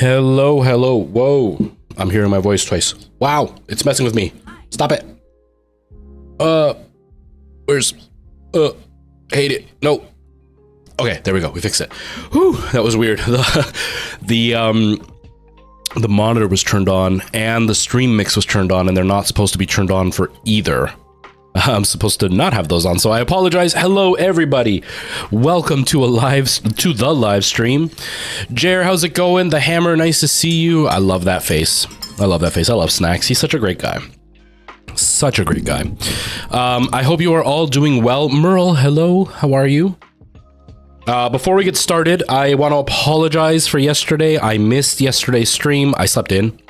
Hello, hello. Whoa. I'm hearing my voice twice. Wow, it's messing with me. Stop it. Where's, hate it. No. Okay, there we go. We fixed it. Whew, that was weird. The monitor was turned on and the stream mix was turned on, and they're not supposed to be turned on for either. I'm supposed to not have those on, so I apologize. Hello, everybody. Welcome to the live stream. Jer, how's it going? The Hammer, nice to see you. I love that face. I love that face. I love Snacks. He's such a great guy. Such a great guy. I hope you are all doing well. Merle, hello. How are you? Before we get started, I want to apologize for yesterday. I missed yesterday's stream. I slept in.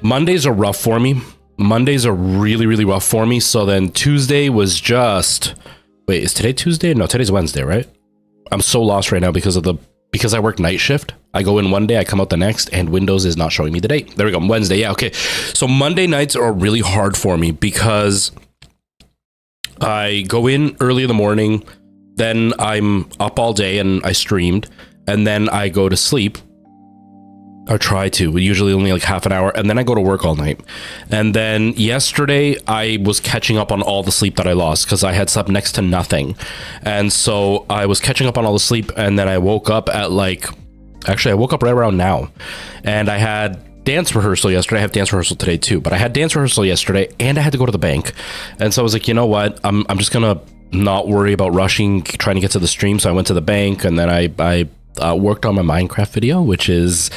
Mondays are rough for me. Mondays are really, really rough for me. So then Tuesday was just... Wait, is today Tuesday? No, today's Wednesday, right? I'm so lost right now because I work night shift. I go in one day, I come out the next, and Windows is not showing me the date. There we go, Wednesday. Yeah, okay. So Monday nights are really hard for me because I go in early in the morning, then I'm up all day and I streamed, and then I go to sleep. Or try to, usually only like half an hour, and then I go to work all night. And then yesterday I was catching up on all the sleep that I lost because I had slept next to nothing. And so I was catching up on all the sleep, and then I woke up at I woke up right around now. And I had dance rehearsal yesterday. I have dance rehearsal today too, but I had dance rehearsal yesterday and I had to go to the bank. And so I was like, you know what? I'm just gonna not worry about rushing, trying to get to the stream. So I went to the bank, and then I worked on my Minecraft video, which is,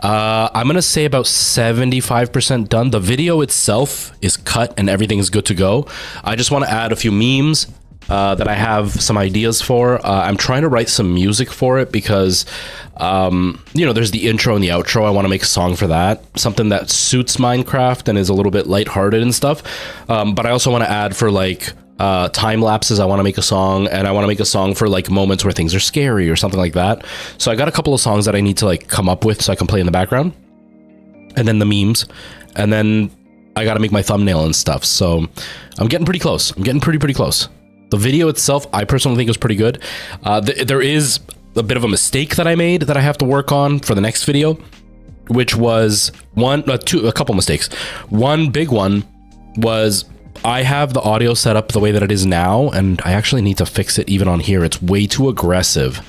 I'm going to say about 75% done. The video itself is cut and everything is good to go. I just want to add a few memes that I have some ideas for. I'm trying to write some music for it because, there's the intro and the outro. I want to make a song for that. Something that suits Minecraft and is a little bit lighthearted and stuff. But I also want to add for time lapses. I want to make a song, and I want to make a song for moments where things are scary or something like that. So I got a couple of songs that I need to come up with so I can play in the background, and then the memes, and then I got to make my thumbnail and stuff. So I'm getting pretty close. I'm getting pretty close. The video itself, I personally think, is pretty good. There is a bit of a mistake that I made that I have to work on for the next video, which was a couple mistakes. One big one was I have the audio set up the way that it is now, and I actually need to fix it even on here. It's way too aggressive.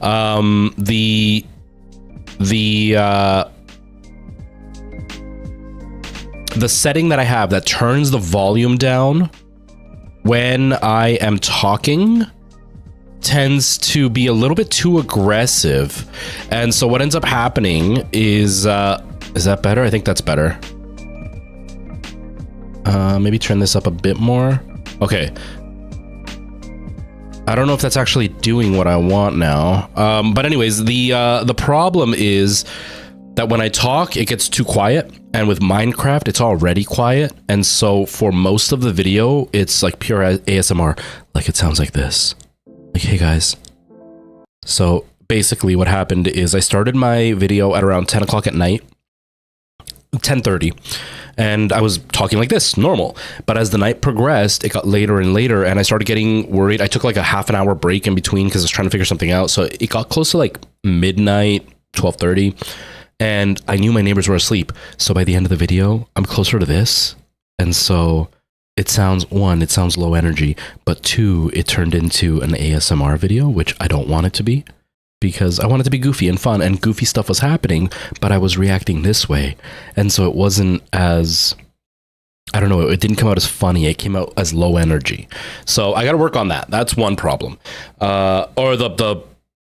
The setting that I have that turns the volume down when I am talking tends to be a little bit too aggressive. And so what ends up happening is that better? I think that's better. Maybe turn this up a bit more. Okay. I don't know if that's actually doing what I want now. But anyways, the problem is that when I talk, it gets too quiet. And with Minecraft, it's already quiet. And so for most of the video, it's like pure ASMR. Like it sounds like this. Like, hey guys. So basically what happened is I started my video at around 10 o'clock at night. 10:30. And I was talking like this, normal. But as the night progressed, it got later and later, and I started getting worried. I took a half an hour break in between because I was trying to figure something out. So it got close to midnight, 12:30, and I knew my neighbors were asleep. So by the end of the video, I'm closer to this. And so it sounds low energy, but two, it turned into an ASMR video, which I don't want it to be. Because I wanted to be goofy and fun, and goofy stuff was happening, but I was reacting this way. And so it wasn't as, I don't know, it didn't come out as funny. It came out as low energy. So I got to work on that. That's one problem. Or the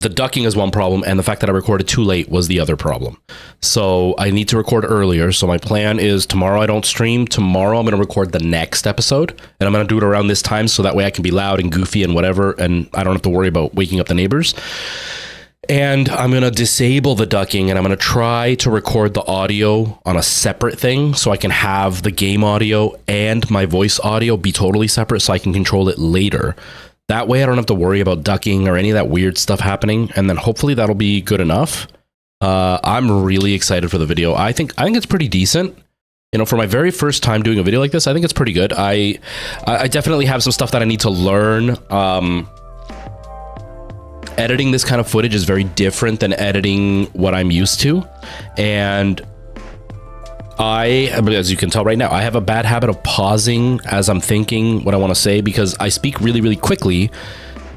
ducking is one problem, and the fact that I recorded too late was the other problem. So I need to record earlier. So my plan is tomorrow I don't stream. Tomorrow I'm going to record the next episode, and I'm going to do it around this time so that way I can be loud and goofy and whatever, and I don't have to worry about waking up the neighbors. And I'm going to disable the ducking, and I'm going to try to record the audio on a separate thing so I can have the game audio and my voice audio be totally separate so I can control it later. That way I don't have to worry about ducking or any of that weird stuff happening, and then hopefully that'll be good enough. I'm really excited for the video. I think it's pretty decent. For my very first time doing a video like this, I think it's pretty good. I definitely have some stuff that I need to learn. editing this kind of footage is very different than editing what I'm used to. And as you can tell right now, I have a bad habit of pausing as I'm thinking what I want to say, because I speak really, really quickly,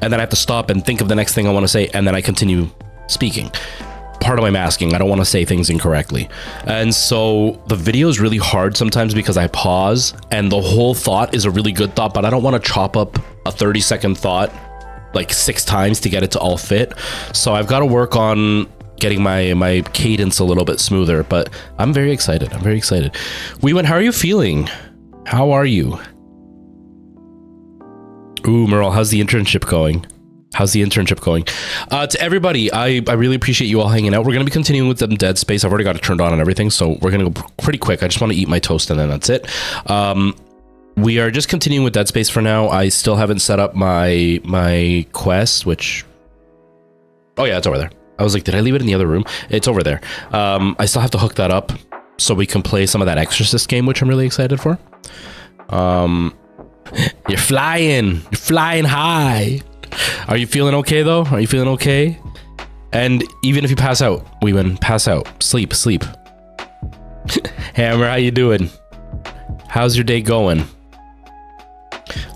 and then I have to stop and think of the next thing I want to say, and then I continue speaking. Part of my masking, I don't want to say things incorrectly. And so the video is really hard sometimes because I pause, and the whole thought is a really good thought, but I don't want to chop up a 30-second thought like 6 times to get it to all fit. So I've got to work on getting my cadence a little bit smoother, but I'm very excited. I'm very excited. How are you feeling? How are you? Ooh, Merle, how's the internship going? How's the internship going? To everybody, I really appreciate you all hanging out. We're going to be continuing with some Dead Space. I've already got it turned on and everything, so we're going to go pretty quick. I just want to eat my toast and then that's it. We are just continuing with Dead Space for now. I still haven't set up my quest, which... Oh yeah, it's over there. I was like, did I leave it in the other room? It's over there. I still have to hook that up so we can play some of that Exorcist game, which I'm really excited for. You're flying high. Are you feeling okay though? Are you feeling okay? And even if you pass out, we win. Pass out. Sleep. Hammer, how you doing? How's your day going?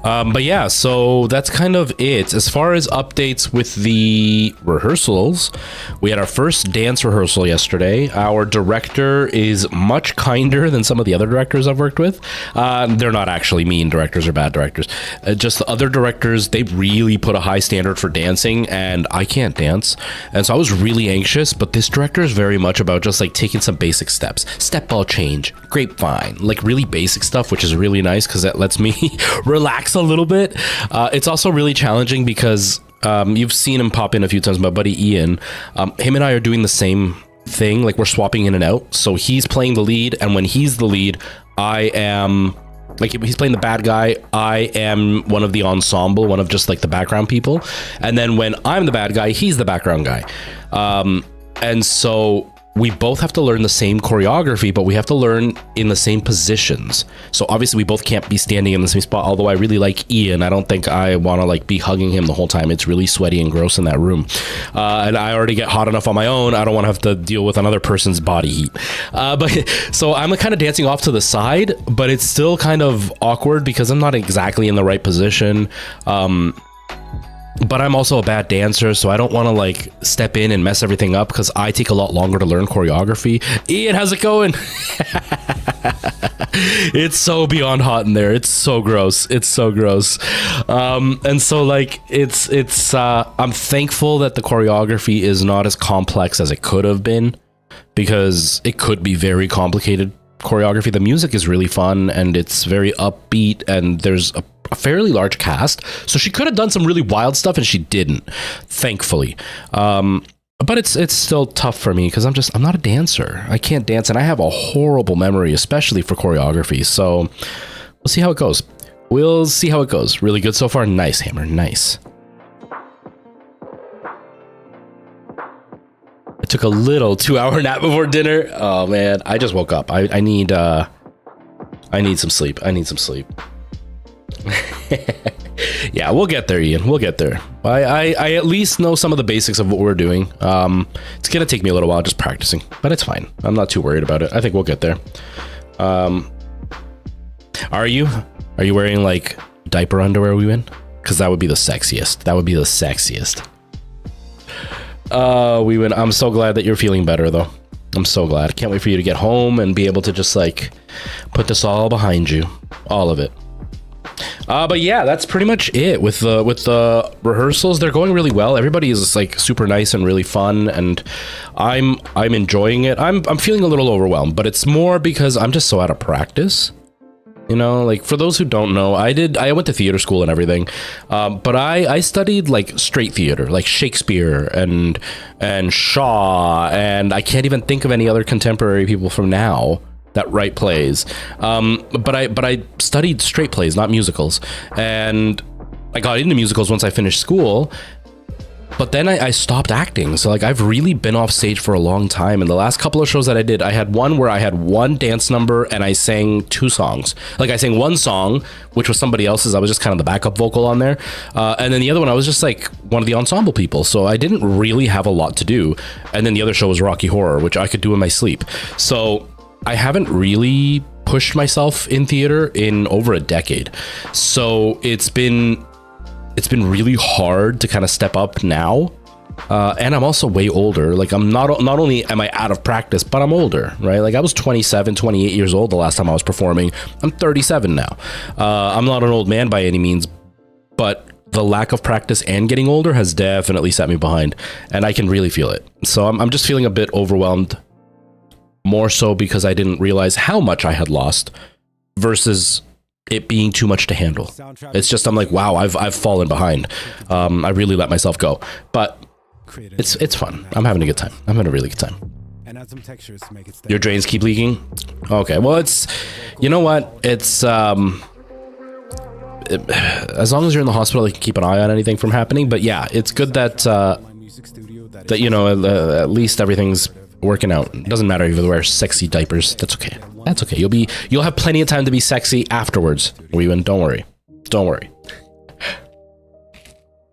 But yeah, so that's kind of it. As far as updates with the rehearsals, we had our first dance rehearsal yesterday. Our director is much kinder than some of the other directors I've worked with. They're not actually mean directors or bad directors. Just the other directors, they really put a high standard for dancing, and I can't dance. And so I was really anxious, but this director is very much about just like taking some basic steps. Step ball change, grapevine, like really basic stuff, which is really nice because that lets me relax a little bit. It's also really challenging because you've seen him pop in a few times. My buddy Ian, him and I are doing the same thing, like we're swapping in and out. So he's playing the lead, and when he's the lead, I am like, he's playing the bad guy, I am one of the ensemble, one of just like the background people. And then when I'm the bad guy, he's the background guy. And so we both have to learn the same choreography, but we have to learn in the same positions. So obviously we both can't be standing in the same spot, although I really like Ian. I don't think I want to like be hugging him the whole time. It's really sweaty and gross in that room. And I already get hot enough on my own. I don't want to have to deal with another person's body heat. But so I'm kind of dancing off to the side, but it's still kind of awkward because I'm not exactly in the right position. But I'm also a bad dancer, so I don't want to like step in and mess everything up because I take a lot longer to learn choreography. Ian, how's it going? It's so beyond hot in there. It's so gross. It's so gross. And so like it's I'm thankful that the choreography is not as complex as it could have been, because it could be very complicated choreography. The music is really fun and it's very upbeat, and there's a fairly large cast, so she could have done some really wild stuff and she didn't, thankfully. But it's still tough for me because I'm not a dancer. I can't dance, and I have a horrible memory, especially for choreography. So we'll see how it goes. We'll see how it goes. Really good so far. Nice, Hammer. Nice. I took a little 2-hour nap before dinner. Oh man, I just woke up. I need some sleep. I need some sleep. Yeah, we'll get there, Ian. We'll get there. I at least know some of the basics of what we're doing. It's gonna take me a little while just practicing, but it's fine. I'm not too worried about it. I think we'll get there. Are you wearing like diaper underwear, we win? Because that would be the sexiest. That would be the sexiest. We win. I'm so glad that you're feeling better though. I'm so glad. Can't wait for you to get home and be able to just like put this all behind you, all of it. But yeah, that's pretty much it with the rehearsals. They're going really well. Everybody is like super nice and really fun, and I'm enjoying it. I'm feeling a little overwhelmed, but it's more because I'm just so out of practice. You know, like for those who don't know, I went to theater school and everything, but I studied like straight theater, like Shakespeare and Shaw, and I can't even think of any other contemporary people from now that write plays. But I studied straight plays, not musicals, and I got into musicals once I finished school. But then I stopped acting. So like I've really been off stage for a long time. And the last couple of shows that I did, I had one where I had one dance number and I sang 2 songs. Like I sang one song, which was somebody else's. I was just kind of the backup vocal on there. And then the other one, I was just like one of the ensemble people. So I didn't really have a lot to do. And then the other show was Rocky Horror, which I could do in my sleep. So I haven't really pushed myself in theater in over a decade. So it's been really hard to kind of step up now. And I'm also way older. Like I'm not only am I out of practice, but I'm older, right? Like I was 27, 28 years old the last time I was performing. I'm 37 now. I'm not an old man by any means, but the lack of practice and getting older has definitely set me behind, and I can really feel it. So I'm just feeling a bit overwhelmed, more so because I didn't realize how much I had lost versus it being too much to handle. It's just, I'm like, wow, I've fallen behind. I really let myself go, but it's fun. I'm having a good time. I'm having a really good time. Your drains keep leaking? Okay, well, it's, you know what? It's, as long as you're in the hospital, they can keep an eye on anything from happening. But yeah, it's good that, you know, at least everything's working out. It doesn't matter if you wear sexy diapers. That's okay. That's okay. You'll have plenty of time to be sexy afterwards. Weewen, don't worry. Don't worry.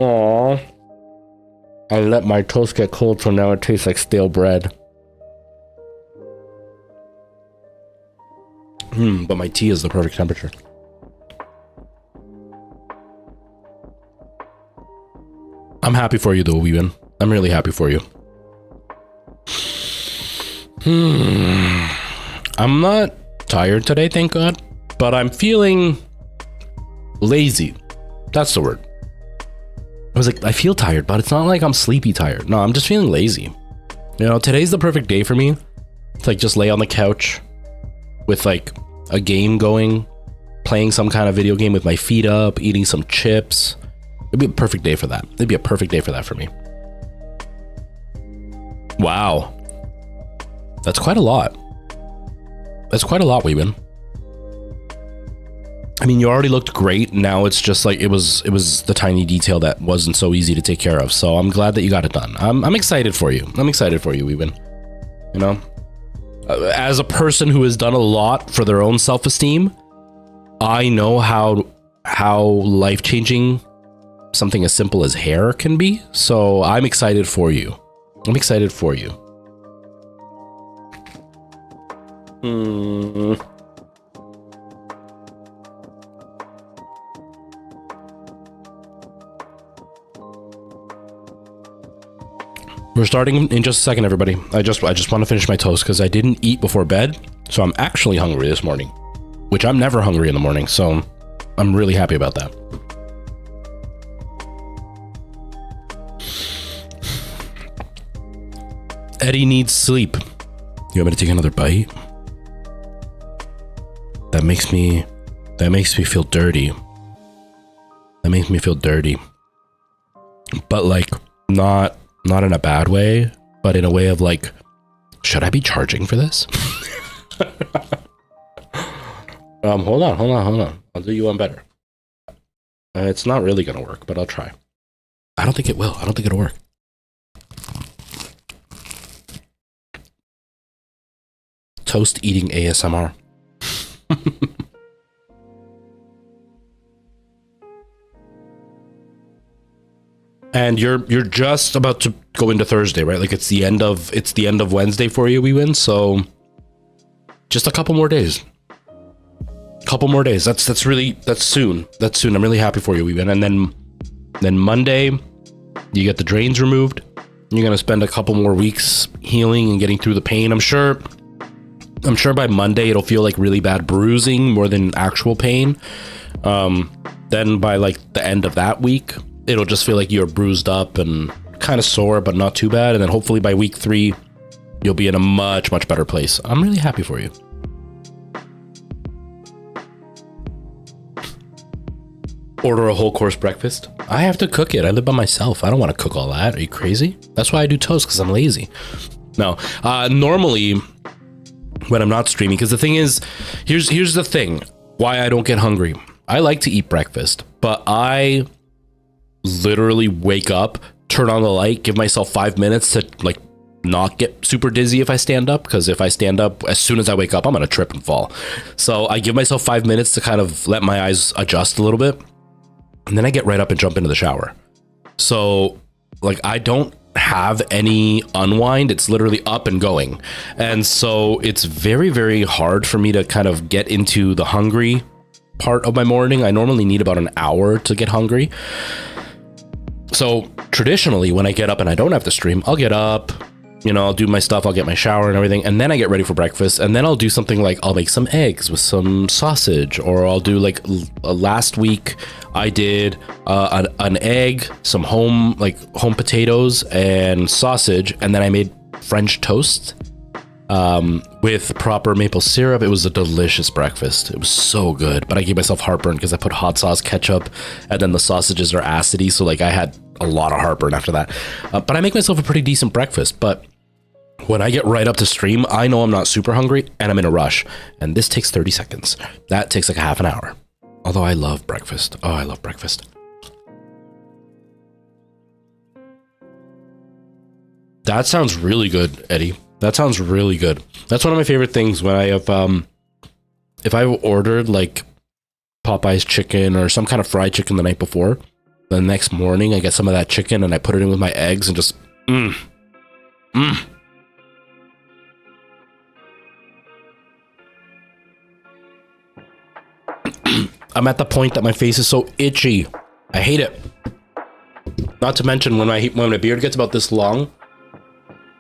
Aww. I let my toast get cold, so now it tastes like stale bread. But my tea is the perfect temperature. I'm happy for you though, Weewen. I'm really happy for you. I'm not tired today, thank God, but I'm feeling lazy. That's the word. I was like, I feel tired, but it's not like I'm sleepy tired. No, I'm just feeling lazy. You know, today's the perfect day for me to like just lay on the couch with like a game going, playing some kind of video game with my feet up, eating some chips. It'd be a perfect day for that. It'd be a perfect day for that for me. Wow. That's quite a lot. That's quite a lot, Weewen. I mean, you already looked great. Now it's just like it was the tiny detail that wasn't so easy to take care of. So I'm glad that you got it done. I'm excited for you. I'm excited for you, Weewen. You know, as a person who has done a lot for their own self-esteem, I know how life-changing something as simple as hair can be. So I'm excited for you. I'm excited for you. We're starting in just a second, everybody. I just want to finish my toast because I didn't eat before bed, so I'm actually hungry this morning, which I'm never hungry in the morning, so I'm really happy about that. Eddie needs sleep. You want me to take another bite? That makes me feel dirty. That makes me feel dirty. But like not in a bad way, but in a way of like, should I be charging for this? Hold on. I'll do you one better. It's not really gonna work, but I'll try. I don't think it will. I don't think it'll work. Toast eating ASMR. And you're just about to go into Thursday, right? Like it's the end of Wednesday for you, Weewen. So just a couple more days. Couple more days. That's soon. That's soon. I'm really happy for you, Weewen. And then Monday, you get the drains removed. You're gonna spend a couple more weeks healing and getting through the pain. I'm sure by Monday it'll feel like really bad bruising more than actual pain. Then by like the end of that week, it'll just feel like you're bruised up and kind of sore, but not too bad. And then hopefully by week 3, you'll be in a much, much better place. I'm really happy for you. Order a whole course breakfast. I have to cook it. I live by myself. I don't want to cook all that. Are you crazy? That's why I do toast, because I'm lazy. No, normally when I'm not streaming, because the thing is, here's the thing why I don't get hungry. I like to eat breakfast, but I literally wake up, turn on the light, give myself 5 minutes to like not get super dizzy if I stand up, because if I stand up as soon as I wake up, I'm gonna trip and fall. So I give myself 5 minutes to kind of let my eyes adjust a little bit, and then I get right up and jump into the shower. So like I don't have any unwind, it's literally up and going. And so it's very, very hard for me to kind of get into the hungry part of my morning. I normally need about an hour to get hungry. So traditionally when I get up and I don't have to stream, I'll get up, you know, I'll do my stuff, I'll get my shower and everything, and then I get ready for breakfast, and then I'll do something like I'll make some eggs with some sausage, or I'll do like last week I did an egg, some home potatoes and sausage, and then I made French toast with proper maple syrup. It was a delicious breakfast. It was so good, but I gave myself heartburn because I put hot sauce, ketchup, and then the sausages are acidy, so like I had a lot of heartburn after that. But I make myself a pretty decent breakfast. But when I get right up to stream, I know I'm not super hungry and I'm in a rush, and this takes 30 seconds. That takes like a half an hour. Although I love breakfast. Oh, I love breakfast. That sounds really good, Eddie. That sounds really good. That's one of my favorite things when I have, if I've ordered like Popeye's chicken or some kind of fried chicken the night before, the next morning I get some of that chicken and I put it in with my eggs and just, I'm at the point that my face is so itchy. I hate it. Not to mention when my beard gets about this long,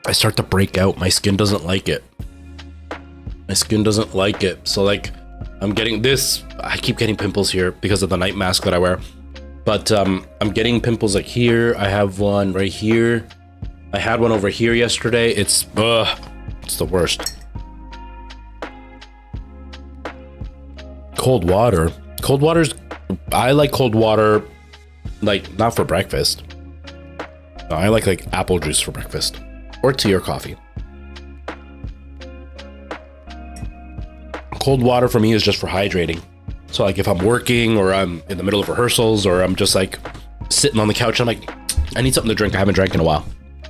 I start to break out. My skin doesn't like it. My skin doesn't like it. So like I'm getting this, I keep getting pimples here because of the night mask that I wear. But I'm getting pimples like here. I have one right here. I had one over here yesterday. It's the worst. Cold water. Cold water's, I like cold water, like not for breakfast. No, I like apple juice for breakfast, or tea or coffee. Cold water for me is just for hydrating. So like if I'm working or I'm in the middle of rehearsals or I'm just like sitting on the couch, I'm like, I need something to drink. I haven't drank in a while.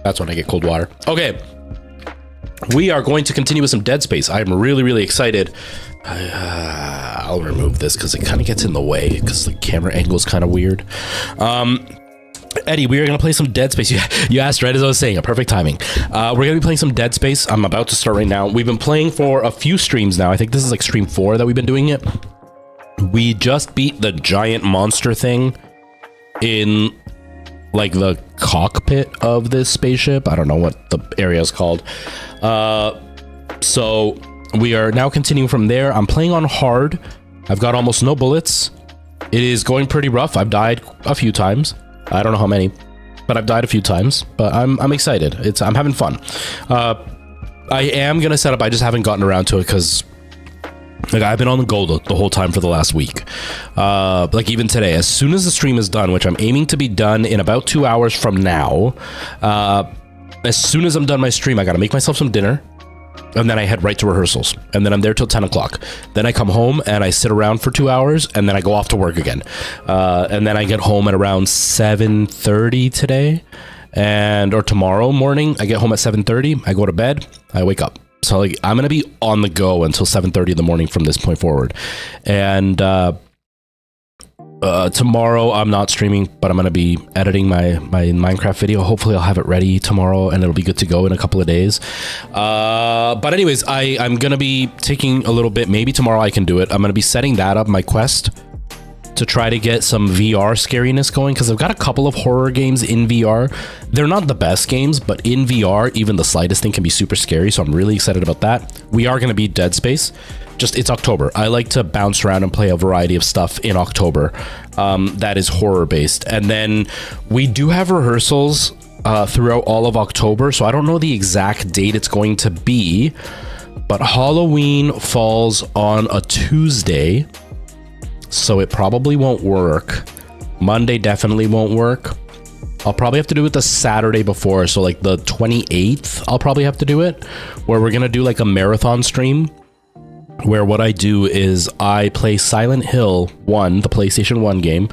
That's when I get cold water. Okay. We are going to continue with some Dead Space. I'm really, really excited. I'll remove this because it kind of gets in the way because the camera angle is kind of weird. Eddie, we are going to play some Dead Space. You asked right as I was saying, a perfect timing. We're going to be playing some Dead Space. I'm about to start right now. We've been playing for a few streams now. I think this is like stream 4 that we've been doing it. We just beat the giant monster thing in like the cockpit of this spaceship. I don't know what the area is called. So we are now continuing from there. I'm playing on hard. I've got almost no bullets. It is going pretty rough. I've died a few times. I don't know how many, but I've died a few times. But I'm excited. I'm having fun. I am gonna set up. I just haven't gotten around to it because like I've been on the go the whole time for the last week. Like even today, as soon as the stream is done, which I'm aiming to be done in about 2 hours from now. As soon as I'm done my stream, I gotta make myself some dinner. And then I head right to rehearsals, and then I'm there till 10 o'clock. Then I come home and I sit around for 2 hours, and then I go off to work again. And then I get home at around 7:30 today, or tomorrow morning. I get home at 7:30. I go to bed. I wake up. So like I'm gonna be on the go until 7:30 in the morning from this point forward. And tomorrow I'm not streaming, but I'm gonna be editing my Minecraft video. Hopefully I'll have it ready tomorrow and it'll be good to go in a couple of days. But anyways, I'm gonna be taking a little bit, maybe tomorrow I can do it. I'm gonna be setting that up, my quest, to try to get some VR scariness going, because I've got a couple of horror games in VR. They're not the best games, but in VR, even the slightest thing can be super scary, so I'm really excited about that. We are gonna beat Dead Space. Just, it's October. I like to bounce around and play a variety of stuff in October that is horror based. And then we do have rehearsals throughout all of October, so I don't know the exact date it's going to be, but Halloween falls on a Tuesday, so it probably won't work. Monday definitely won't work. I'll probably have to do it the Saturday before, so like the 28th, I'll probably have to do it, where we're gonna do like a marathon stream where what I do is I play Silent Hill 1, the PlayStation 1 game,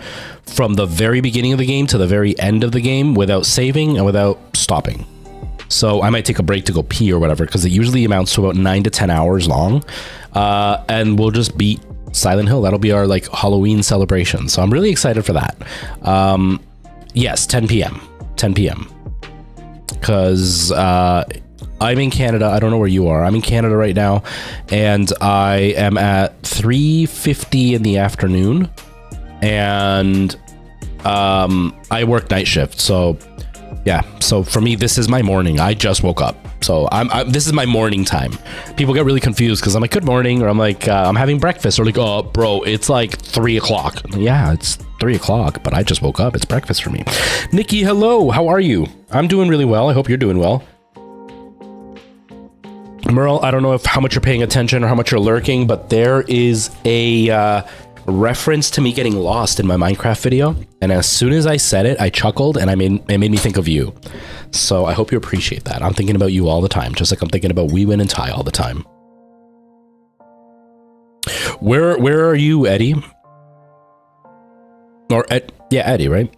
from the very beginning of the game to the very end of the game without saving and without stopping. So I might take a break to go pee or whatever, because it usually amounts to about 9 to 10 hours long. And we'll just beat Silent Hill. That'll be our like Halloween celebration. So I'm really excited for that. Yes, 10 p.m. 10 p.m. Because I'm in Canada. I don't know where you are. I'm in Canada right now, and I am at 3:50 in the afternoon, and I work night shift. So yeah, so for me, this is my morning. I just woke up, so this is my morning time. People get really confused because I'm like, good morning, or I'm like, I'm having breakfast, or like, oh bro, it's like 3 o'clock. Yeah, it's 3 o'clock, but I just woke up. It's breakfast for me. Nikki, hello, how are you? I'm doing really well. I hope you're doing well. Merle, I don't know how much you're paying attention or how much you're lurking, but there is a reference to me getting lost in my Minecraft video, and as soon as I said it, I chuckled, and it made me think of you. So I hope you appreciate that. I'm thinking about you all the time, just like I'm thinking about Wee Win and Ty all the time. Where are you, Eddie? Or yeah, Eddie, right?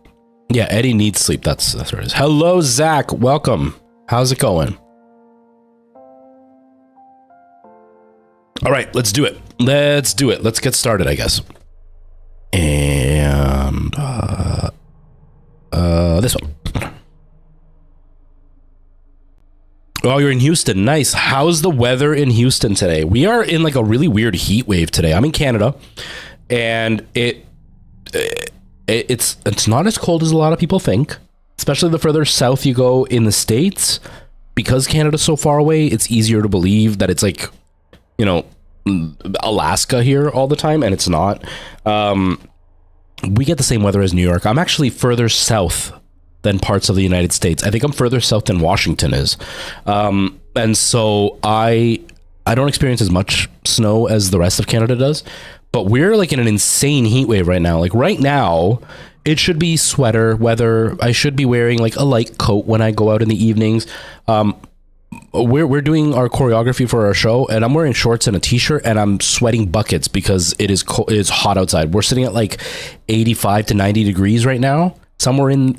Yeah, Eddie needs sleep. That's what it is. Hello, Zach. Welcome. How's it going? All right, let's do it. Let's do it. Let's get started, I guess. And this one. Oh, you're in Houston. Nice. How's the weather in Houston today? We are in like a really weird heat wave today. I'm in Canada, and it's not as cold as a lot of people think, especially the further south you go in the States. Because Canada's so far away, it's easier to believe that it's like, you know, Alaska here all the time, and it's not. We get the same weather as New York. I'm actually further south than parts of the United States. I think I'm further south than Washington is. And so I don't experience as much snow as the rest of Canada does, but we're like in an insane heat wave right now. Like right now, it should be sweater weather. I should be wearing like a light coat when I go out in the evenings. We're doing our choreography for our show, and I'm wearing shorts and a t-shirt, and I'm sweating buckets because it is hot outside. We're sitting at like 85 to 90 degrees right now, somewhere in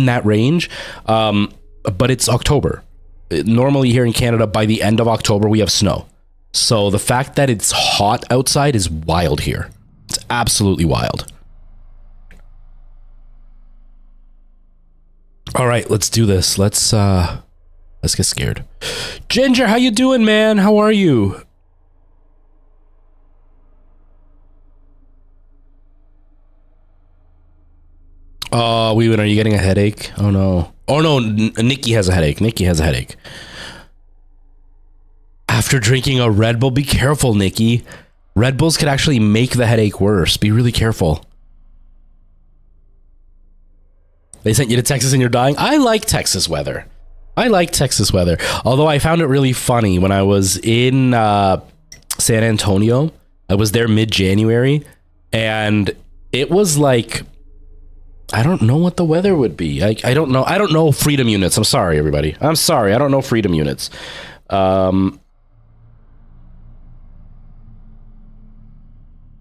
that range. But it's October. Normally here in Canada, by the end of October, we have snow. So the fact that it's hot outside is wild here. It's absolutely wild. All right, let's do this. Let's get scared. Ginger, how you doing, man? How are you? Oh, Wee Win, are you getting a headache? Oh no. Oh no, Nikki has a headache. Nikki has a headache. After drinking a Red Bull, be careful, Nikki. Red Bulls could actually make the headache worse. Be really careful. They sent you to Texas and you're dying? I like Texas weather. I like Texas weather. Although I found it really funny when I was in San Antonio. I was there mid-January, and it was like, I don't know what the weather would be. I don't know. I don't know freedom units. I'm sorry, everybody. I'm sorry. I don't know freedom units.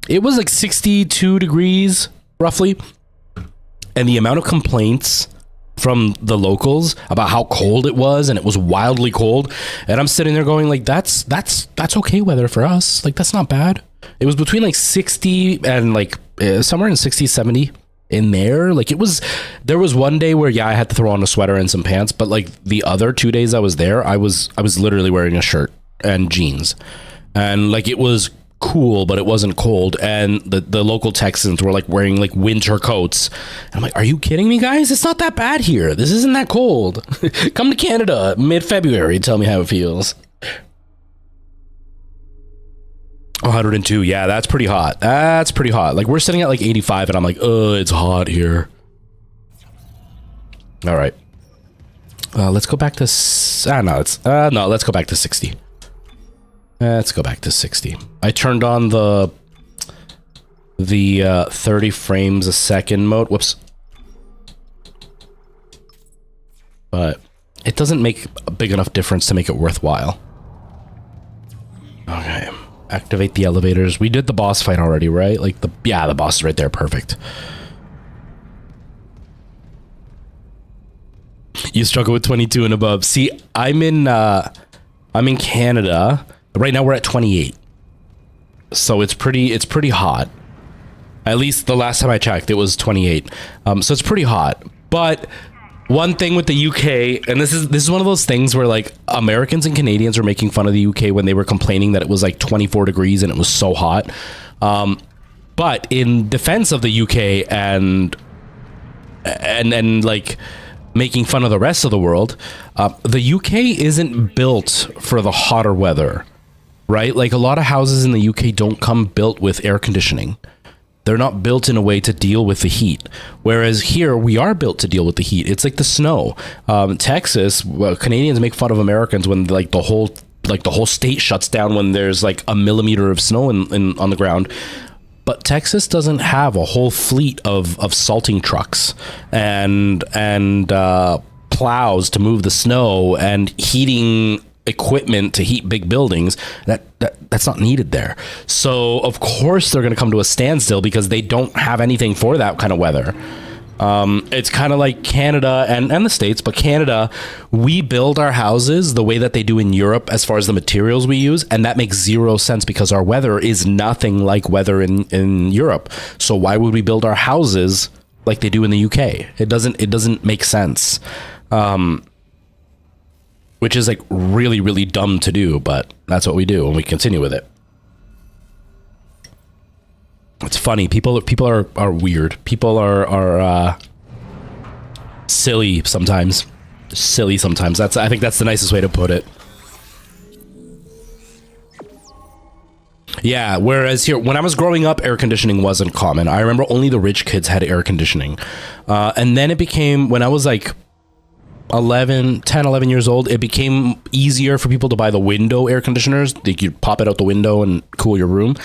It was like 62 degrees, roughly. And the amount of complaints from the locals about how cold it was, and it was wildly cold, and I'm sitting there going like, that's okay weather for us, like that's not bad. It was between like 60 and like somewhere in 60 70 in there. Like there was one day where I had to throw on a sweater and some pants, but like the other 2 days I was there, I was literally wearing a shirt and jeans, and like it was cool, but it wasn't cold, and the local Texans were like wearing like winter coats. And I'm like, are you kidding me, guys? It's not that bad here. This isn't that cold. Come to Canada mid-February and tell me how it feels. 102, yeah, that's pretty hot. That's pretty hot. Like we're sitting at like 85, and I'm like, it's hot here. All right, let's go back to let's go back to 60. Let's go back to 60. I turned on the 30 frames a second mode. Whoops. But it doesn't make a big enough difference to make it worthwhile. Okay. Activate the elevators. We did the boss fight already, right? Like the boss is right there. Perfect. You struggle with 22 and above. See, I'm in Canada. Right now we're at 28. So it's pretty hot. At least the last time I checked, it was 28. So it's pretty hot. But one thing with the UK, and this is one of those things where like Americans and Canadians were making fun of the UK when they were complaining that it was like 24 degrees and it was so hot. But in defense of the UK and like making fun of the rest of the world, the UK isn't built for the hotter weather, right? Like a lot of houses in the UK don't come built with air conditioning. They're not built in a way to deal with the heat. Whereas here, we are built to deal with the heat. It's like the snow. Texas, Canadians make fun of Americans when like the whole state shuts down when there's like a millimeter of snow on the ground. But Texas doesn't have a whole fleet of salting trucks and plows to move the snow and heating equipment to heat big buildings. That's not needed there. So of course they're going to come to a standstill because they don't have anything for that kind of weather. It's kind of like Canada and the States, but Canada, we build our houses the way that they do in Europe as far as the materials we use, and that makes zero sense because our weather is nothing like weather in Europe. So why would we build our houses like they do in the UK? It doesn't make sense. Which is like really, really dumb to do, but that's what we do and we continue with it. It's funny. People are weird. People are silly sometimes. Silly sometimes. I think that's the nicest way to put it. Yeah, whereas here, when I was growing up, air conditioning wasn't common. I remember only the rich kids had air conditioning. And then it became, when I was like 11 years old, it became easier for people to buy the window air conditioners. You could pop it out the window and cool your room.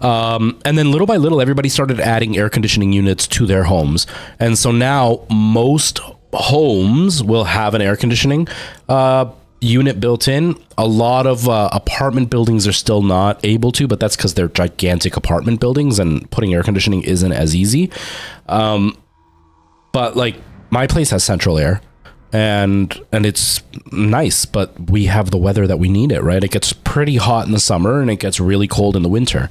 And then little by little, everybody started adding air conditioning units to their homes. And so now most homes will have an air conditioning unit built in. A lot of apartment buildings are still not able to, but that's because they're gigantic apartment buildings and putting air conditioning isn't as easy. But like my place has central air. And it's nice, but we have the weather that we need it, right? It gets pretty hot in the summer and it gets really cold in the winter.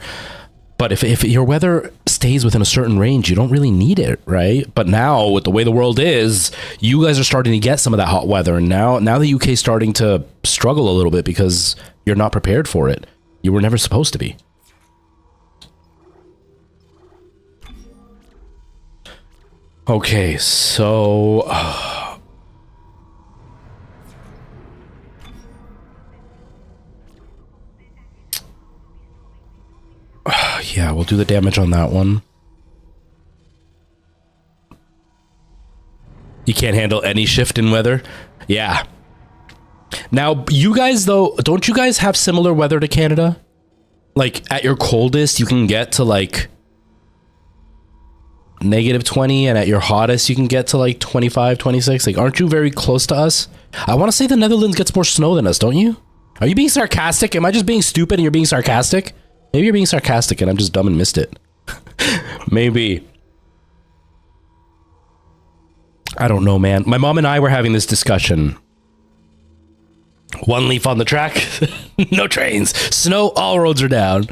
But if your weather stays within a certain range, you don't really need it, right? But now with the way the world is, you guys are starting to get some of that hot weather. And now the UK is starting to struggle a little bit because you're not prepared for it. You were never supposed to be. Okay, so yeah, we'll do the damage on that one. You can't handle any shift in weather? Yeah. Now, you guys, though, don't you guys have similar weather to Canada? Like, at your coldest, you can get to, like, -20, and at your hottest, you can get to, like, 25, 26. Like, aren't you very close to us? I want to say the Netherlands gets more snow than us, don't you? Are you being sarcastic? Am I just being stupid and you're being sarcastic? Maybe you're being sarcastic and I'm just dumb and missed it. Maybe. I don't know, man. My mom and I were having this discussion. One leaf on the track. No trains. Snow, all roads are down.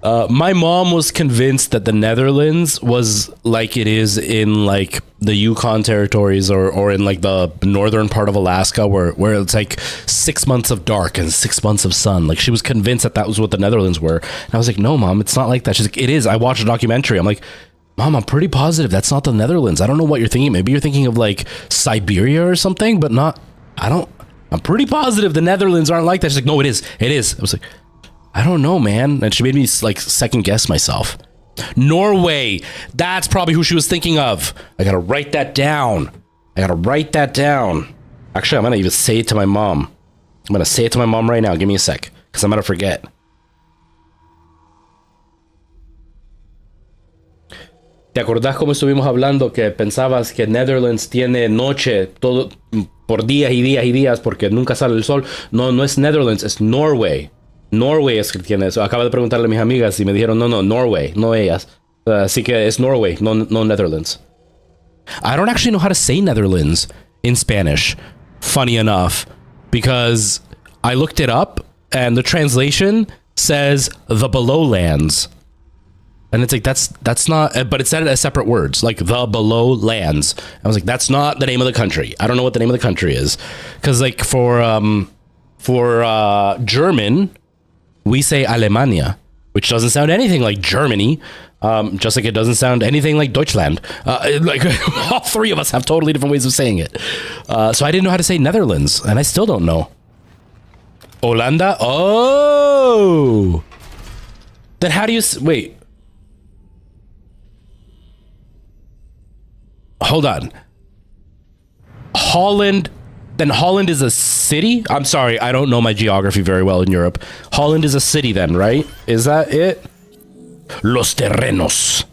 My mom was convinced that the Netherlands was like it is in like the Yukon territories or in like the northern part of Alaska where it's like 6 months of dark and 6 months of sun. Like she was convinced that was what the Netherlands were. And I was like, no, Mom, it's not like that. She's like, it is. I watched a documentary. I'm like, Mom, I'm pretty positive that's not the Netherlands. I don't know what you're thinking. Maybe you're thinking of like Siberia or something, but not, I'm pretty positive the Netherlands aren't like that. She's like, no, it is. It is. I was like, I don't know, man. And she made me like second guess myself. Norway. That's probably who she was thinking of. I gotta write that down. Actually, I'm gonna even say it to my mom. I'm gonna say it to my mom right now. Give me a sec, because I'm gonna forget. ¿Te acordás cómo estuvimos hablando que pensabas que Netherlands tiene noche todo por días y días y días porque nunca sale el sol? No, no es Netherlands, es Norway. Norway es que tiene eso. Acabo de preguntarle a mis amigas y me dijeron, no, no, Norway, no ellas. Así que es Norway, no, no Netherlands. I don't actually know how to say Netherlands in Spanish, funny enough, because I looked it up and the translation says the below lands. And it's like, that's not, but it said it as separate words, like the below lands. I was like, that's not the name of the country. I don't know what the name of the country is. Cause like for German, we say Alemania, which doesn't sound anything like Germany. Just like it doesn't sound anything like Deutschland. Like all three of us have totally different ways of saying it. So I didn't know how to say Netherlands, and I still don't know. Holanda? Oh! Then how do you... Wait. Hold on. Holland... Then Holland is a city? I'm sorry, I don't know my geography very well in Europe. Holland is a city then, right? Is that it? Los terrenos.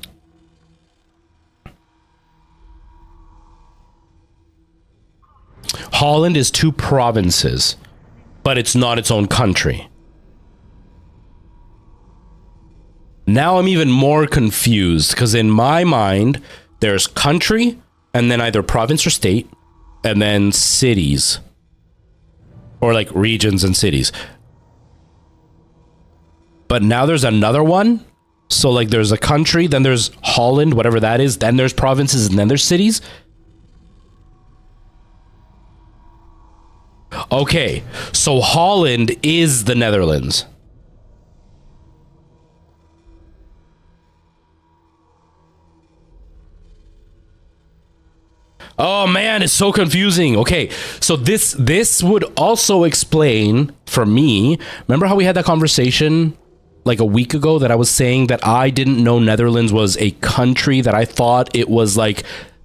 Holland is 2 provinces, but it's not its own country. Now I'm even more confused because in my mind, there's country and then either province or state and then cities or like regions and cities. But now there's another one. So like there's a country, then there's Holland, whatever that is, then there's provinces, and then there's cities. Okay, so Holland is the Netherlands. Oh man, it's so confusing. Okay, so this would also explain for me. Remember how we had that conversation like a week ago that I was saying that I didn't know Netherlands was a country, that I thought it was like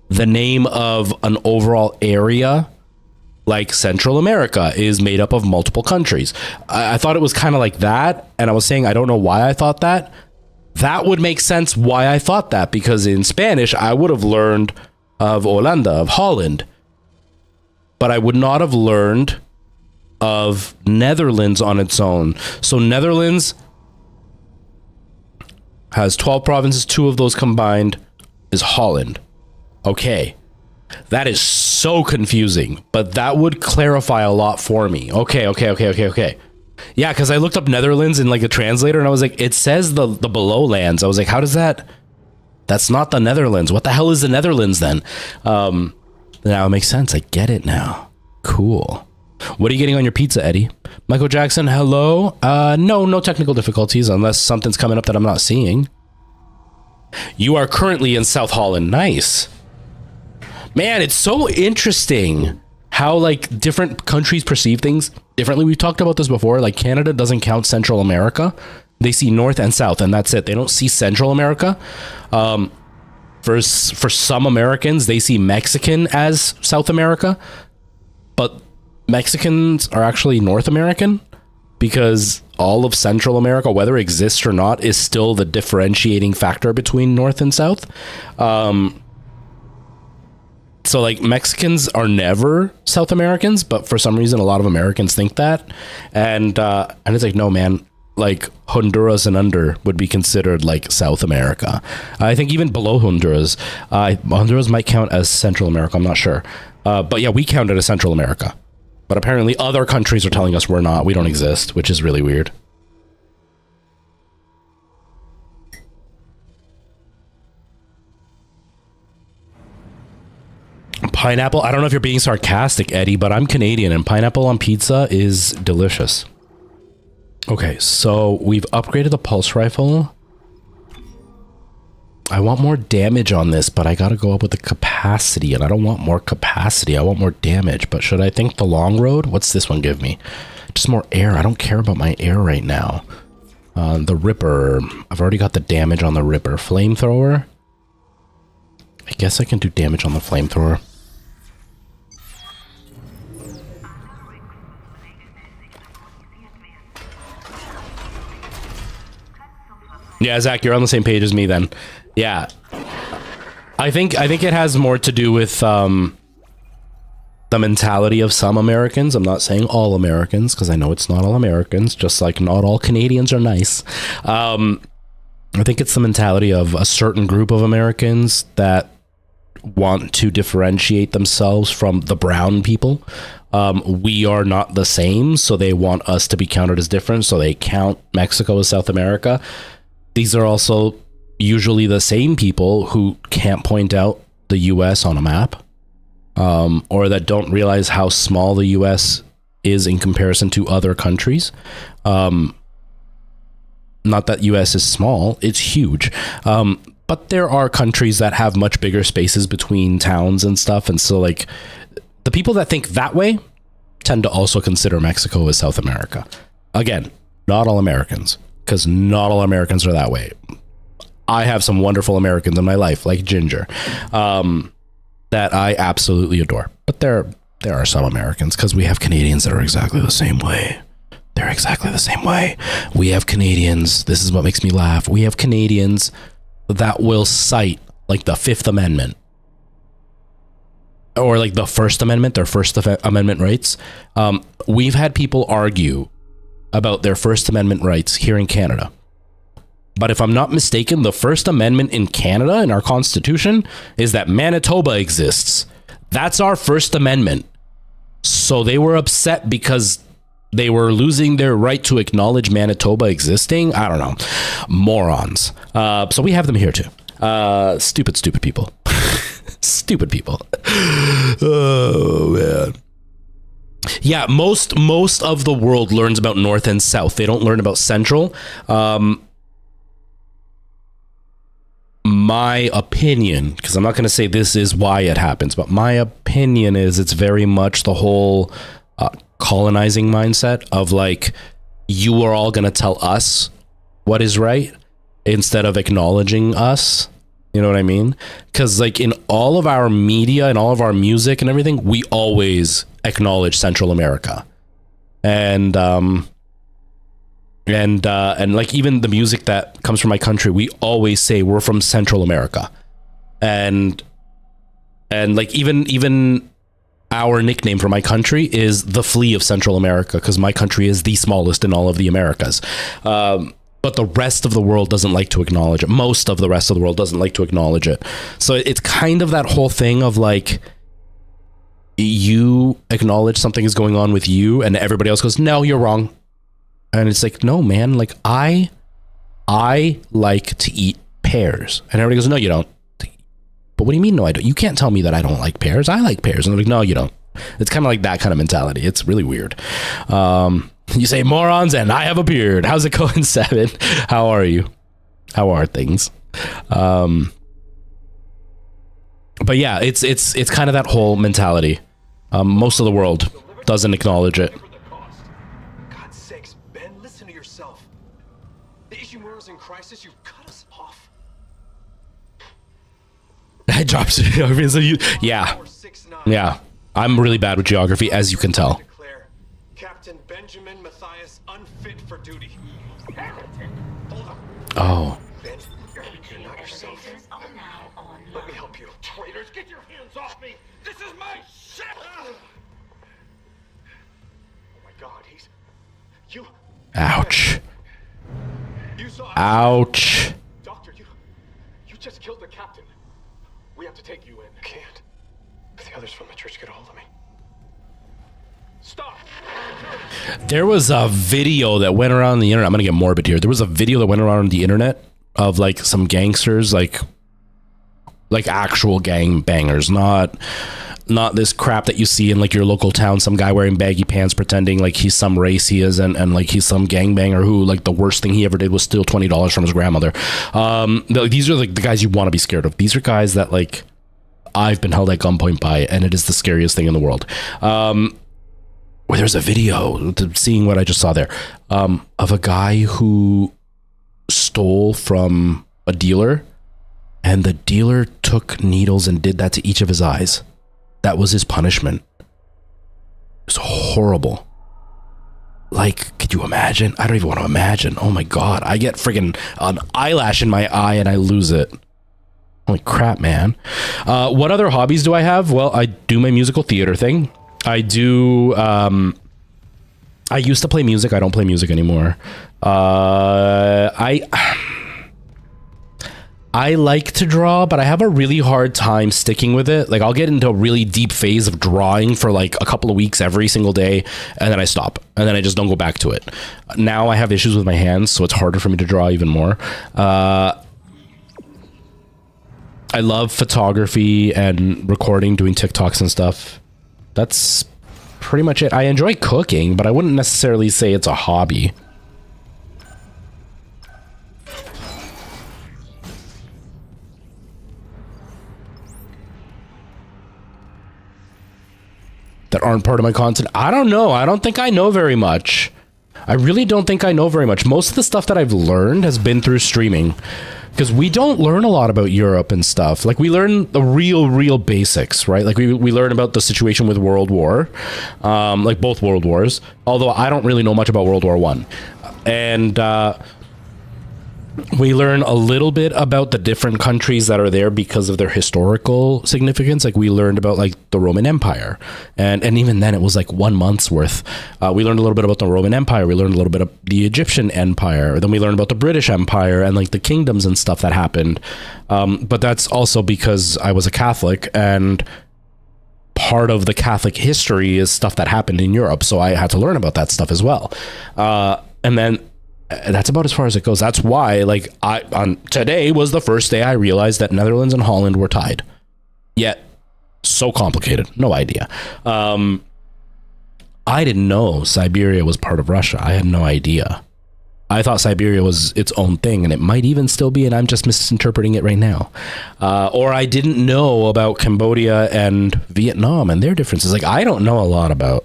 the name of an overall area, like Central America is made up of multiple countries. I thought it was kind of like that, and I was saying I don't know why I thought that. That would make sense why I thought that, because in Spanish I would have learned of Holanda, of Holland, but I would not have learned of Netherlands on its own. So Netherlands has 12 provinces, 2 of those combined is Holland. Okay. That is so confusing, but that would clarify a lot for me. Okay. Yeah, because I looked up Netherlands in like a translator and I was like, it says the below lands. I was like, how does that... That's not the Netherlands. What the hell is the Netherlands then? Now it makes sense. I get it now. Cool. What are you getting on your pizza, Eddie? Michael Jackson, hello? No technical difficulties unless something's coming up that I'm not seeing. You are currently in South Holland. Nice. Man, it's so interesting how like different countries perceive things differently. We've talked about this before. Like Canada doesn't count Central America. They see North and South, and that's it. They don't see Central America. For some Americans, they see Mexican as South America, but Mexicans are actually North American because all of Central America, whether it exists or not, is still the differentiating factor between North and South. So like Mexicans are never South Americans, but for some reason, a lot of Americans think that. And it's like, no, man, like Honduras and under would be considered like South America. I think even below Honduras, Honduras might count as Central America. I'm not sure. But yeah, we count it as Central America. But apparently other countries are telling us we're not. We don't exist, which is really weird. Pineapple. I don't know if you're being sarcastic, Eddie, but I'm Canadian and pineapple on pizza is delicious. Okay, so we've upgraded the pulse rifle. I want more damage on this, but I gotta go up with the capacity, and I don't want more capacity. I want more damage, but should I think the long road? What's this one give me? Just more air. I don't care about my air right now. The Ripper. I've already got the damage on the Ripper. Flamethrower. I guess I can do damage on the flamethrower. Yeah, Zach, you're on the same page as me then. Yeah. I think it has more to do with the mentality of some Americans. I'm not saying all Americans, because I know it's not all Americans, just like not all Canadians are nice. I think it's the mentality of a certain group of Americans that want to differentiate themselves from the brown people. We are not the same, so they want us to be counted as different, so they count Mexico as South America. These are also usually the same people who can't point out the US on a map, or that don't realize how small the US is in comparison to other countries. Not that US is small, it's huge. But there are countries that have much bigger spaces between towns and stuff. And so like the people that think that way tend to also consider Mexico as South America. Again, not all Americans, because not all Americans are that way. I have some wonderful Americans in my life, like Ginger, that I absolutely adore. But there are some Americans, because we have Canadians that are exactly the same way. They're exactly the same way. We have Canadians. This is what makes me laugh. We have Canadians that will cite like the Fifth Amendment or like the First Amendment, their First Amendment rights. We've had people argue about their First Amendment rights here in Canada. But if I'm not mistaken, the First Amendment in Canada, in our Constitution, is that Manitoba exists. That's our First Amendment. So they were upset because they were losing their right to acknowledge Manitoba existing. I don't know. Morons. So we have them here too. Stupid people. Stupid people. Oh, man. Yeah, most of the world learns about North and South. They don't learn about Central. My opinion, because I'm not going to say this is why it happens, but my opinion is it's very much the whole colonizing mindset of like, you are all going to tell us what is right instead of acknowledging us. You know what I mean? Because like in all of our media and all of our music and everything, we always acknowledge Central America. And like even the music that comes from my country, we always say we're from Central America. And like even our nickname for my country is the Flea of Central America, because my country is the smallest in all of the Americas. But the rest of the world doesn't like to acknowledge it. Most of the rest of the world doesn't like to acknowledge it. So it's kind of that whole thing of like, you acknowledge something is going on with you and everybody else goes, no, you're wrong. And it's like, no, man, like I like to eat pears. And everybody goes, no, you don't. But what do you mean? No, I don't. You can't tell me that I don't like pears. I like pears. And they're like, no, you don't. It's kind of like that kind of mentality. It's really weird. You say morons and I have a beard. How's it going, Seven? How are you? How are things? But yeah, it's kind of that whole mentality. Most of the world doesn't acknowledge it. God's sakes, Ben, listen to yourself. The issue is in crisis. You've cut us off. I dropped geography. So yeah. I'm really bad with geography, as you can tell. Captain Benjamin Matthias unfit for duty. Oh. Ben, you're not yourself. Let me help you. Traitors, get your hands off me! This is my ship! Oh my God, you. Ouch. You saw. Ouch. Doctor, you just killed the captain. We have to take you in. I can't. If the others from the church get a hold of me. Stop! There was a video that went around the internet. I'm gonna get morbid here. There was a video that went around the internet of like some gangsters, like actual gang bangers, not this crap that you see in like your local town. Some guy wearing baggy pants pretending like he's some race he is, and like he's some gangbanger who like the worst thing he ever did was steal $20 from his grandmother. These are like the guys you want to be scared of. These are guys that like I've been held at gunpoint by, and it is the scariest thing in the world. Where there's a video, seeing what I just saw there, of a guy who stole from a dealer, and the dealer took needles and did that to each of his eyes. That was his punishment. It was horrible. Like, could you imagine? I don't even want to imagine. Oh my God. I get friggin' an eyelash in my eye and I lose it. Holy crap, man. What other hobbies do I have? Well, I do my musical theater thing. I do, I used to play music. I don't play music anymore. I like to draw, but I have a really hard time sticking with it. Like I'll get into a really deep phase of drawing for like a couple of weeks every single day, and then I stop, and then I just don't go back to it. Now I have issues with my hands, so it's harder for me to draw even more. I love photography and recording, doing TikToks and stuff. That's pretty much it. I enjoy cooking, but I wouldn't necessarily say it's a hobby. That aren't part of my content. I don't know. I don't think I know very much. I really don't think I know very much. Most of the stuff that I've learned has been through streaming, because we don't learn a lot about Europe and stuff. Like we learn the real basics, right? Like we learn about the situation with World War, like both World Wars, although I don't really know much about World War One. And we learn a little bit about the different countries that are there because of their historical significance. Like we learned about like the Roman Empire, and even then it was like 1 month's worth. We learned a little bit about the Roman Empire. We learned a little bit of the Egyptian Empire. Then we learned about the British Empire and like the kingdoms and stuff that happened. But that's also because I was a Catholic, and part of the Catholic history is stuff that happened in Europe. So I had to learn about that stuff as well. And then that's about as far as it goes. That's why, like, on today was the first day I realized that Netherlands and Holland were tied. Yet, so complicated. No idea. I didn't know Siberia was part of Russia. I had no idea. I thought Siberia was its own thing, and it might even still be, and I'm just misinterpreting it right now. Or I didn't know about Cambodia and Vietnam and their differences. Like, I don't know a lot about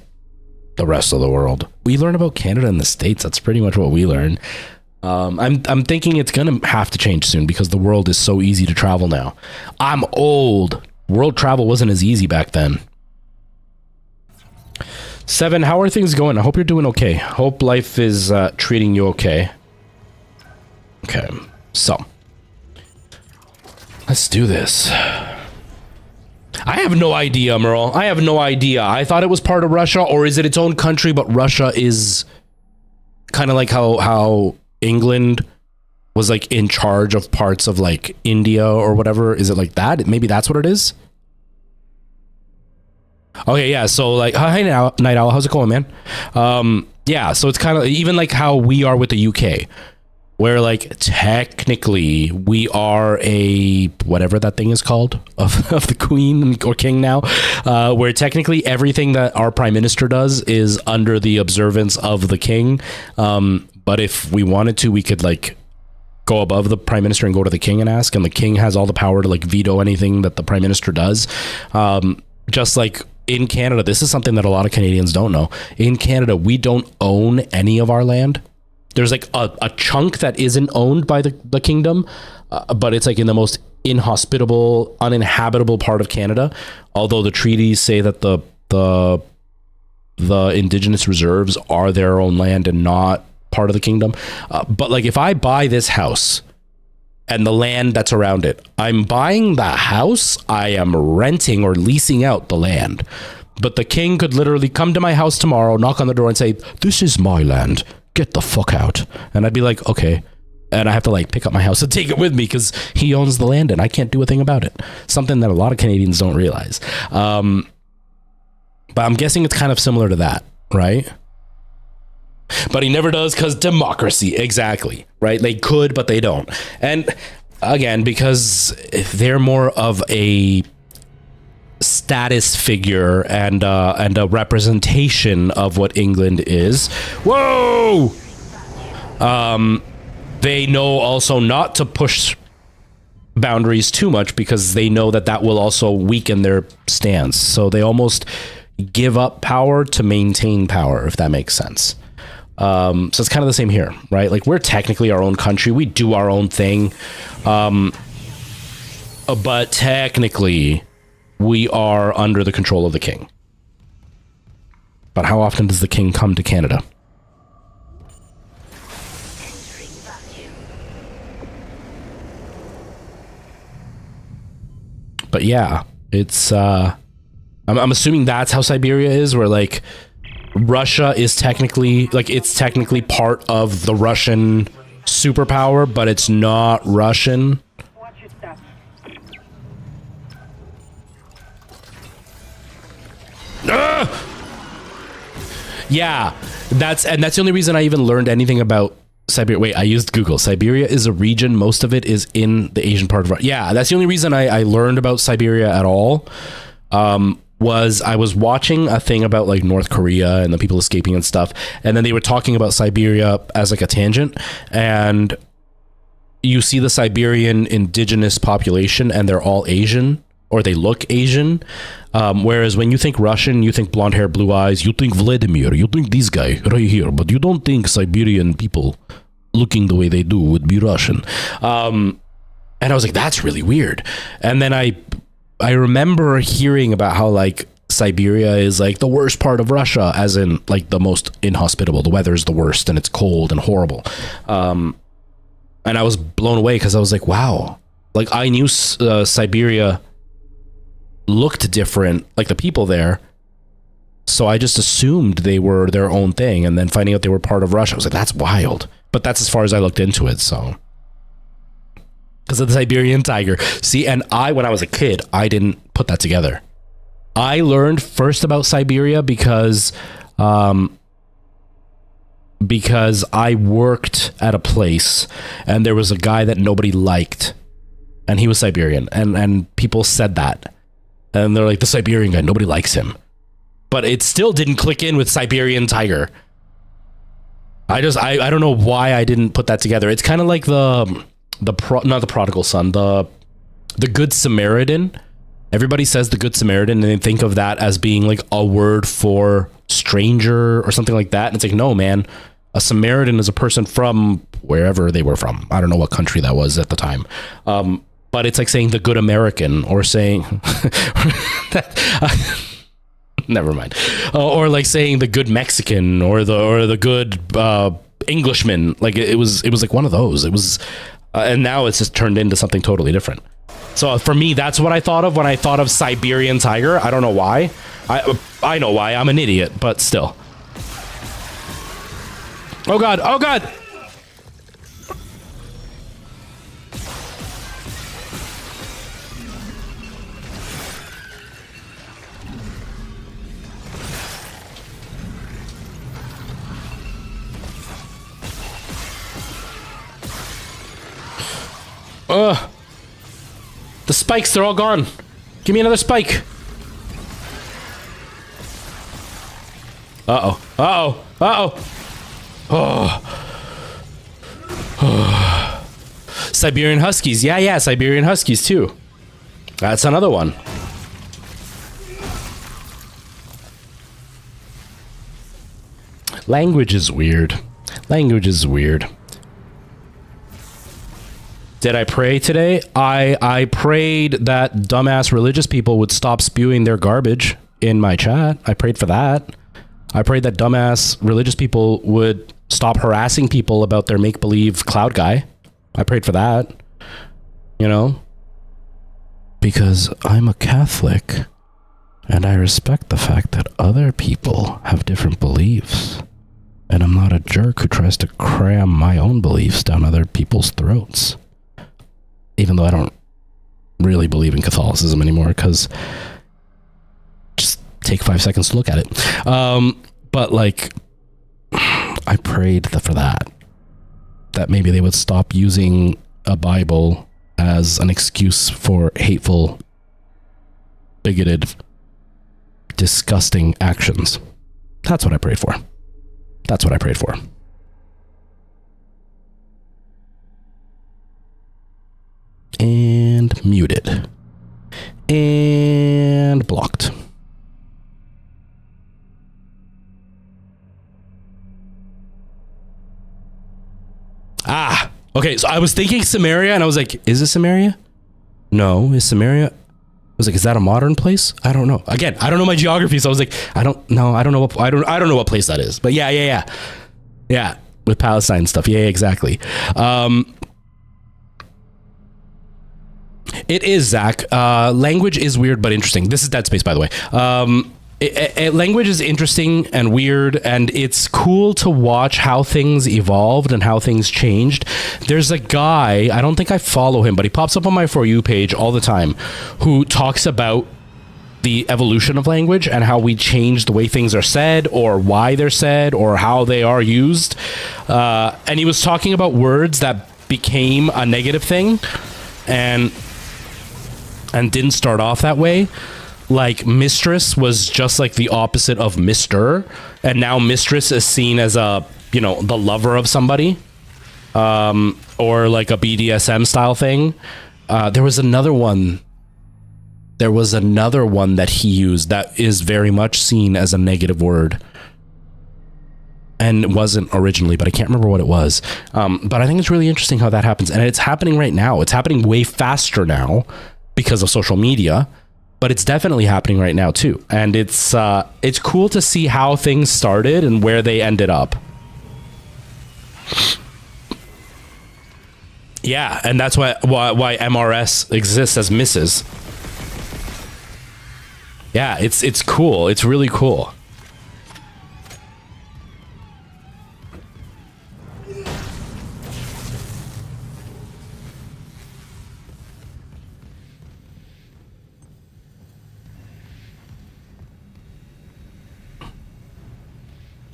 the rest of the world. We learn about Canada and the States. That's pretty much what we learn. I'm thinking it's gonna have to change soon because the world is so easy to travel now. I'm old. World travel wasn't as easy back then. 7, how are things going? I hope you're doing okay. Hope life is treating you okay. Okay, so let's do this. I have no idea, Merle. I have no idea. I thought it was part of Russia, or is it its own country, but Russia is kind of like how England was like in charge of parts of like India or whatever. Is it like that? Maybe that's what it is. Okay, yeah. So like, hi, Night Owl. How's it going, man? Yeah. So it's kind of even like how we are with the UK, where like technically we are a whatever that thing is called of the Queen or King now, where technically everything that our Prime Minister does is under the observance of the King. But if we wanted to, we could like go above the Prime Minister and go to the King and ask, and the King has all the power to like veto anything that the Prime Minister does. Just like in Canada, this is something that a lot of Canadians don't know. In Canada, we don't own any of our land. There's like a chunk that isn't owned by the kingdom, but it's like in the most inhospitable, uninhabitable part of Canada. Although the treaties say that the indigenous reserves are their own land and not part of the kingdom. But like if I buy this house and the land that's around it, I'm buying the house, I am renting or leasing out the land. But the king could literally come to my house tomorrow, knock on the door and say, "This is my land. Get the fuck out." And I'd be like, okay. And I have to like pick up my house and take it with me because he owns the land and I can't do a thing about it. Something that a lot of Canadians don't realize. But I'm guessing it's kind of similar to that, right? But he never does because democracy. Exactly. Right? They could, but they don't. And again, because they're more of a status figure and a representation of what England is. Whoa! They know also not to push boundaries too much because they know that that will also weaken their stance. So they almost give up power to maintain power, if that makes sense. So it's kind of the same here, right? Like we're technically our own country. We do our own thing. But technically we are under the control of the king. But how often does the king come to Canada? But yeah, it's I'm assuming that's how Siberia is, where like Russia is technically like it's technically part of the Russian superpower, but it's not Russian. Yeah, that's the only reason I even learned anything about Siberia. Wait, I used Google. Siberia is a region. Most of it is in the Asian part of Russia. Yeah, that's the only reason I learned about Siberia at all. Was I was watching a thing about like North Korea and the people escaping and stuff, and then they were talking about Siberia as like a tangent, and you see the Siberian indigenous population and they're all Asian, or they look Asian. Whereas when you think Russian, you think blonde hair, blue eyes, you think Vladimir, you think this guy right here, but you don't think Siberian people looking the way they do would be Russian. And I was like, that's really weird. And then I remember hearing about how like Siberia is like the worst part of Russia, as in like the most inhospitable. The weather is the worst and it's cold and horrible. And I was blown away because I was like, wow, like I knew Siberia looked different, like the people there, so I just assumed they were their own thing, and then finding out they were part of Russia, I was like, that's wild. But that's as far as I looked into it. So because of the Siberian tiger. See, and when I was a kid, I didn't put that together. I learned first about Siberia because I worked at a place and there was a guy that nobody liked, and he was Siberian, and people said that. And they're like, the Siberian guy, nobody likes him. But it still didn't click in with Siberian tiger. I don't know why I didn't put that together. It's kind of like not the prodigal son, the Good Samaritan. Everybody says the Good Samaritan, and they think of that as being like a word for stranger or something like that. And it's like, no, man, a Samaritan is a person from wherever they were from. I don't know what country that was at the time. But it's like saying the good American, or saying never mind, or like saying the good Mexican, or the good Englishman. Like it was like one of those. It was, and now it's just turned into something totally different. So for me, that's what I thought of when I thought of Siberian tiger. I don't know why. I know why. I'm an idiot, but still. Oh God! Oh God! The spikes, they're all gone. Give me another spike. Uh-oh. Uh-oh. Uh-oh. Oh. Siberian Huskies. Yeah, Siberian Huskies too. That's another one. Language is weird. Did I pray today? I prayed that dumbass religious people would stop spewing their garbage in my chat. I prayed for that. I prayed that dumbass religious people would stop harassing people about their make-believe cloud guy. I prayed for that. You know? Because I'm a Catholic, and I respect the fact that other people have different beliefs. And I'm not a jerk who tries to cram my own beliefs down other people's throats. Even though I don't really believe in Catholicism anymore, because just take 5 seconds to look at it. But like, I prayed for that maybe they would stop using a Bible as an excuse for hateful, bigoted, disgusting actions. That's what I prayed for. And muted. And blocked. Okay, so I was thinking Samaria, and I was like, is it Samaria? No, is Samaria? I was like, is that a modern place? I don't know. Again, I don't know my geography, so I was like, I don't know what place that is. But yeah. With Palestine stuff. Yeah, exactly. It is, Zach. Language is weird but interesting. This is Dead Space, by the way. Language is interesting and weird, and it's cool to watch how things evolved and how things changed. There's a guy, I don't think I follow him, but he pops up on my For You page all the time, who talks about the evolution of language and how we change the way things are said, or why they're said, or how they are used. And he was talking about words that became a negative thing and didn't start off that way. Like mistress was just like the opposite of mister, and now mistress is seen as a, you know, the lover of somebody, or like a BDSM style thing. There was another one that he used that is very much seen as a negative word, and it wasn't originally, but I can't remember what it was. But I think it's really interesting how that happens, and it's happening right now. It's happening way faster now because of social media, but it's definitely happening right now too. And it's cool to see how things started and where they ended up. Yeah, and that's why MRS exists as Mrs. Yeah, it's cool. It's really cool.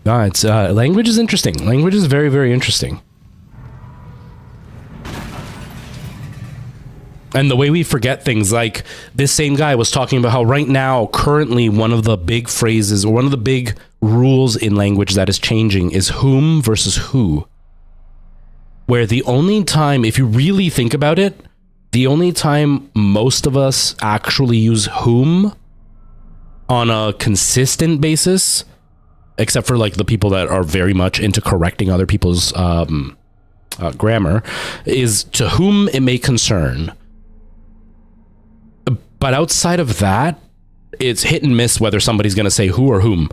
No, it's language is interesting. Language is very, very interesting. And the way we forget things, like this same guy was talking about how right now, currently, one of the big phrases or one of the big rules in language that is changing is whom versus who. Where the only time, if you really think about it, the only time most of us actually use whom on a consistent basis, except for like the people that are very much into correcting other people's grammar, is to whom it may concern. But outside of that, it's hit and miss whether somebody's going to say who or whom.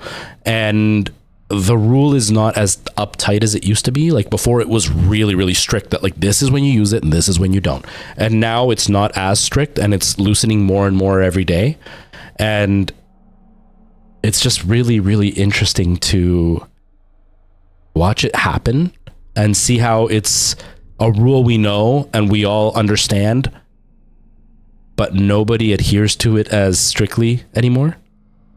And the rule is not as uptight as it used to be. Like before, it was really, really strict that like this is when you use it and this is when you don't. And now it's not as strict, and it's loosening more and more every day. And it's just really, really interesting to watch it happen and see how it's a rule we know and we all understand, but nobody adheres to it as strictly anymore.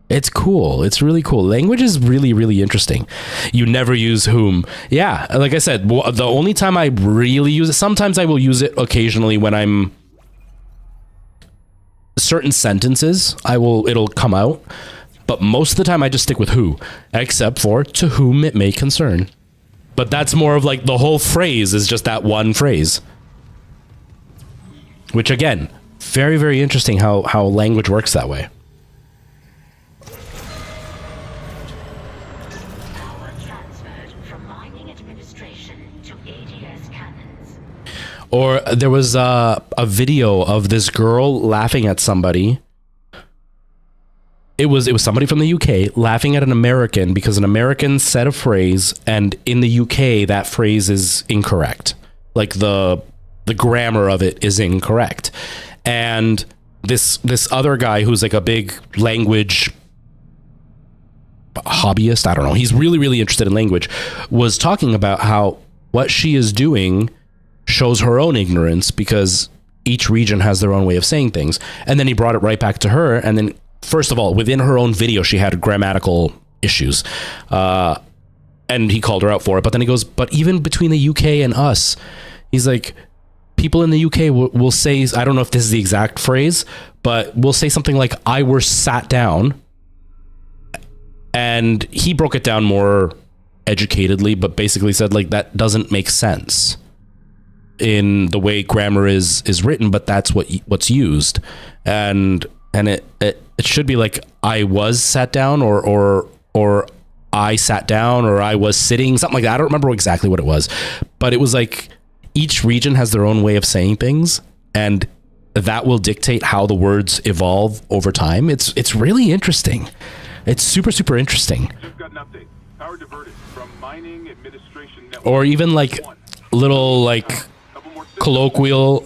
It's cool. It's really cool. Language is really, really interesting. You never use whom. Yeah, like I said, the only time I really use it, sometimes I will use it occasionally when I'm certain sentences, it'll come out. But most of the time I just stick with who, except for to whom it may concern. But that's more of like the whole phrase is just that one phrase. Which again, very, very interesting how language works that way. Power transferred from mining administration to ADS cannons. Or there was a video of this girl laughing at somebody. It was somebody from the UK laughing at an American because an American said a phrase, and in the UK that phrase is incorrect. Like the grammar of it is incorrect. And this other guy who's like a big language hobbyist, I don't know, he's really, really interested in language, was talking about how what she is doing shows her own ignorance because each region has their own way of saying things. And then he brought it right back to her, and then first of all, within her own video, she had grammatical issues, and he called her out for it. But then he goes, but even between the UK and us, he's like, people in the UK will say, I don't know if this is the exact phrase, but we'll say something like, I were sat down. And he broke it down more educatedly, but basically said like, that doesn't make sense in the way grammar is written, but that's what's used. And it should be like I was sat down or I sat down or I was sitting, something like that. I don't remember exactly what it was, but it was like each region has their own way of saying things, and that will dictate how the words evolve over time. It's really interesting. It's super, super interesting. Just got an update. Power diverted from mining administration network. Or even like little like colloquial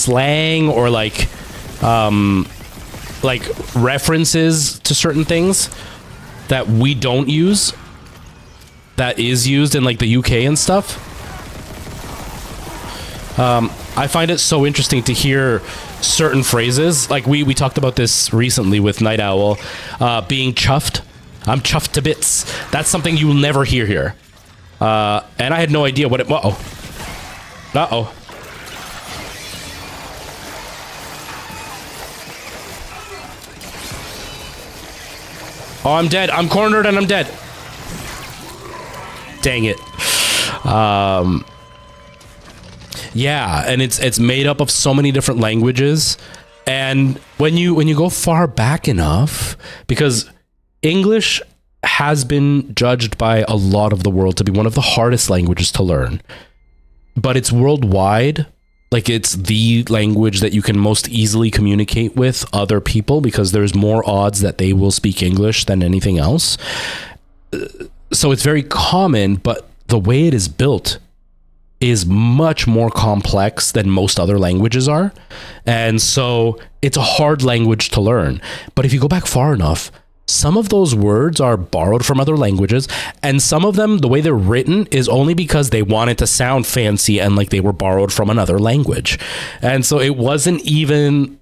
slang or like references to certain things that we don't use, that is used in like the UK and stuff. I find it so interesting to hear certain phrases. Like we talked about this recently with Night Owl, being chuffed. I'm chuffed to bits. That's something you will never hear here. And I had no idea what it... Uh-oh. Uh-oh. Oh, I'm dead. I'm cornered and I'm dead. Dang it. Yeah, and it's made up of so many different languages. And when you go far back enough, because English has been judged by a lot of the world to be one of the hardest languages to learn, but it's worldwide. Like, it's the language that you can most easily communicate with other people because there's more odds that they will speak English than anything else. So it's very common, but the way it is built is much more complex than most other languages are. And so it's a hard language to learn. But if you go back far enough, some of those words are borrowed from other languages, and some of them, the way they're written is only because they wanted to sound fancy and like they were borrowed from another language. And so it wasn't even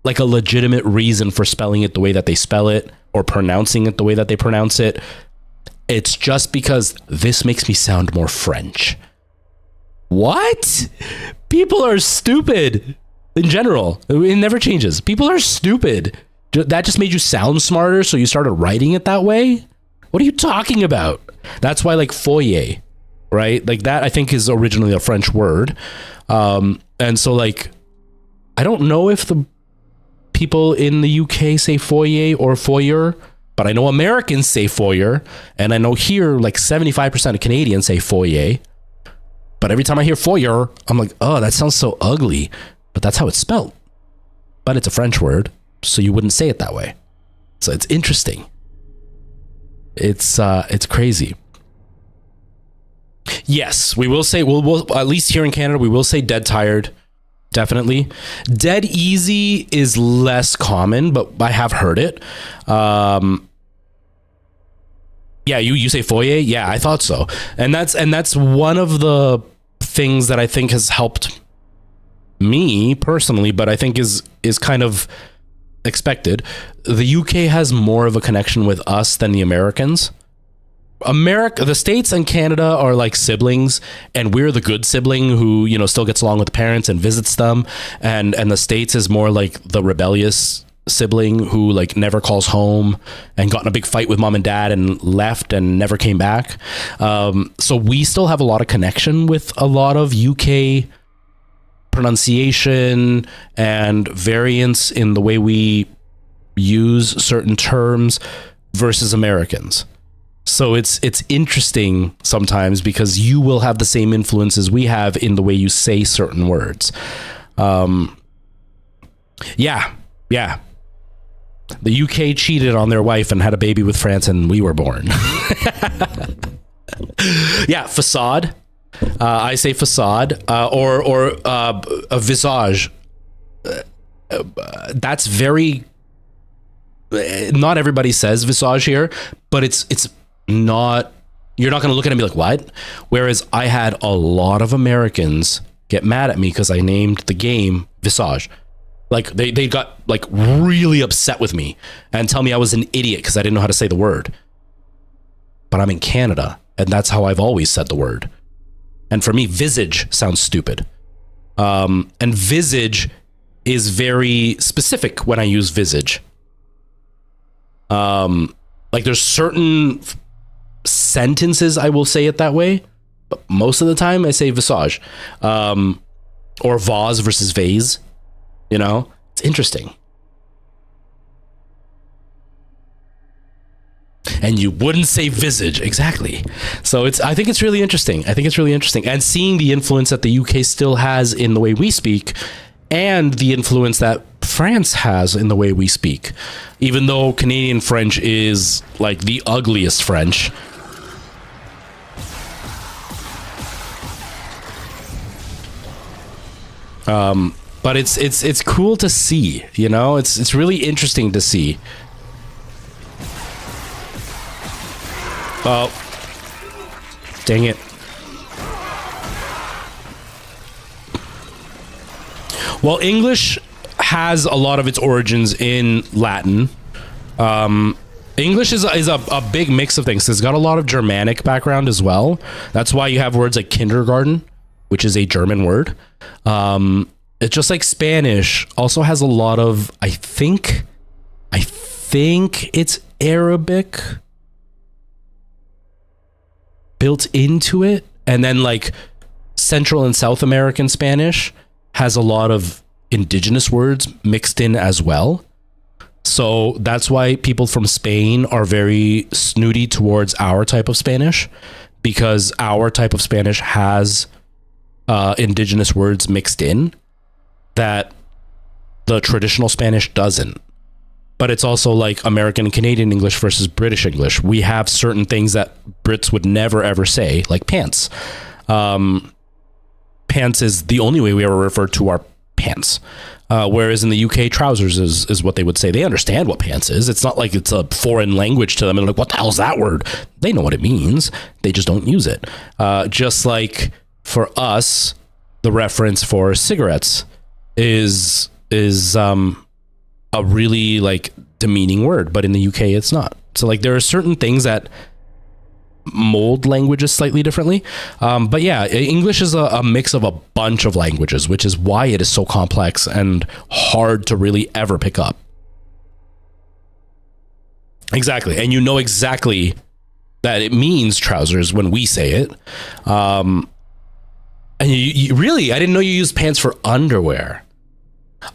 like a legitimate reason for spelling it the way that they spell it or pronouncing it the way that they pronounce it. It's just because this makes me sound more French. What? People are stupid in general. It never changes. People are stupid. That just made you sound smarter, so you started writing it that way? What are you talking about? That's why, like, foyer, right? Like, that, I think, is originally a French word. And so, like, I don't know if the people in the UK say foyer or foyer, but I know Americans say foyer, and I know here, like, 75% of Canadians say foyer. But every time I hear foyer, I'm like, oh, that sounds so ugly. But that's how it's spelled. But it's a French word, so you wouldn't say it that way. So it's interesting. It's crazy. Yes, we will say, we'll at least here in Canada, we will say dead tired. Definitely. Dead easy is less common, but I have heard it. Yeah, you say foyer? Yeah, I thought so. And that's one of the things that I think has helped me personally, but I think is kind of expected. The UK has more of a connection with us than the Americans. The States and Canada are like siblings, and we're the good sibling who, you know, still gets along with the parents and visits them. And the States is more like the rebellious sibling who like never calls home and got in a big fight with mom and dad and left and never came back. So we still have a lot of connection with a lot of UK pronunciation and variance in the way we use certain terms versus Americans. So it's interesting sometimes because you will have the same influences we have in the way you say certain words. Yeah. The UK cheated on their wife and had a baby with France, and we were born. Yeah, facade. I say facade, or a visage. That's very. Not everybody says visage here, but it's not. You're not going to look at it and be like, what? Whereas I had a lot of Americans get mad at me because I named the game Visage. Like they got like really upset with me and tell me I was an idiot because I didn't know how to say the word. But I'm in Canada, and that's how I've always said the word. And for me, visage sounds stupid. And visage is very specific when I use visage. Like there's certain sentences I will say it that way, but most of the time I say visage. Or vase versus vase. You know, it's interesting. And you wouldn't say visage. Exactly. So I think it's really interesting. And seeing the influence that the UK still has in the way we speak and the influence that France has in the way we speak, even though Canadian French is like the ugliest French. But it's cool to see, you know? It's really interesting to see. Oh. Dang it. Well, English has a lot of its origins in Latin. English is a big mix of things. It's got a lot of Germanic background as well. That's why you have words like kindergarten, which is a German word. It's just like Spanish also has a lot of, I think it's Arabic built into it. And then like Central and South American Spanish has a lot of indigenous words mixed in as well. So that's why people from Spain are very snooty towards our type of Spanish, because our type of Spanish has indigenous words mixed in that the traditional Spanish doesn't. But it's also like American and Canadian English versus British English. We have certain things that Brits would never ever say, like pants. Pants is the only way we ever refer to our pants. Whereas in the UK, trousers is what they would say. They understand what pants is. It's not like it's a foreign language to them and like, what the hell is that word? They know what it means. They just don't use it. Just like for us, the reference for cigarettes is a really like demeaning word, but in the UK it's not. So like there are certain things that mold languages slightly differently. But yeah, English is a mix of a bunch of languages, which is why it is so complex and hard to really ever pick up. Exactly. And you know exactly that it means trousers when we say it. And you really, I didn't know you used pants for underwear.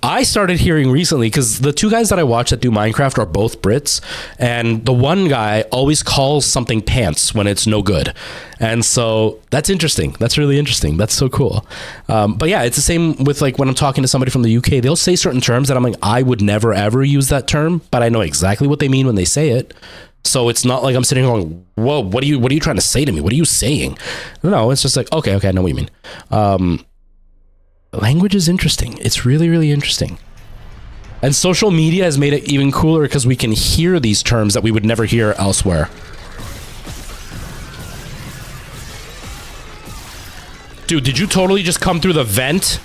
I started hearing recently, because the two guys that I watch that do Minecraft are both Brits, and the one guy always calls something pants when it's no good. And so that's interesting. That's really interesting. That's so cool. But yeah, it's the same with like when I'm talking to somebody from the UK, they'll say certain terms that I'm like, I would never ever use that term, but I know exactly what they mean when they say it. So it's not like I'm sitting here going, whoa, what are you trying to say to me? What are you saying? No, it's just like, okay, I know what you mean. Language is interesting. It's really, really interesting. And social media has made it even cooler because we can hear these terms that we would never hear elsewhere. Dude, did you totally just come through the vent?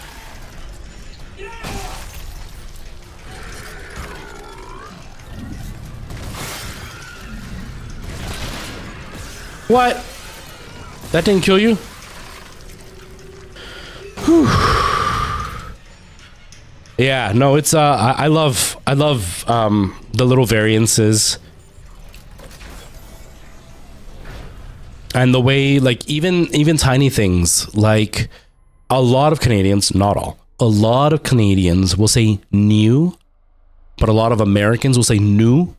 What? That didn't kill you? Whew. Yeah, no, it's I love the little variances. And the way, like, even tiny things, like a lot of Canadians, not all, a lot of Canadians will say new, but a lot of Americans will say new.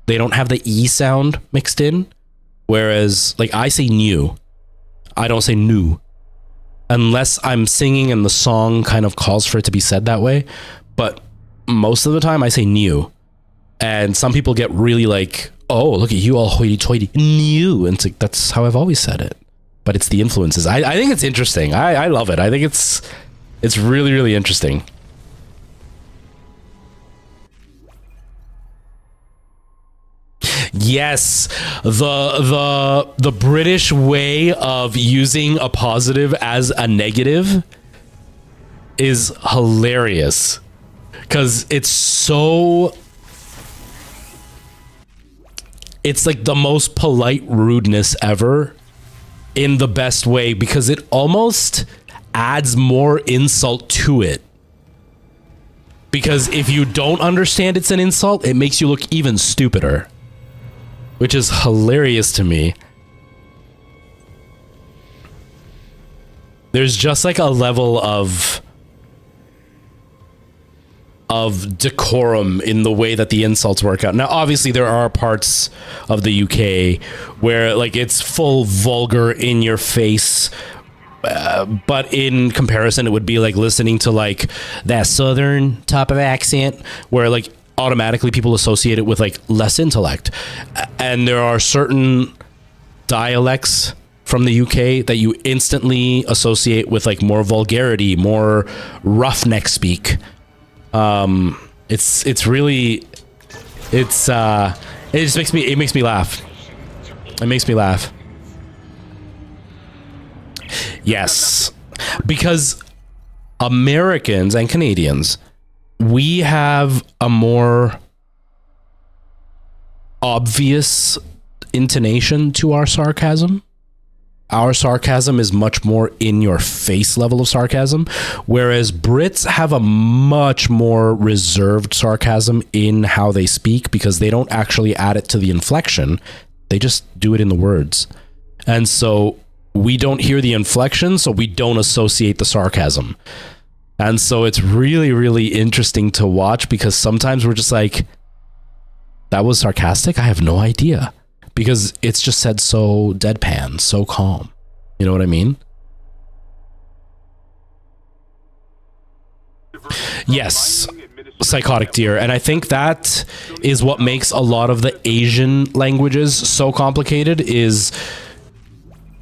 They don't have the E sound mixed in. Whereas, like, I say new, I don't say new. Unless I'm singing and the song kind of calls for it to be said that way. But most of the time I say new. And some people get really like, oh, look at you all hoity-toity, new. And it's like, that's how I've always said it. But it's the influences. I think it's interesting. I love it. I think it's really, really interesting. Yes, the British way of using a positive as a negative is hilarious, because it's like the most polite rudeness ever in the best way, because it almost adds more insult to it. Because if you don't understand it's an insult, it makes you look even stupider. Which is hilarious to me. There's just like a level of decorum in the way that the insults work out. Now, obviously, there are parts of the UK where like it's full vulgar in your face. But in comparison, it would be like listening to like that southern type of accent where like automatically people associate it with like less intellect. And there are certain dialects from the UK that you instantly associate with like more vulgarity, more roughneck speak. It's really, it just makes me laugh. It makes me laugh. Yes, because Americans and Canadians, we have a more obvious intonation to our sarcasm. Our sarcasm is much more in your face level of sarcasm, whereas Brits have a much more reserved sarcasm in how they speak because they don't actually add it to the inflection. They just do it in the words. And so we don't hear the inflection, so we don't associate the sarcasm. And so it's really, really interesting to watch because sometimes we're just like, that was sarcastic? I have no idea. Because it's just said so deadpan, so calm. You know what I mean? Yes, psychotic deer. And I think that is what makes a lot of the Asian languages so complicated is,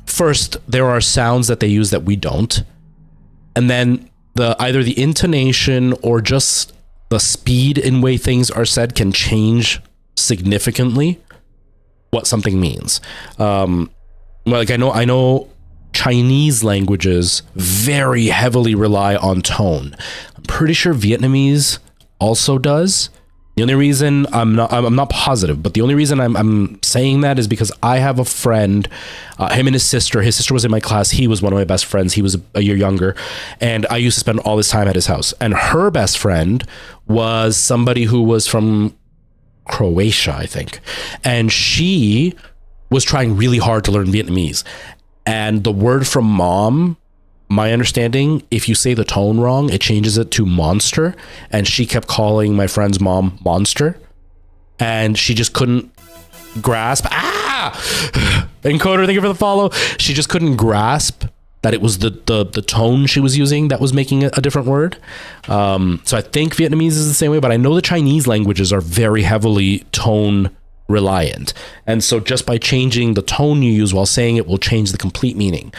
first, there are sounds that they use that we don't. And then either the intonation or just the speed in way things are said can change significantly what something means. Like I know Chinese languages very heavily rely on tone. I'm pretty sure Vietnamese also does. The only reason I'm not positive, but the only reason I'm saying that is because I have a friend, him and his sister was in my class. He was one of my best friends. He was a year younger, and I used to spend all this time at his house. And her best friend was somebody who was from Croatia, I think. And she was trying really hard to learn Vietnamese. And the word from mom, my understanding, if you say the tone wrong, it changes it to monster. And she kept calling my friend's mom monster. And she just couldn't grasp. Encoder, thank you for the follow. She just couldn't grasp that it was the tone she was using that was making a different word. So I think Vietnamese is the same way, but I know the Chinese languages are very heavily tone reliant. And so just by changing the tone you use while saying it will change the complete meaning,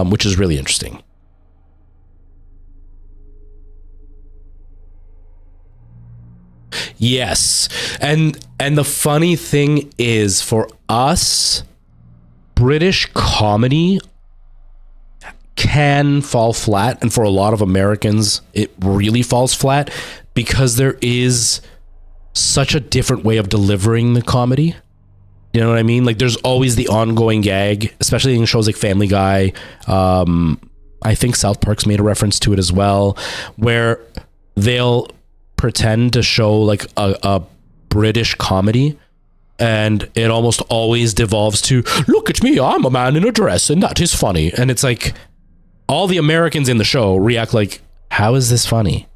which is really interesting. Yes. And the funny thing is, for us, British comedy can fall flat, and for a lot of Americans it really falls flat because there is such a different way of delivering the comedy. You know what I mean? Like there's always the ongoing gag, especially in shows like Family Guy. I think South Park's made a reference to it as well, where they'll pretend to show like a British comedy, and it almost always devolves to, look at me, I'm a man in a dress and that is funny. And it's like all the Americans in the show react like, how is this funny?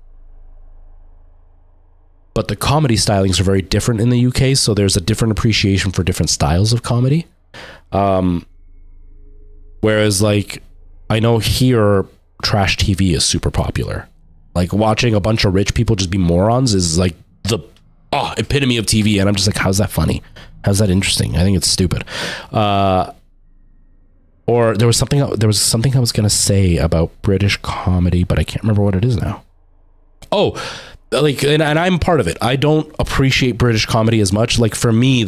But the comedy stylings are very different in the UK, so there's a different appreciation for different styles of comedy. Whereas like, I know here, trash TV is super popular. Like watching a bunch of rich people just be morons is like the epitome of TV. And I'm just like, how's that funny? How's that interesting? I think it's stupid. Or there was something I was going to say about British comedy, but I can't remember what it is now. Oh, like, and I'm part of it. I don't appreciate British comedy as much. Like for me,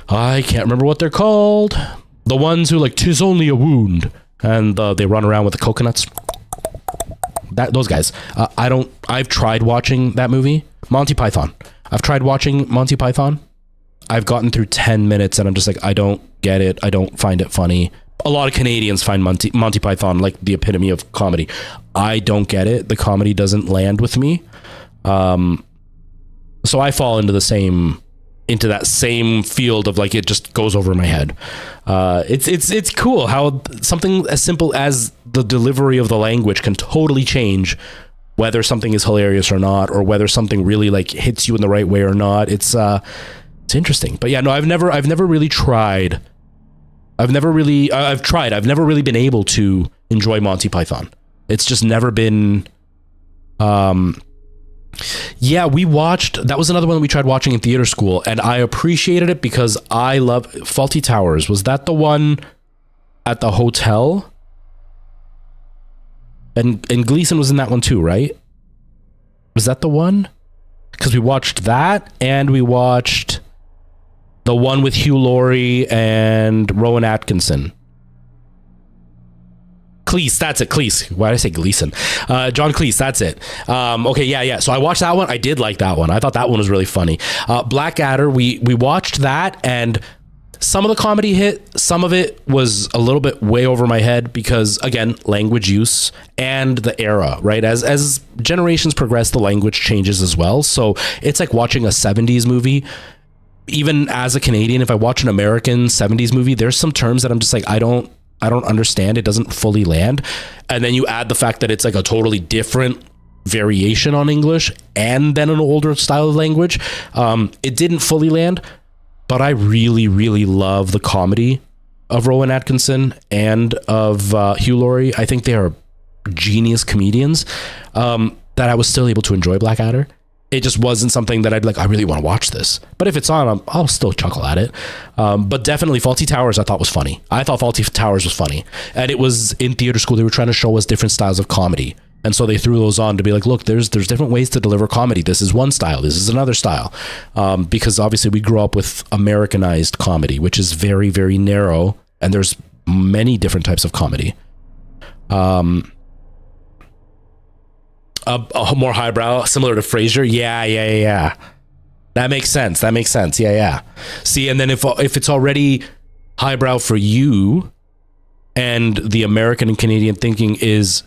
I can't remember what they're called. The ones who like, 'tis only a wound. And they run around with the coconuts. Those guys. I've tried watching that movie. Monty Python. I've tried watching Monty Python. I've gotten through 10 minutes and I'm just like, I don't get it. I don't find it funny. A lot of Canadians find Monty Python like the epitome of comedy. I don't get it. The comedy doesn't land with me. So I fall into that same field of like, it just goes over my head. It's cool how something as simple as the delivery of the language can totally change whether something is hilarious or not, or whether something really like hits you in the right way or not. It's interesting. But yeah, no, I've never really tried. I've never really been able to enjoy Monty Python. It's just never been Yeah, we watched, that was another one we tried watching in theater school, and I appreciated it because I love Faulty Towers. Was that the one at the hotel? And Gleason was in that one too, right? Was that the one? Because we watched that, and we watched the one with Hugh Laurie and Rowan Atkinson. Cleese, that's it. Cleese. Why did I say Gleason? John Cleese, that's it. Okay, yeah. So I watched that one. I did like that one. I thought that one was really funny. Blackadder, we watched that, and some of the comedy hit. Some of it was a little bit way over my head because, again, language use and the era, right? As generations progress, the language changes as well. So it's like watching a 70s movie. Even as a Canadian, if I watch an American 70s movie, there's some terms that I'm just like, I don't understand. It doesn't fully land. And then you add the fact that it's like a totally different variation on English and then an older style of language. It didn't fully land, but I really, really love the comedy of Rowan Atkinson and of Hugh Laurie. I think they are genius comedians that I was still able to enjoy Blackadder. It just wasn't something that I'd like, I really want to watch this. But if it's on, I'll still chuckle at it. But definitely Faulty Towers I thought was funny. I thought Faulty Towers was funny. And it was in theater school. They were trying to show us different styles of comedy. And so they threw those on to be like, look, there's different ways to deliver comedy. This is one style. This is another style. Because obviously we grew up with Americanized comedy, which is very, very narrow. And there's many different types of comedy. A more highbrow, similar to Frasier. Yeah. That makes sense. Yeah. See, and then if it's already highbrow for you, and the American and Canadian thinking is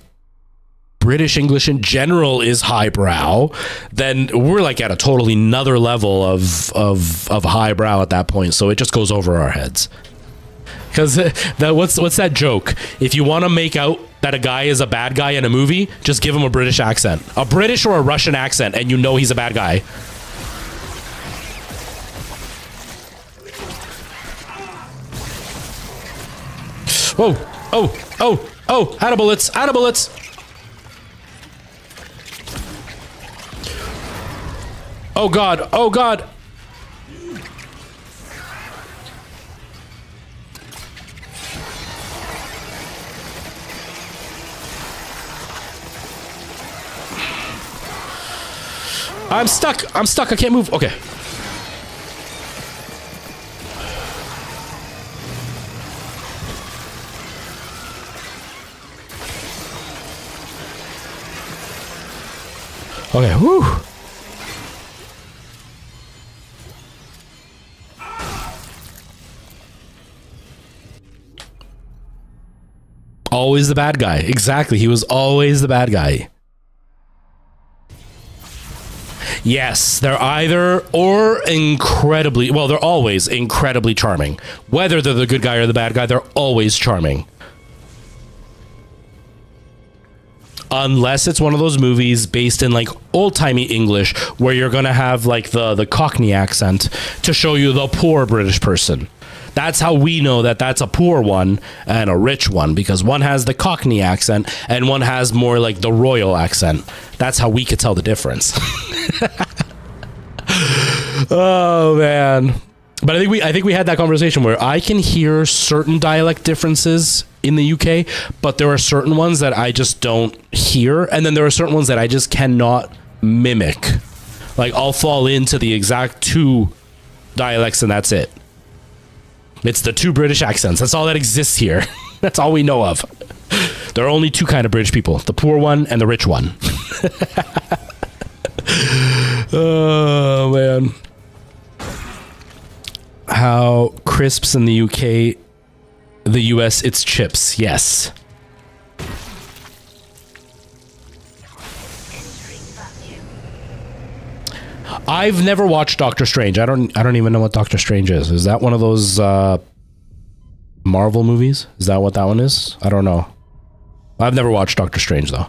British English in general is highbrow, then we're like at a totally another level of highbrow at that point. So it just goes over our heads. Because what's that joke? If you want to make out that a guy is a bad guy in a movie, just give him a British accent. A British or a Russian accent, and you know he's a bad guy. Whoa. Oh. Out of bullets. Oh, God. I'm stuck. I can't move. Okay. Okay. Whew. Always the bad guy. Exactly. He was always the bad guy. Yes, they're either or incredibly, well, they're always incredibly charming. Whether they're the good guy or the bad guy, they're always charming. Unless it's one of those movies based in like old-timey English where you're going to have like the Cockney accent to show you the poor British person. That's how we know that that's a poor one and a rich one, because one has the Cockney accent and one has more like the royal accent. That's how we could tell the difference. Oh man. But I think we had that conversation where I can hear certain dialect differences in the UK, but there are certain ones that I just don't hear, and then there are certain ones that I just cannot mimic. Like I'll fall into the exact two dialects and that's it. It's the two British accents. That's all that exists here. That's all we know of. There are only two kind of British people, the poor one and the rich one. Oh man. How crisps in the UK, the US, it's chips. Yes. I've never watched Doctor Strange. I don't even know what Doctor Strange is. Is that one of those Marvel movies? Is that what that one is? I don't know. I've never watched Doctor Strange though.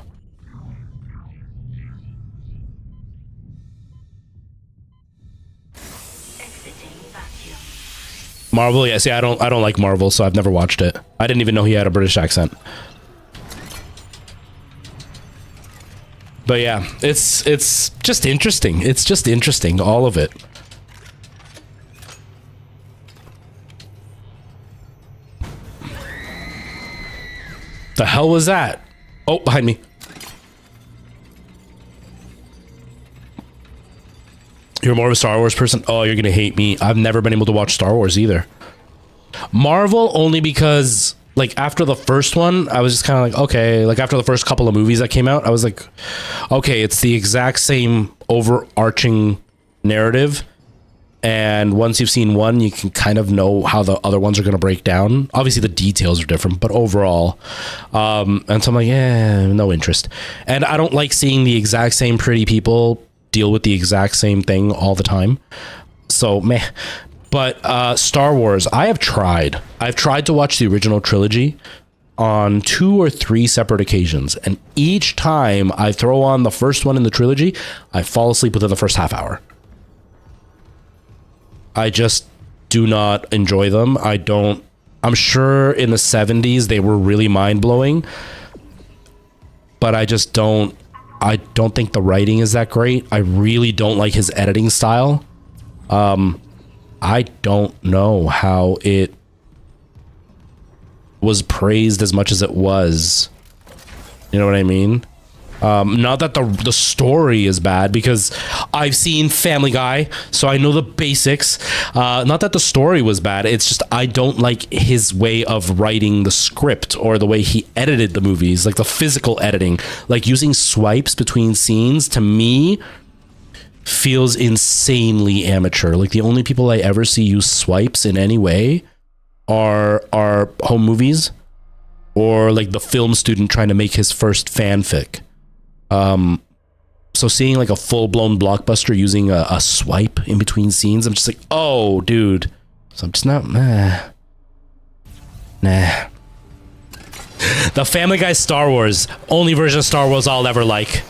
Marvel, yeah. See, I don't like Marvel, so I've never watched it. I didn't even know he had a British accent. But yeah, it's just interesting. It's just interesting, all of it. The hell was that? Oh, behind me. You're more of a Star Wars person? Oh, you're gonna hate me. I've never been able to watch Star Wars either. Marvel only because, like, after the first one, I was just kind of like, okay. Like, after the first couple of movies that came out, I was like, okay, it's the exact same overarching narrative. And once you've seen one, you can kind of know how the other ones are going to break down. Obviously, the details are different, but overall. And so I'm like, no interest. And I don't like seeing the exact same pretty people deal with the exact same thing all the time. So, meh. But Star Wars, I've tried to watch the original trilogy on 2 or 3 separate occasions. And each time I throw on the first one in the trilogy, I fall asleep within the first half hour. I just do not enjoy them. I'm sure in the 70s they were really mind-blowing, but I don't think the writing is that great. I really don't like his editing style. I don't know how it was praised as much as it was. You know what I mean? Not that the story is bad, because I've seen Family Guy, so I know the basics. Not that the story was bad. It's just I don't like his way of writing the script or the way he edited the movies, like the physical editing, like using swipes between scenes. To me, feels insanely amateur. Like, the only people I ever see use swipes in any way are home movies, or like the film student trying to make his first fanfic. So seeing like a full-blown blockbuster using a swipe in between scenes, I'm just like, oh, dude. So I'm just not, nah. The Family Guy Star Wars, only version of Star Wars I'll ever like.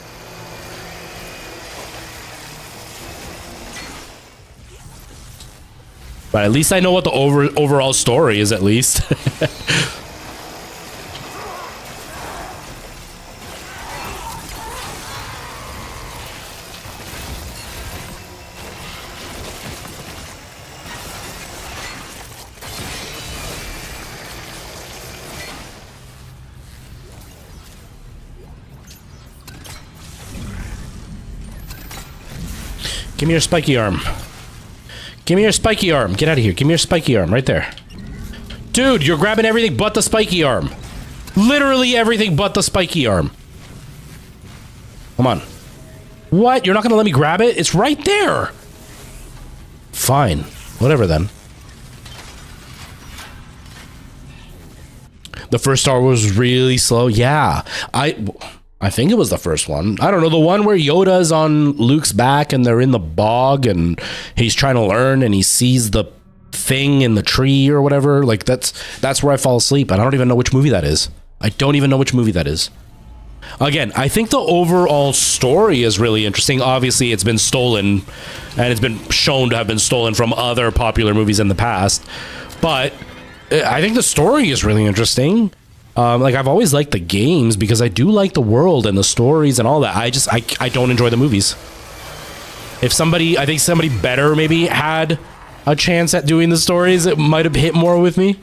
But at least I know what the overall story is, at least. Give me your spiky arm. Give me your spiky arm. Get out of here. Give me your spiky arm right there. Dude, you're grabbing everything but the spiky arm. Literally everything but the spiky arm. Come on. What? You're not going to let me grab it? It's right there. Fine. Whatever then. The first Star Wars was really slow. Yeah. I think it was the first one. I don't know, the one where Yoda's on Luke's back and they're in the bog and he's trying to learn and he sees the thing in the tree or whatever. Like, that's where I fall asleep, and I don't even know which movie that is. Again, I think the overall story is really interesting. Obviously, it's been stolen, and it's been shown to have been stolen from other popular movies in the past. But I think the story is really interesting. Like, I've always liked the games because I do like the world and the stories and all that. I don't enjoy the movies. I think somebody better maybe had a chance at doing the stories, it might have hit more with me.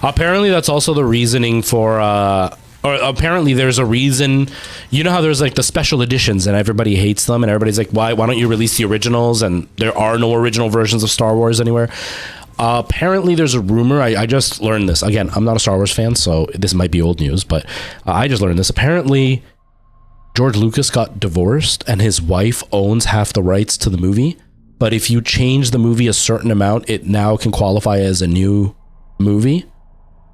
Apparently that's also the reasoning for or apparently there's a reason. You know how there's like the special editions and everybody hates them and everybody's like, why don't you release the originals? And there are no original versions of Star Wars anywhere. Apparently there's a rumor. I just learned this. Again, I'm not a Star Wars fan, so this might be old news, but I just learned this. Apparently George Lucas got divorced and his wife owns half the rights to the movie. But if you change the movie a certain amount, it now can qualify as a new movie.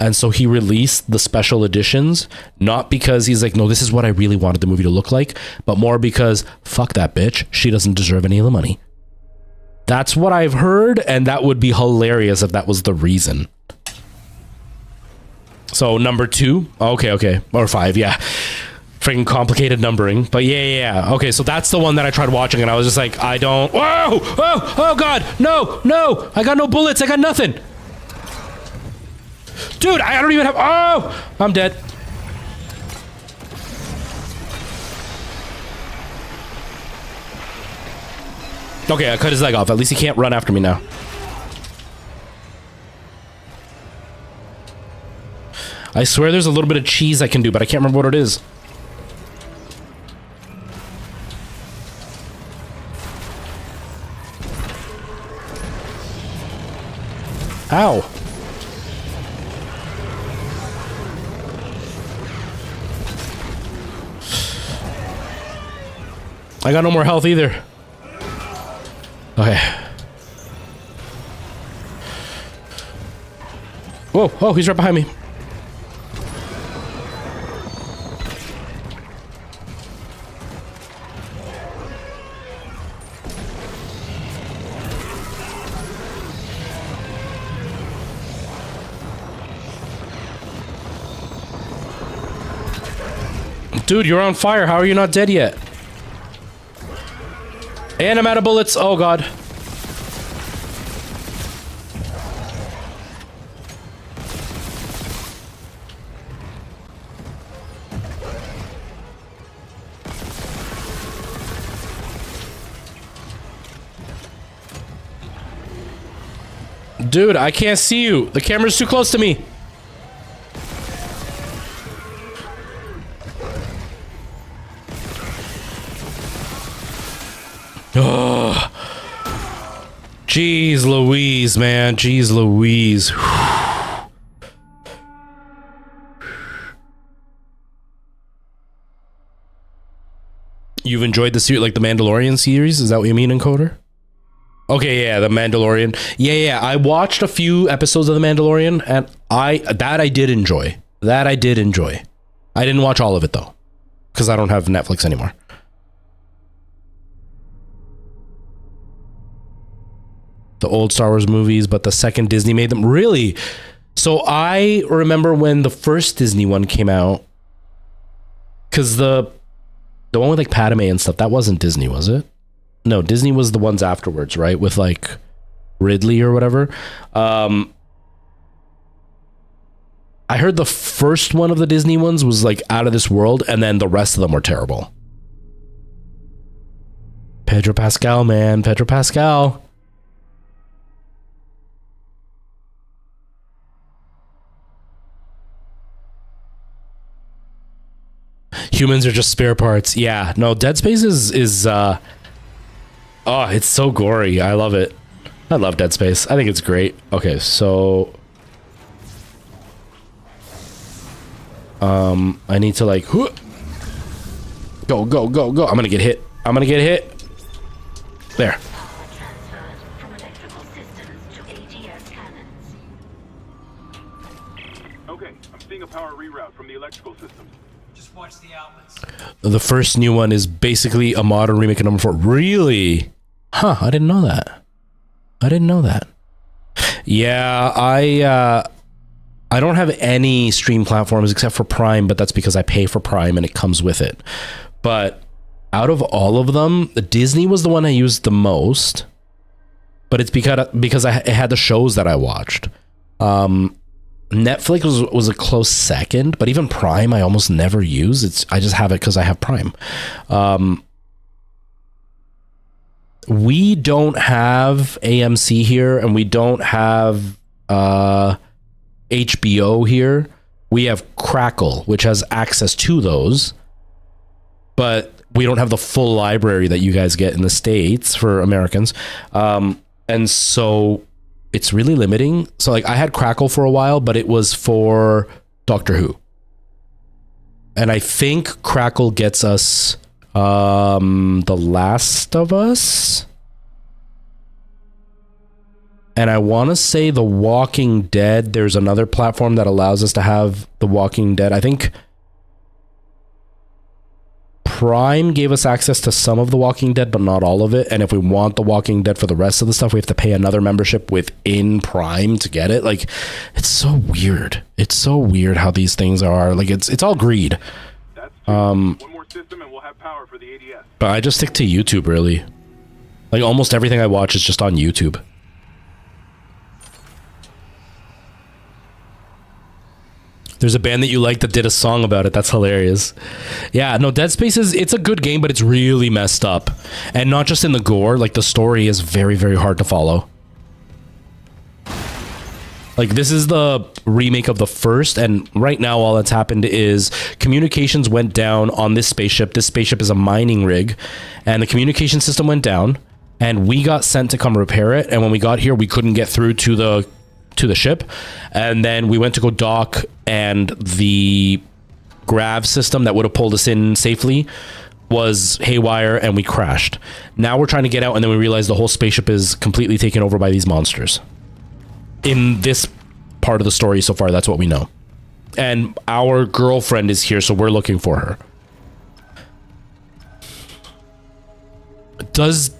And so he released the special editions, not because he's like, no, this is what I really wanted the movie to look like, but more because, fuck that bitch, she doesn't deserve any of the money. That's what I've heard, and that would be hilarious if that was the reason. So number 2, okay, or 5, yeah. freaking complicated numbering. But yeah. Okay, so that's the one that I tried watching, and I was just like, I don't. Whoa! Oh God! No! I got no bullets. I got nothing. Dude, I don't even have. Oh! I'm dead. Okay, I cut his leg off. At least he can't run after me now. I swear there's a little bit of cheese I can do, but I can't remember what it is. Ow. I got no more health either. Okay. Whoa, oh, he's right behind me. Dude, you're on fire. How are you not dead yet? And I'm out of bullets. Oh, God. Dude, I can't see you. The camera's too close to me. Oh, jeez Louise, man. Jeez Louise. You've enjoyed the series, like the Mandalorian series? Is that what you mean, Encoder? Okay, yeah, the Mandalorian. Yeah, I watched a few episodes of the Mandalorian, and I did enjoy. That I did enjoy. I didn't watch all of it though, because I don't have Netflix anymore. The old Star Wars movies, but the second Disney made them. Really? So I remember when the first Disney one came out, because the one with like Padme and stuff, that wasn't Disney, was it? No, Disney was the ones afterwards, right? With like Ridley or whatever. I heard the first one of the Disney ones was like out of this world, and then the rest of them were terrible. Pedro Pascal, man. Pedro Pascal. Humans are just spare parts. Yeah, no, Dead Space is oh, it's so gory. I love it. I love Dead Space. I think it's great. Okay, so I need to like go. I'm gonna get hit. There. Power transferred from electrical systems to ADS cannons. Okay, I'm seeing a power reroute from the electrical systems. Just watch the outlets. The first new one is basically a modern remake of number 4. Really? Huh, I didn't know that. Yeah, I don't have any stream platforms except for Prime, but that's because I pay for Prime and it comes with it. But out of all of them, Disney was the one I used the most, but it's because it had the shows that I watched. Netflix was a close second, but even Prime I almost never use. I just have it because I have Prime. We don't have AMC here, and we don't have HBO here. We have Crackle, which has access to those, but we don't have the full library that you guys get in the States for Americans. And so it's really limiting. So like I had Crackle for a while, but it was for Doctor Who. And I think Crackle gets us The Last of Us. And I want to say The Walking Dead. There's another platform that allows us to have The Walking Dead. I think Prime gave us access to some of The Walking Dead, but not all of it. And if we want The Walking Dead for the rest of the stuff, we have to pay another membership within Prime to get it. Like, it's so weird. It's so weird how these things are. Like, it's all greed. One more system and we'll have power for the ADS. But I just stick to YouTube, really. Like, almost everything I watch is just on YouTube. There's a band that you like that did a song about it. That's hilarious. Yeah, no, Dead Space it's a good game, but it's really messed up. And not just in the gore, like the story is very, very hard to follow. Like, this is the remake of the first, and right now all that's happened is communications went down on this spaceship. This spaceship is a mining rig, and the communication system went down, and we got sent to come repair it, and when we got here, we couldn't get through to the ship, and then we went to go dock, and the grav system that would have pulled us in safely was haywire, and we crashed. Now we're trying to get out, and then we realize the whole spaceship is completely taken over by these monsters. In this part of the story so far, that's what we know. And our girlfriend is here, so we're looking for her. Does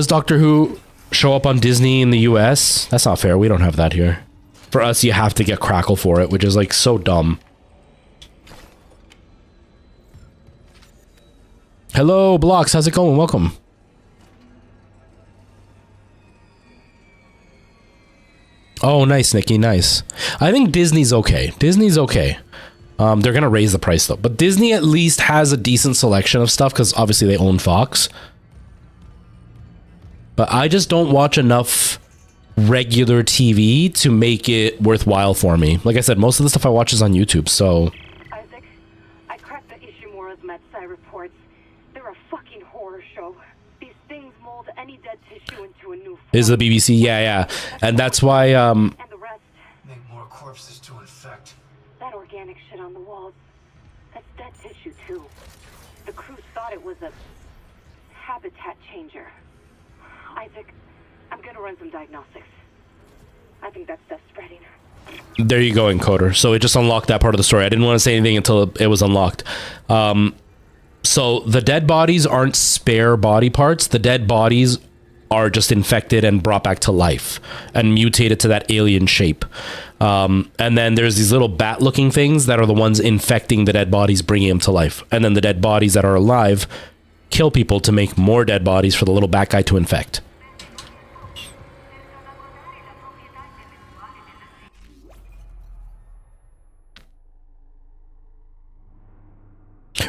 Doctor Who show up on Disney in the US? That's not fair. We don't have that here. For us, you have to get Crackle for it, which is like so dumb. Hello, Blocks. How's it going? Welcome. Oh, nice, Nikki. Nice. I think Disney's okay. Disney's okay. They're going to raise the price, though. But Disney at least has a decent selection of stuff because obviously they own Fox. But I just don't watch enough regular TV to make it worthwhile for me. Like I said, most of the stuff I watch is on YouTube, so... Isaac, I cracked the Ishimura's MedSci reports. They're a fucking horror show. These things mold any dead tissue into a new form. Is the BBC? Yeah. And that's why, And the rest, Make more corpses to infect. that organic shit on the walls, that's dead tissue too. The crew thought it was a habitat changer. Isaac, I'm gonna run some diagnostics. I think that's stuff spreading. there you go, encoder. So it just unlocked that part of the story. I didn't want to say anything until it was unlocked. So the dead bodies aren't spare body parts. The dead bodies are just infected and brought back to life and mutated to that alien shape. And then there's these little bat-looking things that are the ones infecting the dead bodies, bringing them to life. And then the dead bodies that are alive kill people to make more dead bodies for the little bat guy to infect.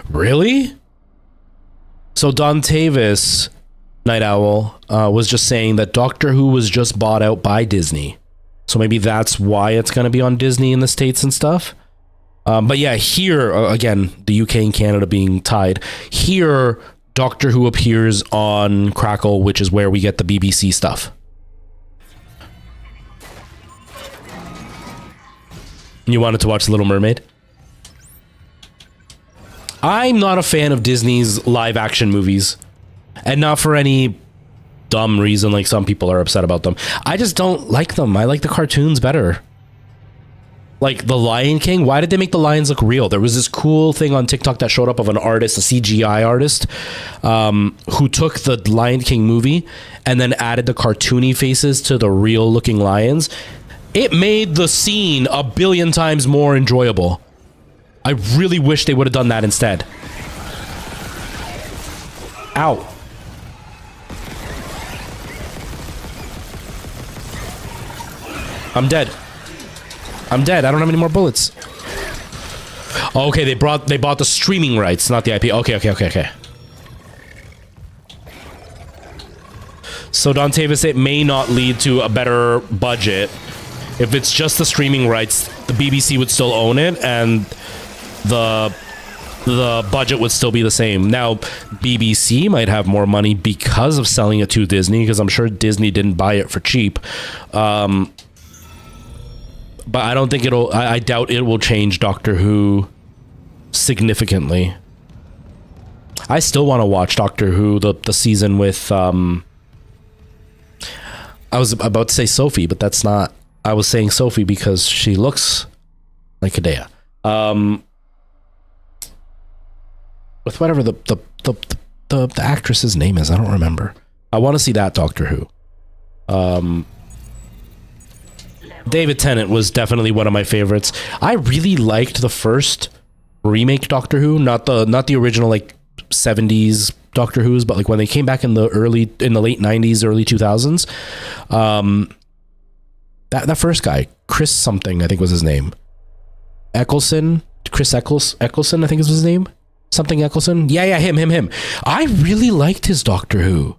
Really? So Don Tavis, Night Owl, was just saying that Doctor Who was just bought out by Disney. So maybe that's why it's going to be on Disney in the States and stuff. But yeah, here, again, the UK and Canada being tied. Here, Doctor Who appears on Crackle, which is where we get the BBC stuff. You wanted to watch The Little Mermaid? I'm not a fan of Disney's live action movies, and not for any dumb reason like some people are upset about them. I just don't like them. I like the cartoons better. Like The Lion King, why did they make the lions look real? There was this cool thing on TikTok that showed up of an artist, a CGI artist, who took the Lion King movie and then added the cartoony faces to the real looking lions. It made the scene 1 billion times more enjoyable. I really wish they would have done that instead. Ow. I'm dead. I'm dead. I don't have any more bullets. Okay, they bought the streaming rights, not the IP. Okay. So Don Tavis, it may not lead to a better budget. If it's just the streaming rights, the BBC would still own it, and the budget would still be the same. Now, BBC might have more money because of selling it to Disney, because I'm sure Disney didn't buy it for cheap. But I don't think I doubt it will change Doctor Who significantly. I still want to watch Doctor Who, the season with, I was about to say Sophie, but that's not, I was saying Sophie because she looks like Hidea. With whatever the actress's name is, I don't remember. I want to see that Doctor Who. David Tennant was definitely one of my favorites. I really liked the first remake Doctor Who, not the original like 70s Doctor Who's, but like when they came back in the late 90s, early 2000s. That first guy, Chris something, I think was his name. Chris Eccleston, I think is his name. Something Eccleston. Yeah, him. I really liked his Doctor Who.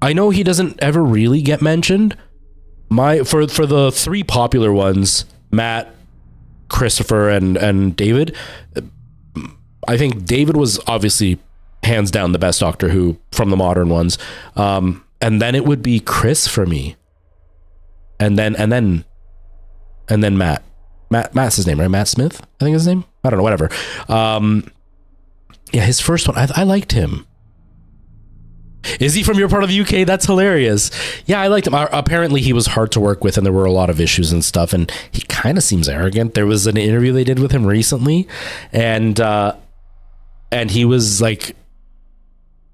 I know he doesn't ever really get mentioned. For the three popular ones, Matt, Christopher, and David, I think David was obviously hands down the best Doctor Who from the modern ones. And then it would be Chris for me. And then Matt. Matt's his name, right? Matt Smith, I think is his name. I don't know, whatever. Yeah, his first one, I liked him. Is he from your part of the UK? That's hilarious. Yeah, I liked him. Apparently he was hard to work with and there were a lot of issues and stuff, and he kind of seems arrogant. There was an interview they did with him recently, and he was like,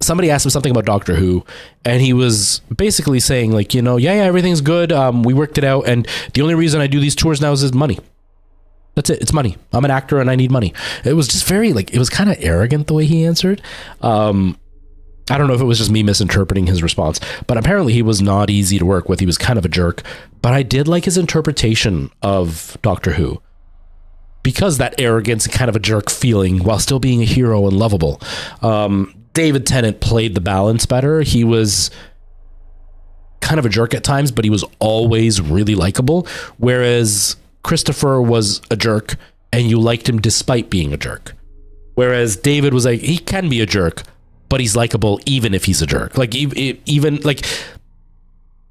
somebody asked him something about Doctor Who, and he was basically saying like, yeah, everything's good. We worked it out, and the only reason I do these tours now is money. That's it. It's money. I'm an actor and I need money. It was just very like, it was kind of arrogant the way he answered. I don't know if it was just me misinterpreting his response, but apparently he was not easy to work with. He was kind of a jerk, but I did like his interpretation of Doctor Who, because that arrogance and kind of a jerk feeling while still being a hero and lovable. David Tennant played the balance better. He was kind of a jerk at times, but he was always really likable. Whereas Christopher was a jerk and you liked him despite being a jerk. Whereas David was like, he can be a jerk, but he's likable even if he's a jerk. Like even like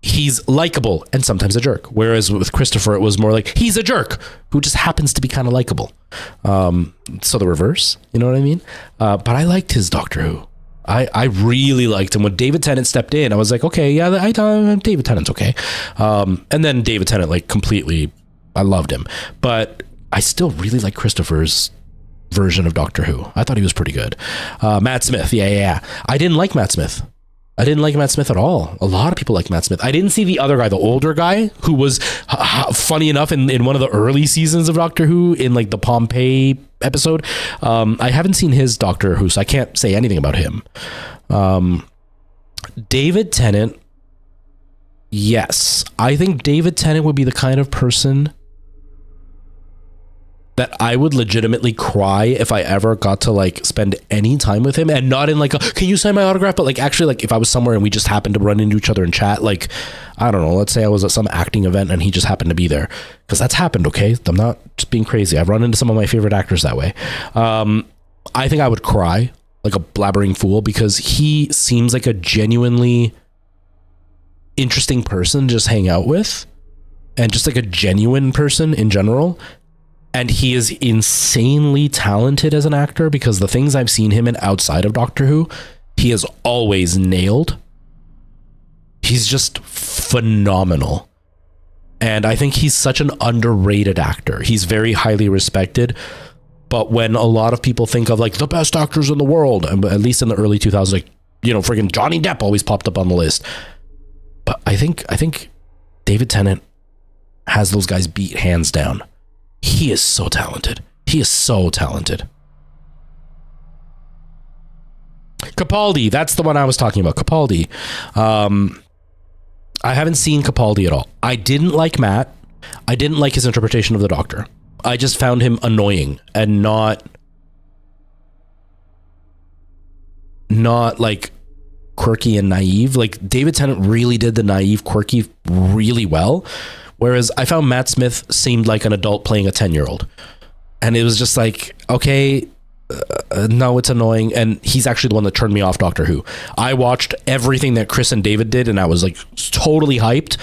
he's likable and sometimes a jerk. Whereas with Christopher, it was more like he's a jerk who just happens to be kind of likable. So the reverse, you know what I mean? But I liked his Doctor Who. I really liked him. When David Tennant stepped in, I was like, okay, yeah, David Tennant's okay. And then David Tennant, like completely, I loved him. But I still really like Christopher's version of Doctor Who. I thought he was pretty good. Matt Smith, yeah. I didn't like Matt Smith. I didn't like Matt Smith at all. A lot of people like Matt Smith. I didn't see the other guy, the older guy, who was funny enough in one of the early seasons of Doctor Who, in like the Pompeii episode. I haven't seen his Doctor Who, so I can't say anything about him. David Tennant, yes. I think David Tennant would be the kind of person that I would legitimately cry if I ever got to like spend any time with him, and not in like can you sign my autograph, but like actually like if I was somewhere and we just happened to run into each other and chat, like I don't know, let's say I was at some acting event and he just happened to be there, because that's happened. Okay, I'm not just being crazy. I've run into some of my favorite actors that way. I think I would cry like a blabbering fool, because he seems like a genuinely interesting person to just hang out with, and just like a genuine person in general. And he is insanely talented as an actor, because the things I've seen him in outside of Doctor Who, he has always nailed. He's just phenomenal. And I think he's such an underrated actor. He's very highly respected. But when a lot of people think of like the best actors in the world, at least in the early 2000s, like, friggin' Johnny Depp always popped up on the list. But I think David Tennant has those guys beat hands down. He is so talented. Capaldi, that's the one I was talking about. Capaldi. I haven't seen Capaldi at all. I didn't like Matt. I didn't like his interpretation of the Doctor. I just found him annoying and not like quirky and naive. Like David Tennant really did the naive, quirky really well. Whereas I found Matt Smith seemed like an adult playing a 10-year-old. And it was just like, okay, no, it's annoying. And he's actually the one that turned me off Doctor Who. I watched everything that Chris and David did, and I was like totally hyped.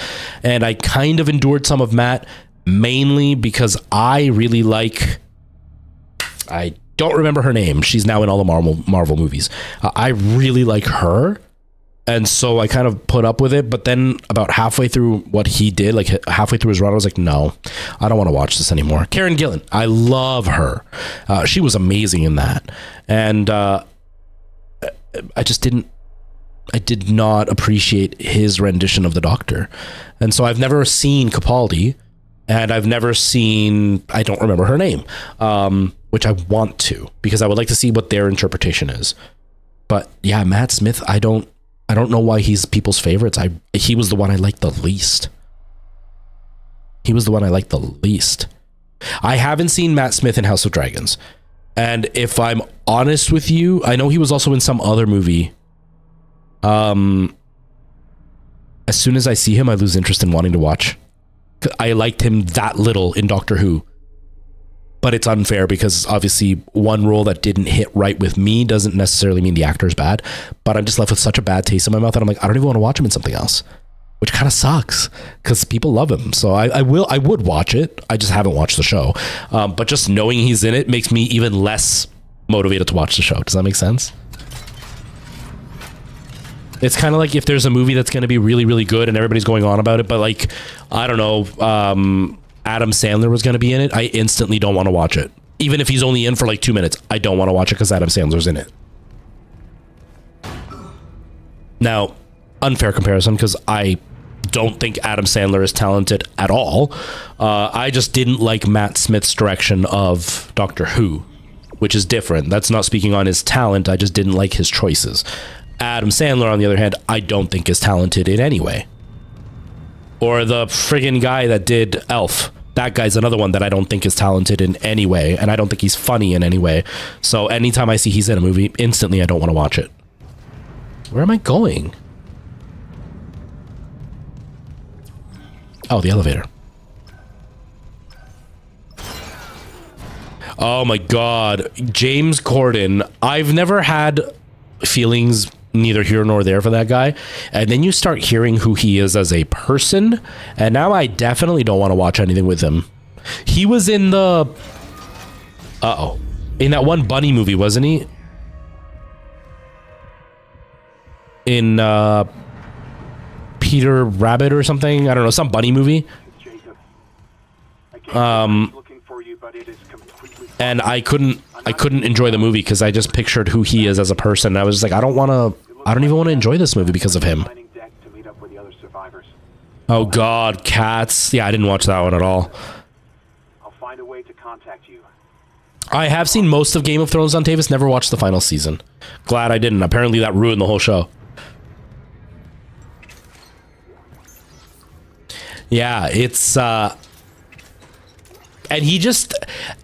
And I kind of endured some of Matt, mainly because I really like, I don't remember her name. She's now in all the Marvel movies. I really like her. And so I kind of put up with it, but then about halfway through what he did, like halfway through his run, I was like, no, I don't want to watch this anymore. Karen Gillan, I love her. She was amazing in that. And I did not appreciate his rendition of the Doctor. And so I've never seen Capaldi, and I've never seen, I don't remember her name. which I want to, because I would like to see what their interpretation is. But yeah, Matt Smith, I don't know why he's people's favorites. He was the one I liked the least. I haven't seen Matt Smith in House of Dragons. And if I'm honest with you, I know he was also in some other movie. As soon as I see him, I lose interest in wanting to watch. I liked him that little in Doctor Who. But it's unfair because obviously one role that didn't hit right with me doesn't necessarily mean the actor's bad. But I'm just left with such a bad taste in my mouth that I'm like, I don't even want to watch him in something else. Which kind of sucks because people love him. So I would watch it. I just haven't watched the show. But just knowing he's in it makes me even less motivated to watch the show. Does that make sense? It's kind of like if there's a movie that's going to be really, really good and everybody's going on about it, but like, I don't know, Adam Sandler was going to be in it, I instantly don't want to watch it. Even if he's only in for like 2 minutes, I don't want to watch it because Adam Sandler's in it. Now, unfair comparison because I don't think Adam Sandler is talented at all. I just didn't like Matt Smith's direction of Doctor Who, which is different. That's not speaking on his talent. I just didn't like his choices. Adam Sandler, on the other hand, I don't think is talented in any way. Or the friggin' guy that did Elf. That guy's another one that I don't think is talented in any way, and I don't think he's funny in any way. So anytime I see he's in a movie, instantly I don't want to watch it. Where am I going? Oh, the elevator. Oh my god. James Corden. I've never had feelings neither here nor there for that guy. And then you start hearing who he is as a person. And now I definitely don't want to watch anything with him. He was in the... in that one bunny movie, wasn't he? In Peter Rabbit or something? I don't know, some bunny movie. And I couldn't enjoy the movie because I just pictured who he is as a person. And I was just like, I don't even want to enjoy this movie because of him. Oh god, Cats. Yeah, I didn't watch that one at all. I'll find a way to contact you. I have seen most of Game of Thrones on Tavis, never watched the final season. Glad I didn't. Apparently that ruined the whole show. Yeah, it's and he just,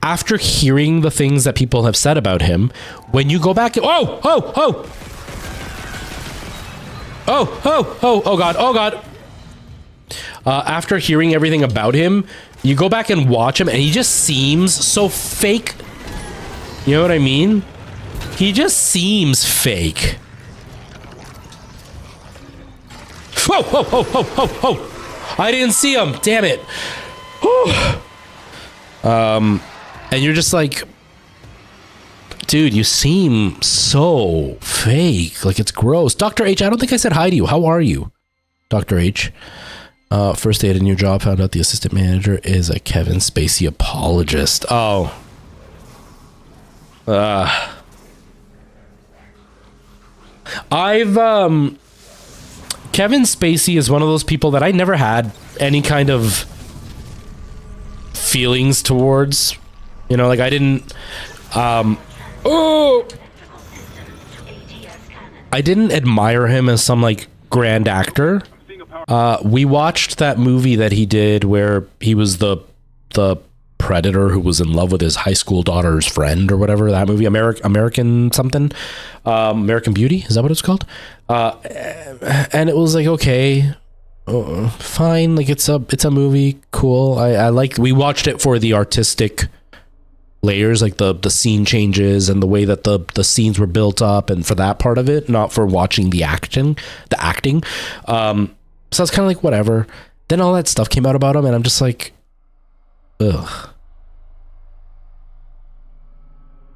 after hearing the things that people have said about him, when you go back, oh god. After hearing everything about him, you go back and watch him and he just seems so fake. You know what I mean? He just seems fake. Whoa. I didn't see him. Damn it. And you're just like, dude, you seem so fake. Like, it's gross. Dr. H, I don't think I said hi to you. How are you? Dr. H. First day at a new job, found out the assistant manager is a Kevin Spacey apologist. Oh. Kevin Spacey is one of those people that I never had any kind of feelings towards. You know, like I didn't I didn't admire him as some like grand actor. We watched that movie that he did where he was the predator who was in love with his high school daughter's friend or whatever. That movie, American something, American Beauty, is that what it's called? And it was like, okay, fine, like it's a movie, cool. I like, we watched it for the artistic layers, like the scene changes and the way that the scenes were built up, and for that part of it, not for watching the acting. So I was kind of like, whatever. Then all that stuff came out about him and I'm just like, ugh.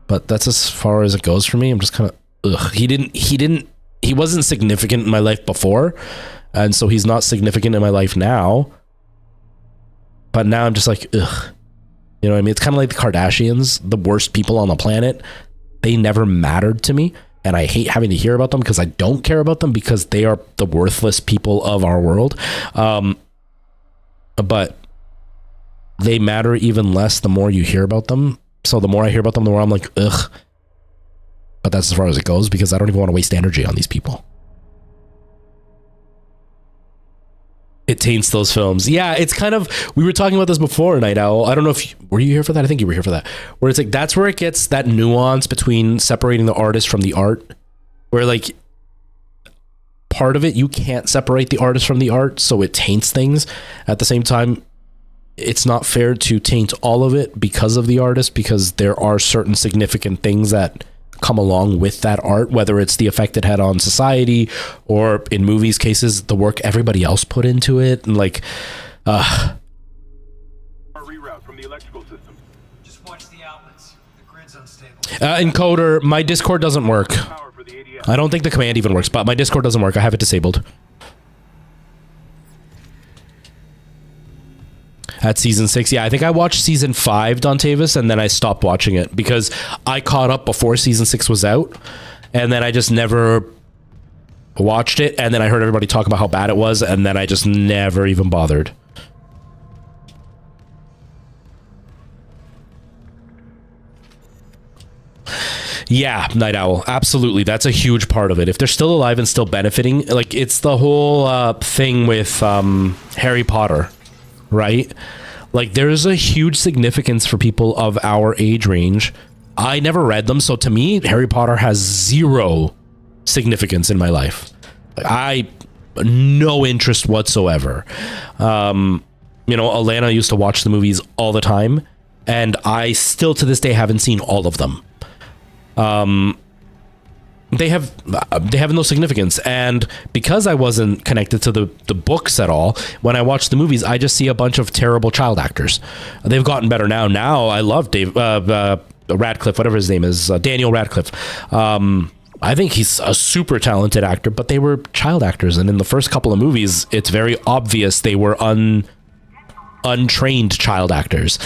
But that's as far as it goes for me. I'm just kind of, ugh. He wasn't significant in my life before, and so he's not significant in my life now. But now I'm just like, ugh. You know what I mean? It's kind of like the Kardashians, the worst people on the planet. They never mattered to me, and I hate having to hear about them because I don't care about them because they are the worthless people of our world. But they matter even less the more you hear about them. So the more I hear about them, the more I'm like, ugh. But that's as far as it goes because I don't even want to waste energy on these people. It taints those films. Yeah, it's kind of, we were talking about this before, Night Owl. I don't know if, were you here for that? I think you were here for that. Where it's like, that's where it gets that nuance between separating the artist from the art. Where like, part of it, you can't separate the artist from the art, so it taints things. At the same time, it's not fair to taint all of it because of the artist, because there are certain significant things that come along with that art, whether it's the effect it had on society or in movies cases the work everybody else put into it. And like Our reroute from the electrical system. Just watch the outlets. The grid's unstable. encoder, my Discord doesn't work. Power for the ADS. I don't think the command even works, but my Discord doesn't work. I have it disabled at season 6. Yeah, I think I watched season 5, Dontavis, and then I stopped watching it because I caught up before season 6 was out, and then I just never watched it, and then I heard everybody talk about how bad it was, and then I just never even bothered. Yeah, Night Owl, absolutely. That's a huge part of it. If they're still alive and still benefiting, like it's the whole thing with Harry Potter, right? Like there's a huge significance for people of our age range. I never read them, so to me, Harry Potter has zero significance in my life. I no interest whatsoever. You know, Alana used to watch the movies all the time, and I still to this day haven't seen all of them. They have no significance, and because I wasn't connected to the books at all, when I watch the movies I just see a bunch of terrible child actors. They've gotten better now I love Radcliffe, whatever his name is, Daniel Radcliffe. I think he's a super talented actor, but they were child actors, and in the first couple of movies it's very obvious they were untrained child actors.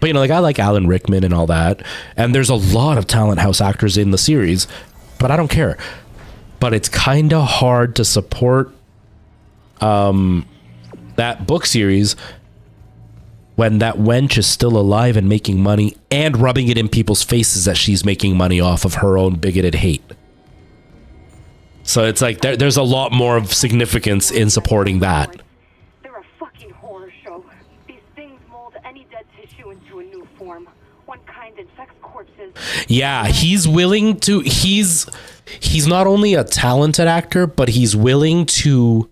But, you know, like I like Alan Rickman and all that. And there's a lot of talent house actors in the series, but I don't care. But it's kind of hard to support that book series when that wench is still alive and making money and rubbing it in people's faces that she's making money off of her own bigoted hate. So it's like there's a lot more of significance in supporting that. They're a fucking horror show. These things mold any dead tissue into a new form. One kind infects corpses. Yeah, he's willing to. He's not only a talented actor, but he's willing to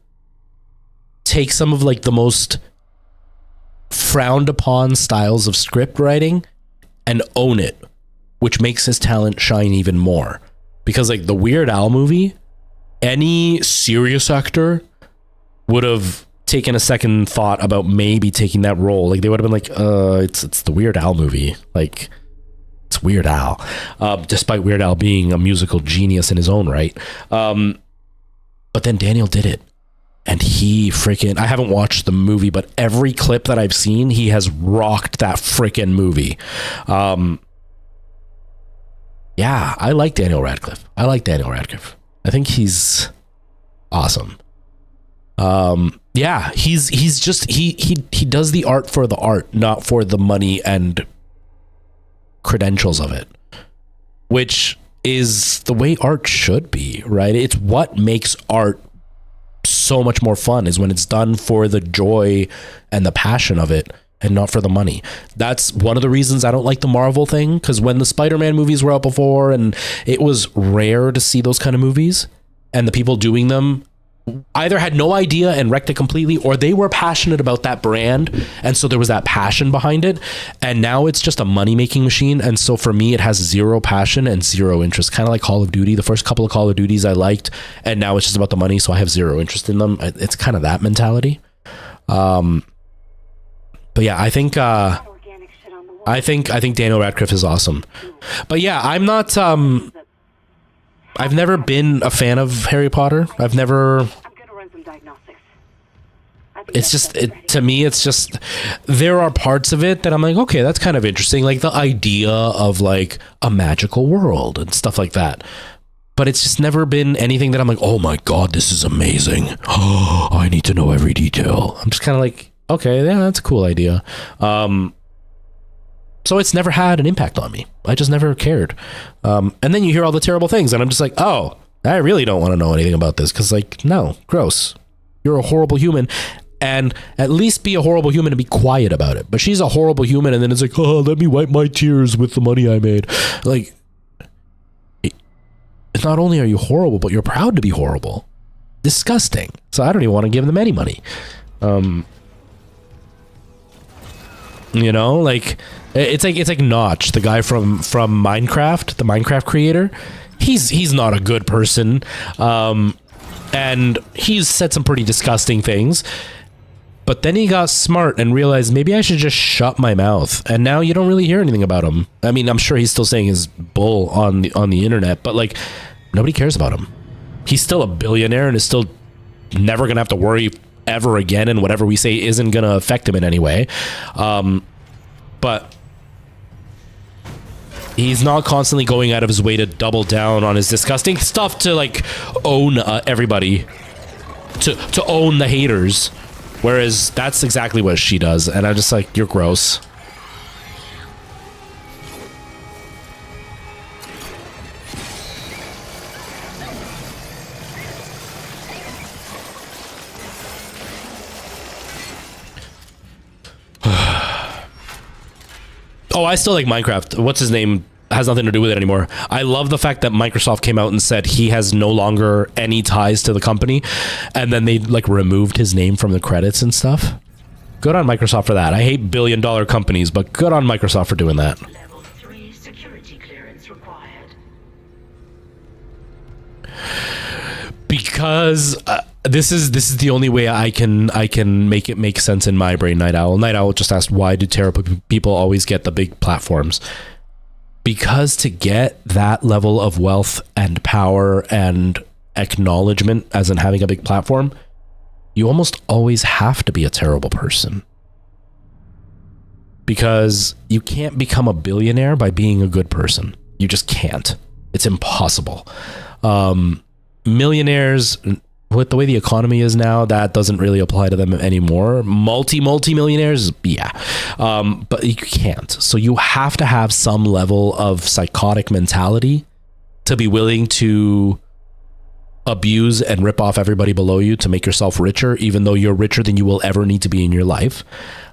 take some of like the most frowned upon styles of script writing and own it, which makes his talent shine even more. Because like the Weird Al movie, any serious actor would have taken a second thought about maybe taking that role. Like they would have been like, it's the Weird Al movie. Like it's Weird Al, despite Weird Al being a musical genius in his own right. But then Daniel did it. And he freaking, I haven't watched the movie, but every clip that I've seen, he has rocked that freaking movie. Yeah, I like Daniel Radcliffe. I think he's awesome. Yeah, he's just, he does the art for the art, not for the money and credentials of it, which is the way art should be, right? It's what makes art so much more fun, is when it's done for the joy and the passion of it and not for the money. That's one of the reasons I don't like the Marvel thing, because when the Spider-Man movies were out before, and it was rare to see those kind of movies, and the people doing them either had no idea and wrecked it completely, or they were passionate about that brand, and so there was that passion behind it. And now it's just a money-making machine, and so for me it has zero passion and zero interest. Kind of like Call of Duty. The first couple of Call of Duties I liked, and now it's just about the money, so I have zero interest in them. It's kind of that mentality. But yeah, I think Daniel Radcliffe is awesome. But yeah, I'm not I've never been a fan of Harry Potter. I'm gonna run some diagnostics. It's just, to me, it's just, there are parts of it that I'm like, okay, that's kind of interesting. Like the idea of like a magical world and stuff like that. But it's just never been anything that I'm like, oh my God, this is amazing. Oh, I need to know every detail. I'm just kind of like, okay, yeah, that's a cool idea. So So it's never had an impact on me. I just never cared. And then you hear all the terrible things and I'm just like, oh, I really don't want to know anything about this. Cause like, no, gross. You're a horrible human. And at least be a horrible human and be quiet about it. But she's a horrible human. And then it's like, oh, let me wipe my tears with the money I made. Like, not only are you horrible, but you're proud to be horrible. Disgusting. So I don't even want to give them any money. You know, like it's like Notch, the guy from Minecraft, the Minecraft creator. He's not a good person. And he's said some pretty disgusting things. But then he got smart and realized maybe I should just shut my mouth. And now you don't really hear anything about him. I mean, I'm sure he's still saying his bull on the internet, but like nobody cares about him. He's still a billionaire and is still never going to have to worry ever again. And whatever we say isn't going to affect him in any way. But he's not constantly going out of his way to double down on his disgusting stuff to like own everybody, to own the haters. Whereas that's exactly what she does. And I'm just like, you're gross. Oh, I still like Minecraft. What's his name? Has nothing to do with it anymore. I love the fact that Microsoft came out and said he has no longer any ties to the company, and then they like removed his name from the credits and stuff. Good on Microsoft for that. I hate billion-dollar companies, but good on Microsoft for doing that. Level 3 security clearance required. Because this is the only way I can make it make sense in my brain. Night Owl just asked, why do terrible people always get the big platforms? Because to get that level of wealth and power and acknowledgement, as in having a big platform, you almost always have to be a terrible person. Because you can't become a billionaire by being a good person. You just can't. It's impossible. Millionaires, with the way the economy is now, that doesn't really apply to them anymore. Multi-millionaires, yeah. But you can't. So you have to have some level of psychotic mentality to be willing to abuse and rip off everybody below you to make yourself richer, even though you're richer than you will ever need to be in your life.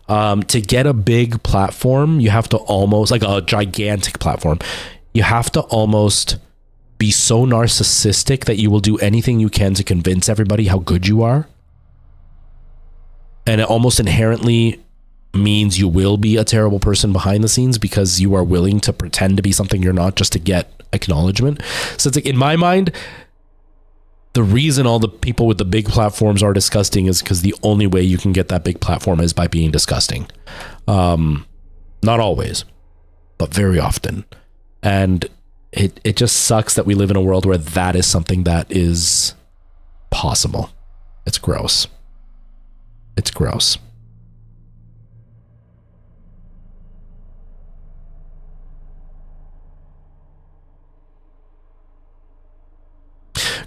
To get a big platform, you have to almost, like a gigantic platform, you have to almost be so narcissistic that you will do anything you can to convince everybody how good you are. And it almost inherently means you will be a terrible person behind the scenes because you are willing to pretend to be something you're not just to get acknowledgement. So it's like, in my mind, the reason all the people with the big platforms are disgusting is because the only way you can get that big platform is by being disgusting. Not always, but very often. And it just sucks that we live in a world where that is something that is possible. It's gross. It's gross.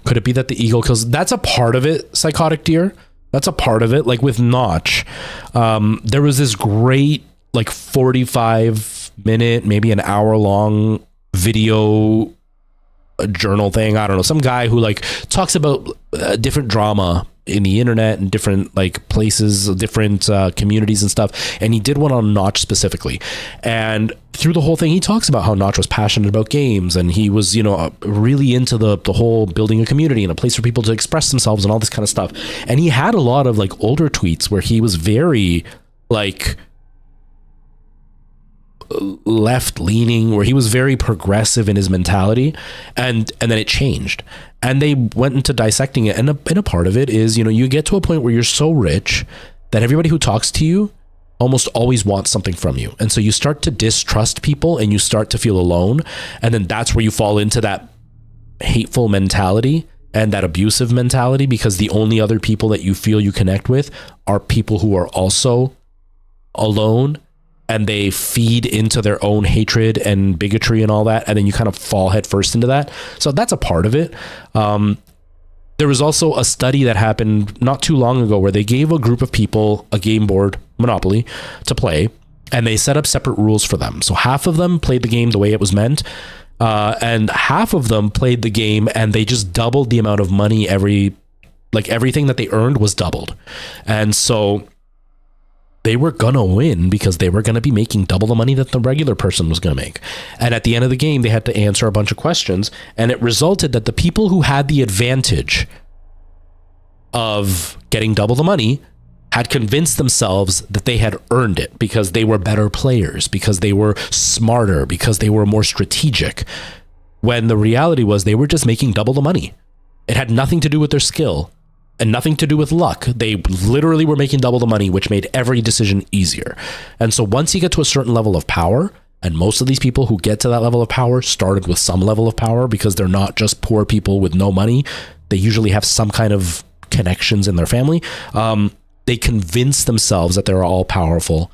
Could it be that the ego kills? That's a part of it, Psychotic Deer. That's a part of it. Like with Notch, there was this great like 45-minute, maybe an hour-long video journal thing. I don't know, some guy who like talks about different drama in the internet and different like places, different communities and stuff. And he did one on Notch specifically. And through the whole thing, he talks about how Notch was passionate about games and he was, you know, really into the whole building a community and a place for people to express themselves and all this kind of stuff. And he had a lot of like older tweets where he was very like left leaning, where he was very progressive in his mentality, and then it changed and they went into dissecting it. And a part of it is, you know, you get to a point where you're so rich that everybody who talks to you almost always wants something from you. And so you start to distrust people and you start to feel alone. And then that's where you fall into that hateful mentality and that abusive mentality, because the only other people that you feel you connect with are people who are also alone, and they feed into their own hatred and bigotry and all that. And then you kind of fall headfirst into that. So that's a part of it. There was also a study that happened not too long ago where they gave a group of people a game board, Monopoly, to play. And they set up separate rules for them. So half of them played the game the way it was meant. And half of them played the game and they just doubled the amount of money everything that they earned was doubled. And so they were gonna win because they were gonna be making double the money that the regular person was gonna make. And at the end of the game, they had to answer a bunch of questions, and it resulted that the people who had the advantage of getting double the money had convinced themselves that they had earned it because they were better players, because they were smarter, because they were more strategic, when the reality was they were just making double the money. It had nothing to do with their skill and nothing to do with luck. They literally were making double the money, which made every decision easier. And so once you get to a certain level of power, and most of these people who get to that level of power started with some level of power because they're not just poor people with no money. They usually have some kind of connections in their family. They convince themselves that they're all powerful,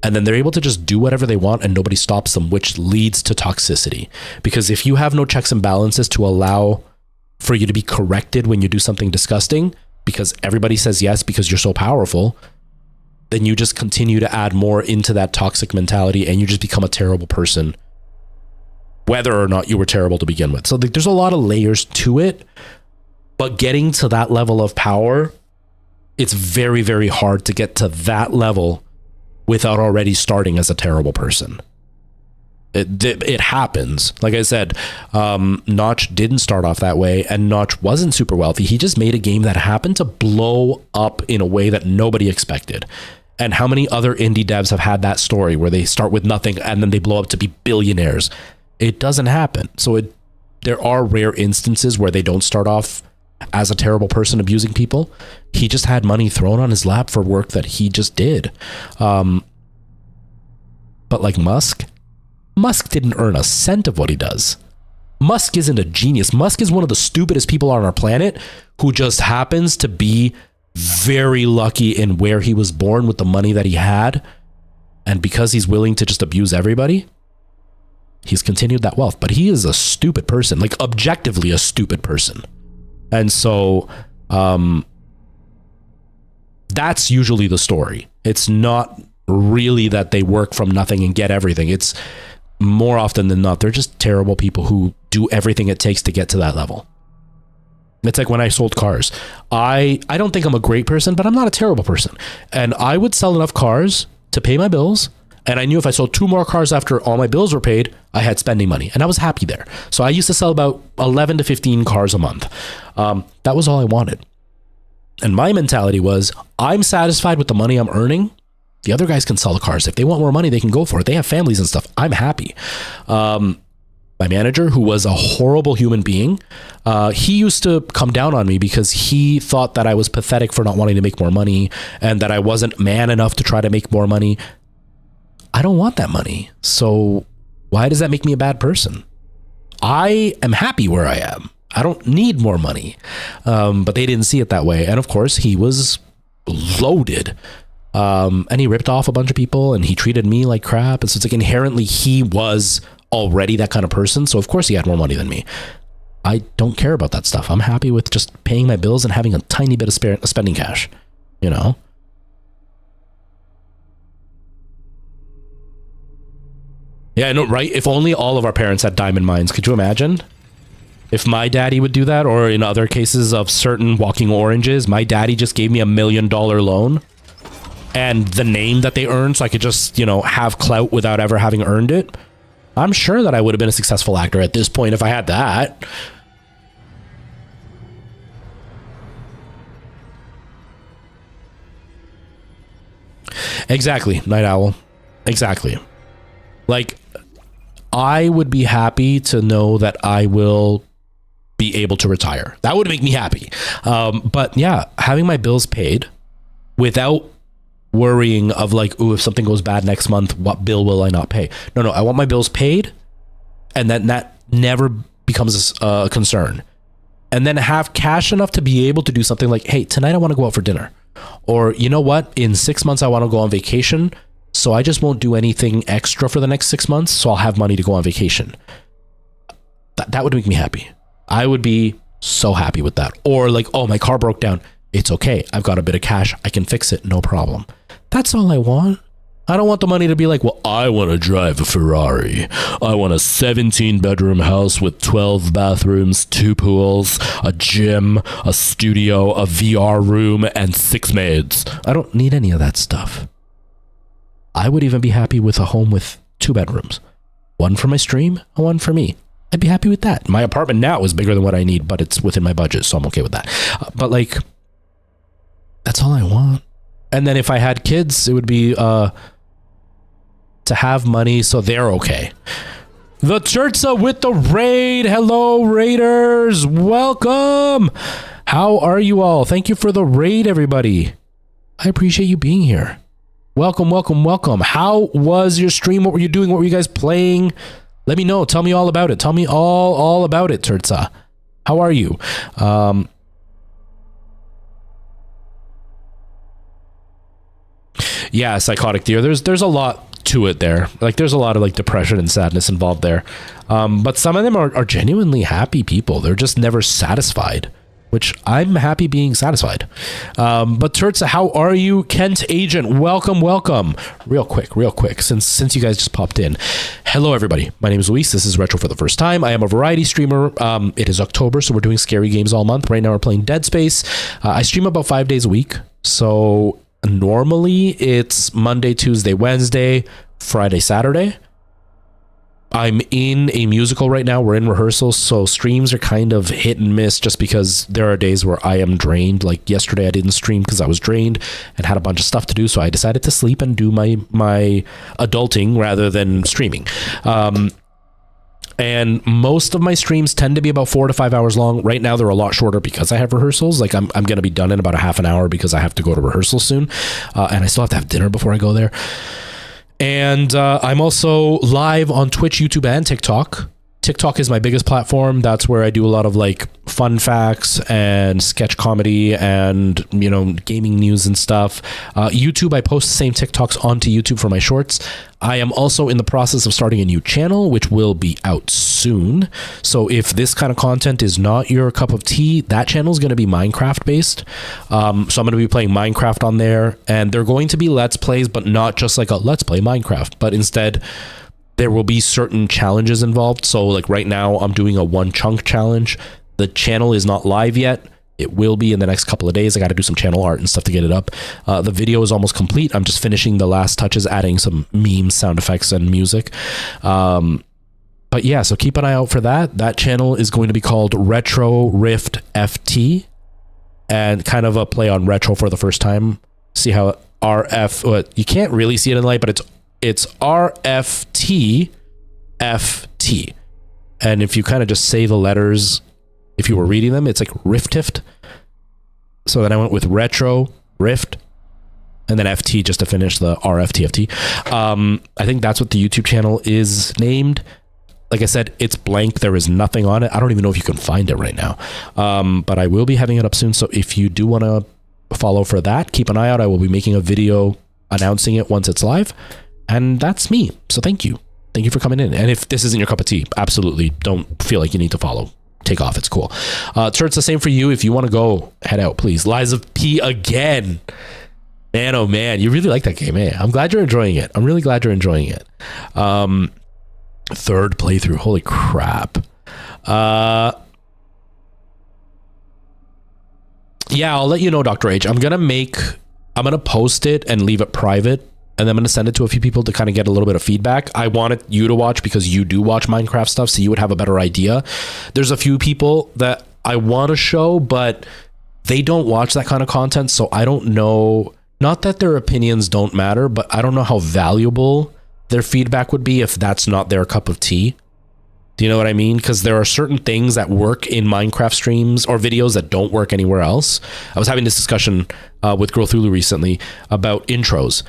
and then they're able to just do whatever they want and nobody stops them, which leads to toxicity. Because if you have no checks and balances to allow for you to be corrected when you do something disgusting, because everybody says yes because you're so powerful, then you just continue to add more into that toxic mentality and you just become a terrible person, whether or not you were terrible to begin with. So there's a lot of layers to it, but getting to that level of power, it's very, very hard to get to that level without already starting as a terrible person. It happens. Like I said, Notch didn't start off that way, and Notch wasn't super wealthy. He just made a game that happened to blow up in a way that nobody expected. And how many other indie devs have had that story where they start with nothing and then they blow up to be billionaires? It doesn't happen. So there are rare instances where they don't start off as a terrible person abusing people. He just had money thrown on his lap for work that he just did. But like Musk didn't earn a cent of what he does. Musk isn't a genius. Musk is one of the stupidest people on our planet who just happens to be very lucky in where he was born with the money that he had. And because he's willing to just abuse everybody, he's continued that wealth. But he is a stupid person, like objectively a stupid person. And so that's usually the story. It's not really that they work from nothing and get everything. It's more often than not, they're just terrible people who do everything it takes to get to that level. It's like when I sold cars. I don't think I'm a great person, but I'm not a terrible person. And I would sell enough cars to pay my bills. And I knew if I sold 2 more cars after all my bills were paid, I had spending money, and I was happy there. So I used to sell about 11 to 15 cars a month. That was all I wanted. And my mentality was, I'm satisfied with the money I'm earning. The other guys can sell the cars. If they want more money, they can go for it. They have families and stuff. I'm happy. My manager, who was a horrible human being, he used to come down on me because he thought that I was pathetic for not wanting to make more money and that I wasn't man enough to try to make more money. I don't want that money. So why does that make me a bad person? I am happy where I am. I don't need more money. But they didn't see it that way. And of course, he was loaded. And he ripped off a bunch of people and he treated me like crap. And so it's like inherently he was already that kind of person. So of course he had more money than me. I don't care about that stuff. I'm happy with just paying my bills and having a tiny bit of spending cash, you know? Yeah, I know, right? If only all of our parents had diamond mines. Could you imagine? If my daddy would do that, or in other cases of certain walking oranges, my daddy just gave me $1 million loan and the name that they earned so I could just, have clout without ever having earned it. I'm sure that I would have been a successful actor at this point if I had that. Exactly, Night Owl. Exactly. Like, I would be happy to know that I will be able to retire. That would make me happy. But yeah, having my bills paid without worrying of like, ooh, if something goes bad next month, what bill will I not pay? No, I want my bills paid, and then that never becomes a concern. And then have cash enough to be able to do something like, hey, tonight I want to go out for dinner. Or, you know what? In 6 months, I want to go on vacation. So I just won't do anything extra for the next 6 months. So I'll have money to go on vacation. That would make me happy. I would be so happy with that. Or like, oh, my car broke down. It's okay. I've got a bit of cash. I can fix it. No problem. That's all I want. I don't want the money to be like, well, I want to drive a Ferrari. I want a 17-bedroom house with 12 bathrooms, 2 pools, a gym, a studio, a VR room, and 6 maids. I don't need any of that stuff. I would even be happy with a home with 2 bedrooms. 1 for my stream, and 1 for me. I'd be happy with that. My apartment now is bigger than what I need, but it's within my budget, so I'm okay with that. But like, that's all I want. And then if I had kids, it would be to have money so they're okay. The Churza with the raid. Hello, raiders. Welcome. How are you all? Thank you for the raid, everybody. I appreciate you being here. Welcome, welcome, welcome. How was your stream? What were you doing? What were you guys playing? Let me know. Tell me all about it. Tell me all about it, Churza. How are you? Yeah, psychotic deer. There's a lot to it there. Like there's a lot of like depression and sadness involved there. But some of them are genuinely happy people. They're just never satisfied, which I'm happy being satisfied. But Turtsa, how are you? Kent Agent, welcome. Real quick, since you guys just popped in. Hello, everybody. My name is Luis. This is Retro for the first time. I am a variety streamer. It is October, so we're doing scary games all month. Right now we're playing Dead Space. I stream about 5 days a week. So normally it's Monday, Tuesday, Wednesday, Friday, Saturday. I'm in a musical right now. We're in rehearsals, so streams are kind of hit and miss just because there are days where I am drained. Like yesterday I didn't stream because I was drained and had a bunch of stuff to do, so I decided to sleep and do my adulting rather than streaming. And most of my streams tend to be about 4 to 5 hours long. Right now they're a lot shorter because I have rehearsals. Like I'm going to be done in about a half an hour because I have to go to rehearsal soon, and I still have to have dinner before I go there. And I'm also live on Twitch, YouTube, and TikTok. TikTok is my biggest platform. That's where I do a lot of like fun facts and sketch comedy and, you know, gaming news and stuff. YouTube, I post the same TikToks onto YouTube for my shorts. I am also in the process of starting a new channel, which will be out soon. So if this kind of content is not your cup of tea, that channel is going to be Minecraft based. So I'm going to be playing Minecraft on there, and they're going to be Let's Plays, but not just like a Let's Play Minecraft, but instead there will be certain challenges involved. So like right now I'm doing a 1 chunk challenge. The channel is not live yet. It will be in the next couple of days. I got to do some channel art and stuff to get it up. The video is almost complete. I'm just finishing the last touches, adding some memes, sound effects, and music. But yeah, so keep an eye out for that. That channel is going to be called Retro Rift FT, and kind of a play on retro for the first time. See how you can't really see it in the light, but it's RFT FT. And if you kind of just say the letters, if you were reading them, it's like Riftift. So then I went with Retro, Rift, and then FT just to finish the RFTFT. I think that's what the YouTube channel is named. Like I said, it's blank. There is nothing on it. I don't even know if you can find it right now. But I will be having it up soon. So if you do want to follow for that, keep an eye out. I will be making a video announcing it once it's live. And that's me. So thank you. Thank you for coming in. And if this isn't your cup of tea, absolutely don't feel like you need to follow. Take off. It's cool. Sure, it's the same for you. If you want to go, head out, please. Lies of P again. Man, oh man. You really like that game, eh? I'm glad you're enjoying it. I'm really glad you're enjoying it. 3rd playthrough. Holy crap. Yeah, I'll let you know, Dr. H. I'm going to post it and leave it private. And then I'm going to send it to a few people to kind of get a little bit of feedback. I wanted you to watch because you do watch Minecraft stuff, so you would have a better idea. There's a few people that I want to show, but they don't watch that kind of content, so I don't know. Not that their opinions don't matter, but I don't know how valuable their feedback would be if that's not their cup of tea. Do you know what I mean? Because there are certain things that work in Minecraft streams or videos that don't work anywhere else. I was having this discussion with Girl Thulu recently about intros.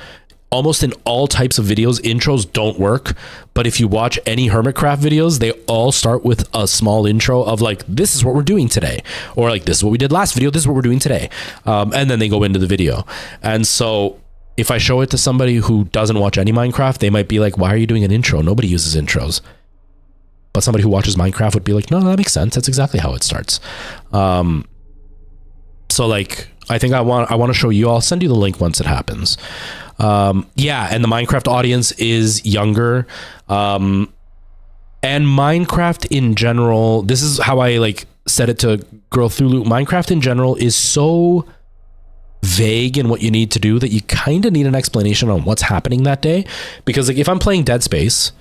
Almost in all types of videos, intros don't work. But if you watch any Hermitcraft videos, they all start with a small intro of like, this is what we're doing today. Or like, this is what we did last video. This is what we're doing today. And then they go into the video. And so if I show it to somebody who doesn't watch any Minecraft, they might be like, why are you doing an intro? Nobody uses intros. But somebody who watches Minecraft would be like, no, that makes sense. That's exactly how it starts. So like, I think I want to show you. I'll send you the link once it happens. Yeah, and the Minecraft audience is younger. And Minecraft in general, this is how I like said it to Girl Thulu. Minecraft in general is so vague in what you need to do that you kind of need an explanation on what's happening that day. Because like if I'm playing Dead Space,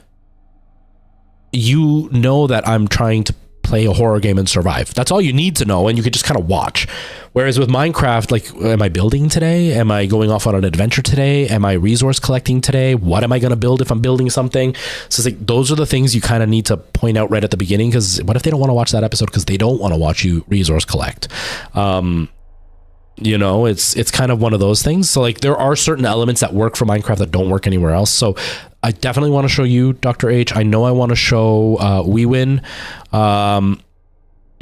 you know that I'm trying to play a horror game and survive. That's all you need to know, and you could just kind of watch. Whereas with Minecraft, like, am I building today? Am I going off on an adventure today? Am I resource collecting today? What am I going to build if I'm building something? So it's like those are the things you kind of need to point out right at the beginning, because what if they don't want to watch that episode because they don't want to watch you resource collect? You know, it's kind of one of those things. So like there are certain elements that work for Minecraft that don't work anywhere else. So I definitely want to show you Dr. H. I know I want to show WeWin,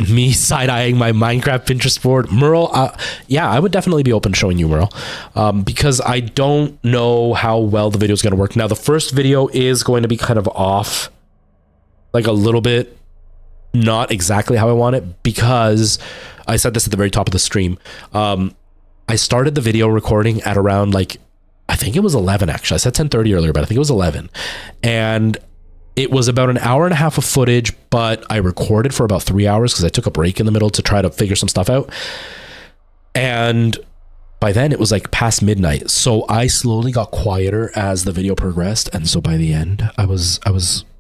me side-eyeing my Minecraft Pinterest board. Merle, yeah, I would definitely be open to showing you, Merle, because I don't know how well the video is going to work. Now, the first video is going to be kind of off, like a little bit, not exactly how I want it, because I said this at the very top of the stream. I started the video recording at around like, I think it was 11 actually. I said 10:30 earlier, but I think it was 11. And it was about an hour and a half of footage, but I recorded for about 3 hours because I took a break in the middle to try to figure some stuff out. And by then it was like past midnight. So I slowly got quieter as the video progressed. And so by the end, I was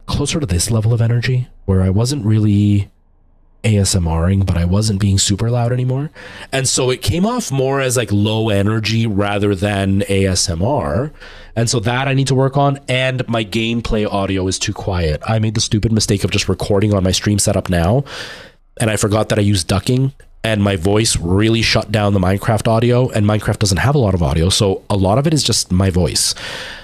closer to this level of energy where I wasn't really ASMRing, but I wasn't being super loud anymore. And so it came off more as like low energy rather than ASMR. And so that I need to work on. And my gameplay audio is too quiet. I made the stupid mistake of just recording on my stream setup now, and I forgot that I used ducking, and my voice really shut down the Minecraft audio, and Minecraft doesn't have a lot of audio. So a lot of it is just my voice.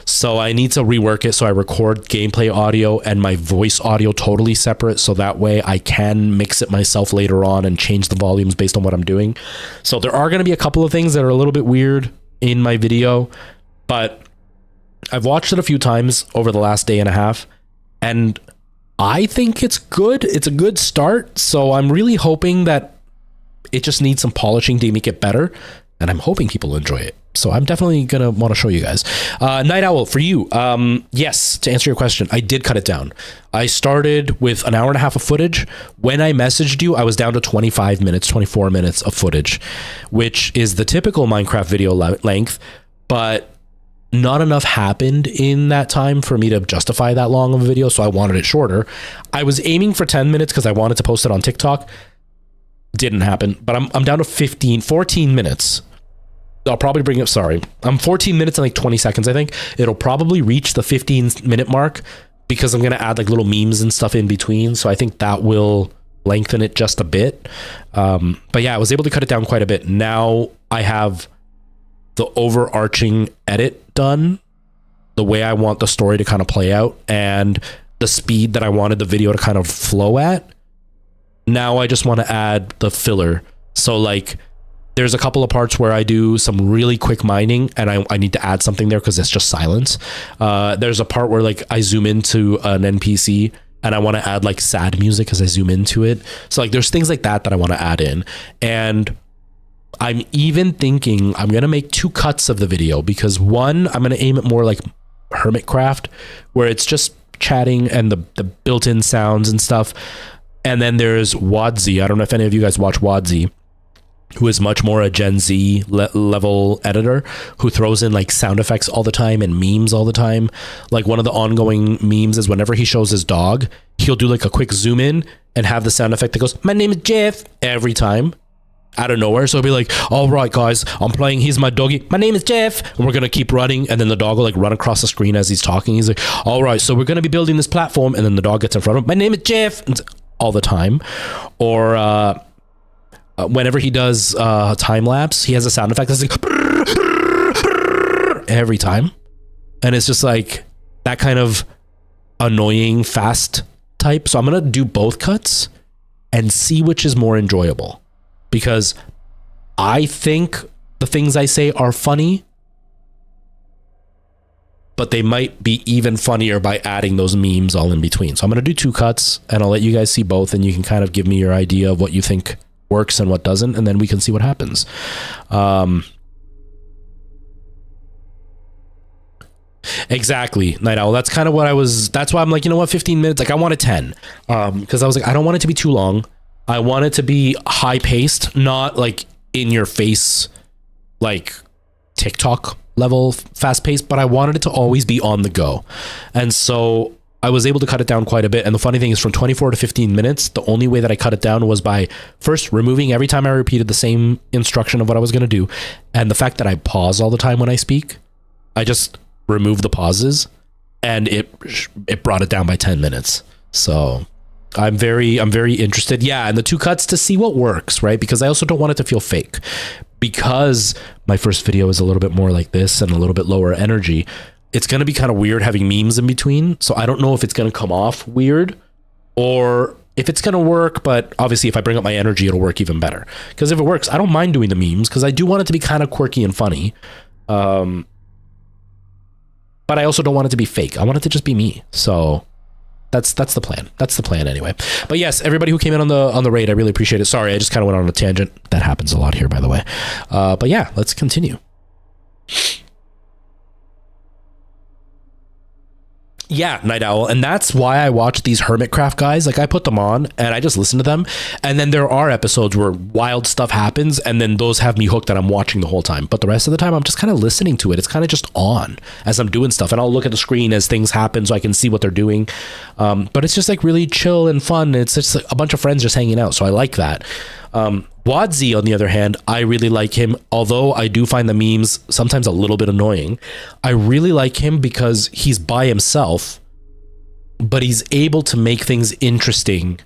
So I need to rework it. So I record gameplay audio and my voice audio totally separate. So that way I can mix it myself later on and change the volumes based on what I'm doing. So there are going to be a couple of things that are a little bit weird in my video, but I've watched it a few times over the last day and a half, and I think it's good. It's a good start. So I'm really hoping that it just needs some polishing to make it better, and I'm hoping people enjoy it. So I'm definitely going to want to show you guys. Night Owl, for you. Yes, to answer your question, I did cut it down. I started with an hour and a half of footage. When I messaged you, I was down to 25 minutes, 24 minutes of footage, which is the typical Minecraft video length, but not enough happened in that time for me to justify that long of a video, so I wanted it shorter. I was aiming for 10 minutes because I wanted to post it on TikTok. Didn't happen, but I'm down to 14 minutes. I'll probably bring it, sorry. I'm 14 minutes and like 20 seconds, I think. It'll probably reach the 15-minute mark because I'm going to add like little memes and stuff in between. So I think that will lengthen it just a bit. But yeah, I was able to cut it down quite a bit. Now I have the overarching edit done, the way I want the story to kind of play out, and the speed that I wanted the video to kind of flow at. Now I just want to add the filler. So like there's a couple of parts where I do some really quick mining and I need to add something there because it's just silence. There's a part where like I zoom into an NPC and I want to add like sad music as I zoom into it. So like there's things like that I want to add in. And I'm even thinking I'm going to make 2 cuts of the video, because one, I'm going to aim it more like Hermitcraft, where it's just chatting and the built-in sounds and stuff. And then there's Wadzi. I don't know if any of you guys watch Wadzi, who is much more a Gen Z level editor, who throws in like sound effects all the time and memes all the time. Like one of the ongoing memes is whenever he shows his dog, he'll do like a quick zoom in and have the sound effect that goes, "My name is Jeff," every time out of nowhere. So he'll be like, "All right, guys, I'm playing. Here's my doggy. My name is Jeff." And we're going to keep running. And then the dog will like run across the screen as he's talking. He's like, "All right, so we're going to be building this platform." And then the dog gets in front of him. "My name is Jeff." And all the time. Or whenever he does time lapse, he has a sound effect that's like every time, and it's just like that kind of annoying fast type. So I'm gonna do both cuts and see which is more enjoyable, because I think the things I say are funny, but they might be even funnier by adding those memes all in between. So I'm going to do 2 cuts and I'll let you guys see both, and you can kind of give me your idea of what you think works and what doesn't, and then we can see what happens. Exactly, Night Owl. That's kind of what I was. That's why I'm like, you know what, 15 minutes. Like I wanted 10, because I was like, I don't want it to be too long. I want it to be high paced, not like in your face, like TikTok level fast paced. But I wanted it to always be on the go, and so I was able to cut it down quite a bit. And the funny thing is, from 24 to 15 minutes, the only way that I cut it down was by first removing every time I repeated the same instruction of what I was going to do, and the fact that I pause all the time when I speak. I just remove the pauses, and it brought it down by 10 minutes. So I'm very interested. Yeah, and the 2 cuts to see what works, right? Because I also don't want it to feel fake. Because my first video is a little bit more like this and a little bit lower energy, it's going to be kind of weird having memes in between. So I don't know if it's going to come off weird or if it's going to work, but obviously if I bring up my energy, it'll work even better. Because if it works, I don't mind doing the memes because I do want it to be kind of quirky and funny. But I also don't want it to be fake. I want it to just be me. So that's the plan. That's the plan anyway. But yes, everybody who came in on the raid, I really appreciate it. Sorry, I just kind of went on a tangent. That happens a lot here, by the way. But yeah, let's continue. Yeah, Night Owl. And that's why I watch these Hermitcraft guys. Like I put them on and I just listen to them. And then there are episodes where wild stuff happens and then those have me hooked and I'm watching the whole time. But the rest of the time, I'm just kind of listening to it. It's kind of just on as I'm doing stuff. And I'll look at the screen as things happen so I can see what they're doing. But it's just like really chill and fun. It's just like a bunch of friends just hanging out. So I like that. Wadzi, on the other hand, I really like him. Although I do find the memes sometimes a little bit annoying, I really like him because he's by himself, but he's able to make things interesting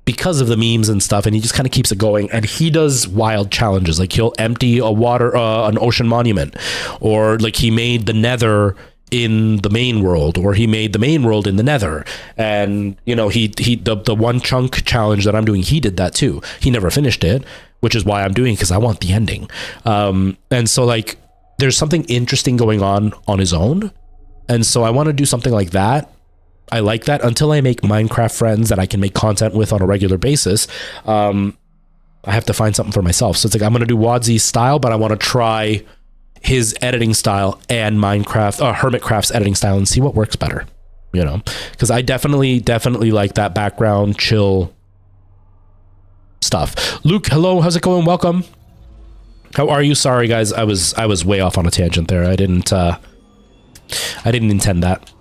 because of the memes and stuff. And he just kind of keeps it going. And he does wild challenges. Like he'll empty an ocean monument, or like he made the Nether in the main world, or he made the main world in the Nether. And you know, the one chunk challenge that I'm doing, he did that too. He never finished it, which is why I'm doing, because I want the ending. And so like there's something interesting going on his own, and so I want to do something like that. I like that until I make Minecraft friends that I can make content with on a regular basis. I have to find something for myself. So it's like I'm gonna do Wadzi's style, but I want to try his editing style and Hermitcraft's editing style and see what works better, you know, because I definitely like that background chill stuff. Luke, hello, how's it going? Welcome. How are you? Sorry guys, I was way off on a tangent there. I didn't intend that.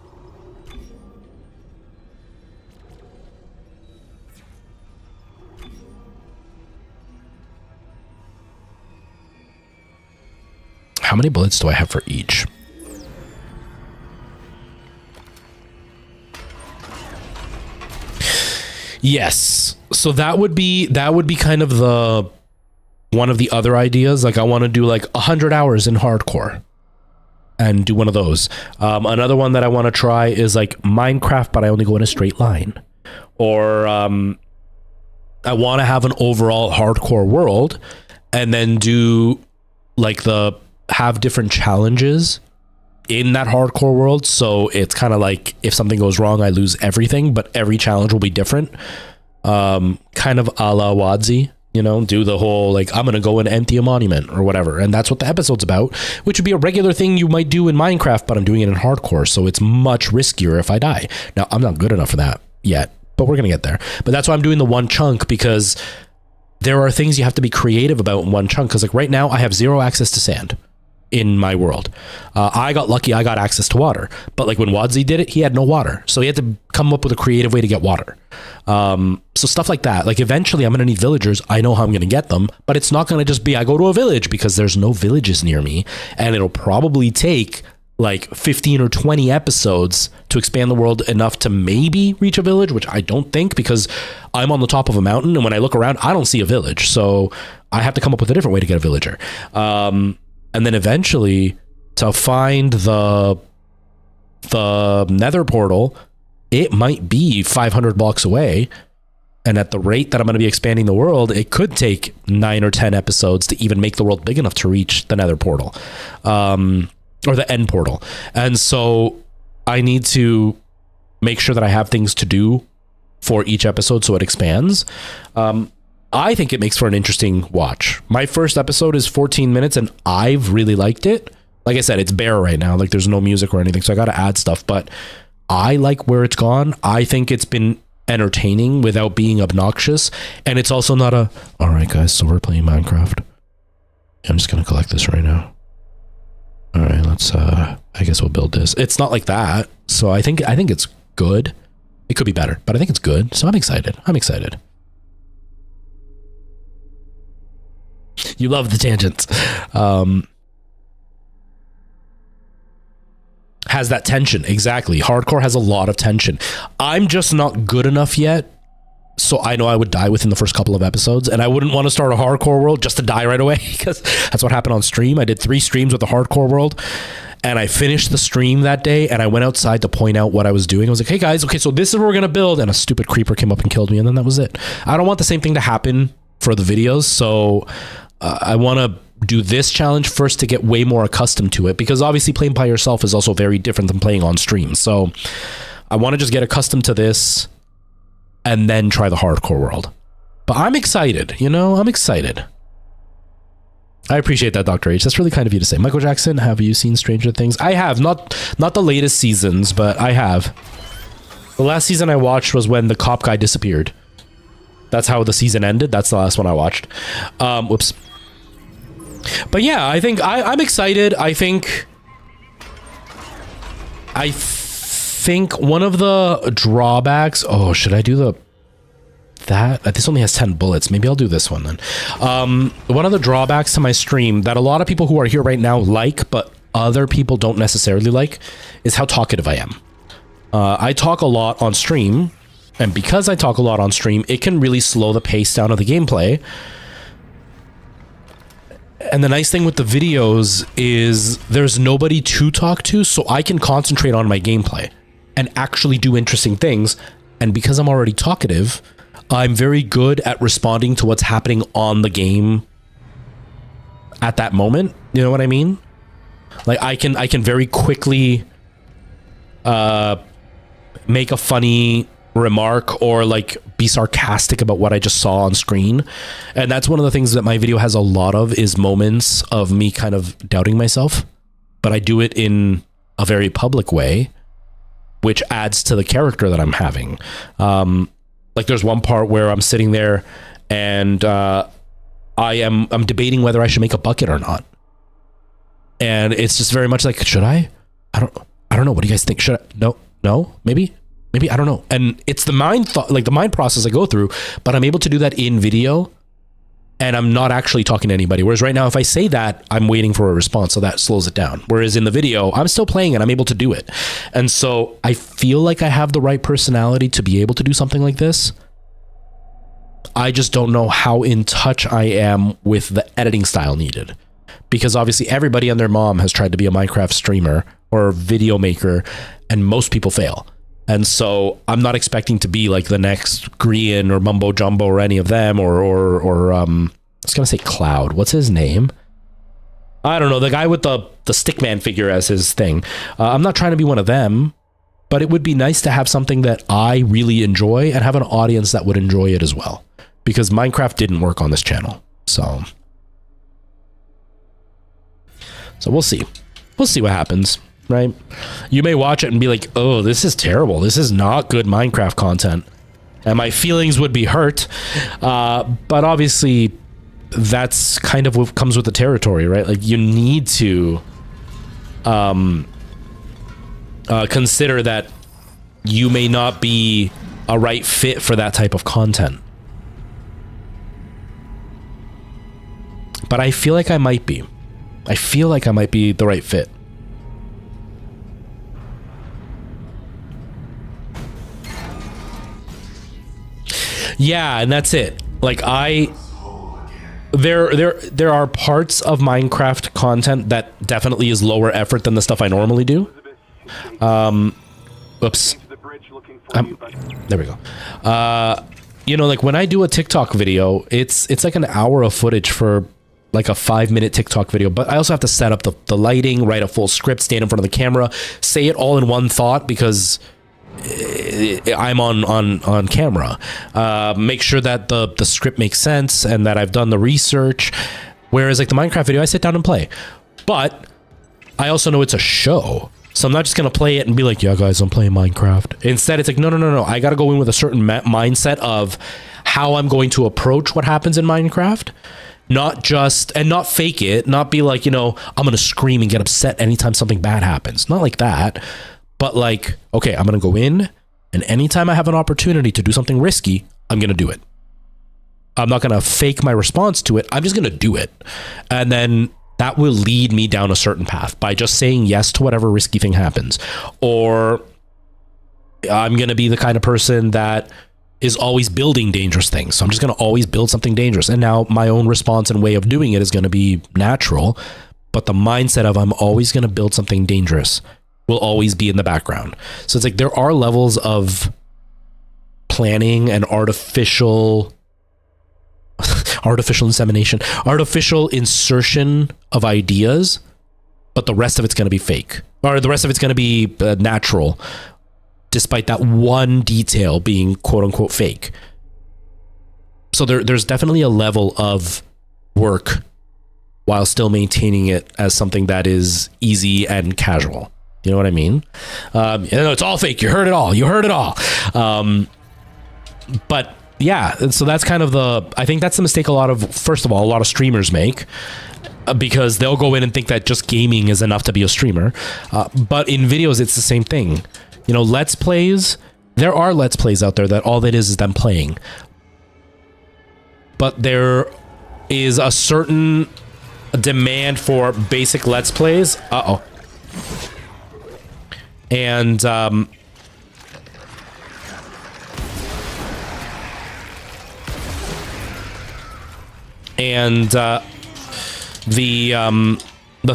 How many bullets do I have for each? Yes. So that would be kind of one of the other ideas. Like I want to do like 100 hours in hardcore and do one of those. Another one that I want to try is like Minecraft, but I only go in a straight line. Or I want to have an overall hardcore world and then do like have different challenges in that hardcore world. So it's kind of like if something goes wrong, I lose everything, but every challenge will be different. Kind of a la Wadzi, you know, do the whole like I'm gonna go and empty a monument or whatever, and that's what the episode's about, which would be a regular thing you might do in Minecraft, but I'm doing it in hardcore, so it's much riskier if I die. Now I'm not good enough for that yet, but we're gonna get there. But that's why I'm doing the one chunk, because there are things you have to be creative about in one chunk, because like right now I have 0 access to sand in my world. I got lucky, I got access to water, but like when Wadzi did it, he had no water, so he had to come up with a creative way to get water. So stuff like that. Like eventually I'm gonna need villagers. I know how I'm gonna get them, but it's not gonna just be I go to a village, because there's no villages near me, and it'll probably take like 15 or 20 episodes to expand the world enough to maybe reach a village, which I don't think, because I'm on the top of a mountain, and when I look around I don't see a village, so I have to come up with a different way to get a villager. And then eventually to find the Nether portal, it might be 500 blocks away. And at the rate that I'm going to be expanding the world, it could take 9 or 10 episodes to even make the world big enough to reach the Nether portal, or the end portal. And so I need to make sure that I have things to do for each episode so it expands. I think it makes for an interesting watch. My first episode is 14 minutes and I've really liked it. Like I said, it's bare right now. Like there's no music or anything, so I got to add stuff. But I like where it's gone. I think it's been entertaining without being obnoxious, and it's also not a. All right, guys. So we're playing Minecraft. I'm just gonna collect this right now. All right, let's. I guess we'll build this. It's not like that. So I think it's good. It could be better, but I think it's good. So I'm excited. I'm excited. You love the tangents. Has that tension. Exactly. Hardcore has a lot of tension. I'm just not good enough yet. So I know I would die within the first couple of episodes, and I wouldn't want to start a hardcore world just to die right away, because that's what happened on stream. I did 3 streams with the hardcore world, and I finished the stream that day, and I went outside to point out what I was doing. I was like, hey guys, okay, so this is what we're going to build. And a stupid creeper came up and killed me, and then that was it. I don't want the same thing to happen for the videos. So I want to do this challenge first to get way more accustomed to it, because obviously playing by yourself is also very different than playing on stream. So I want to just get accustomed to this and then try the hardcore world. But I'm excited, you know, I'm excited. I appreciate that, Dr. H. That's really kind of you to say. Michael Jackson, have you seen Stranger Things? I have, not the latest seasons, but I have. The last season I watched was when the cop guy disappeared. That's how the season ended. That's the last one I watched. Whoops. But yeah, I think I'm excited. I think one of the drawbacks. Oh, should I do that? This only has 10 bullets. Maybe I'll do this one then. One of the drawbacks to my stream that a lot of people who are here right now like, but other people don't necessarily like, is how talkative I am. I talk a lot on stream, and because I talk a lot on stream, it can really slow the pace down of the gameplay. And the nice thing with the videos is there's nobody to talk to, so I can concentrate on my gameplay and actually do interesting things. And because I'm already talkative, I'm very good at responding to what's happening on the game at that moment. You know what I mean? Like I can very quickly make a funny remark or like be sarcastic about what I just saw on screen. And that's one of the things that my video has a lot of, is moments of me kind of doubting myself, but I do it in a very public way, which adds to the character that I'm having. Like there's one part where I'm sitting there and I'm debating whether I should make a bucket or not. And it's just very much like, should I? I don't know. What do you guys think? Should I? No, maybe, I don't know. And it's the mind thought, like the mind process I go through, but I'm able to do that in video and I'm not actually talking to anybody. Whereas right now, if I say that, I'm waiting for a response. So that slows it down. Whereas in the video, I'm still playing and I'm able to do it. And so I feel like I have the right personality to be able to do something like this. I just don't know how in touch I am with the editing style needed. Because obviously everybody and their mom has tried to be a Minecraft streamer or video maker, and most people fail. And so I'm not expecting to be like the next Grian or Mumbo Jumbo or any of them, or I was gonna say Cloud. What's his name? I don't know. The guy with the stickman figure as his thing. I'm not trying to be one of them, but it would be nice to have something that I really enjoy and have an audience that would enjoy it as well. Because Minecraft didn't work on this channel. So we'll see. We'll see what happens. Right? You may watch it and be like, oh, this is terrible. This is not good Minecraft content. And my feelings would be hurt. But obviously, that's kind of what comes with the territory, right? Like, you need to consider that you may not be a right fit for that type of content. But I feel like I might be. I feel like I might be the right fit. Yeah, and that's it. Like there are parts of Minecraft content that definitely is lower effort than the stuff I normally do. Oops. There we go. You know, like when I do a TikTok video, it's like an hour of footage for like a 5-minute TikTok video, but I also have to set up the lighting, write a full script, stand in front of the camera, say it all in one thought because I'm on camera. Make sure that the script makes sense and that I've done the research. Whereas like the Minecraft video, I sit down and play. But I also know it's a show. So I'm not just going to play it and be like, yeah, guys, I'm playing Minecraft. Instead, it's like, no. I got to go in with a certain mindset of how I'm going to approach what happens in Minecraft. Not fake it. Not be like, I'm going to scream and get upset anytime something bad happens. Not like that. But like, okay, I'm going to go in, and anytime I have an opportunity to do something risky, I'm going to do it. I'm not going to fake my response to it. I'm just going to do it. And then that will lead me down a certain path by just saying yes to whatever risky thing happens. Or I'm going to be the kind of person that is always building dangerous things. So I'm just going to always build something dangerous. And now my own response and way of doing it is going to be natural. But the mindset of I'm always going to build something dangerous will always be in the background. So it's like there are levels of planning and artificial insemination, artificial insertion of ideas, but the rest of it's going to be fake, or the rest of it's going to be natural, despite that one detail being quote unquote fake. So there's definitely a level of work while still maintaining it as something that is easy and casual. You know what I mean? It's all fake. You heard it all. But yeah, so that's kind of I think that's the mistake a lot of streamers make, because they'll go in and think that just gaming is enough to be a streamer. But in videos, it's the same thing. Let's plays, there are let's plays out there that all that is them playing. But there is a certain demand for basic let's plays. And the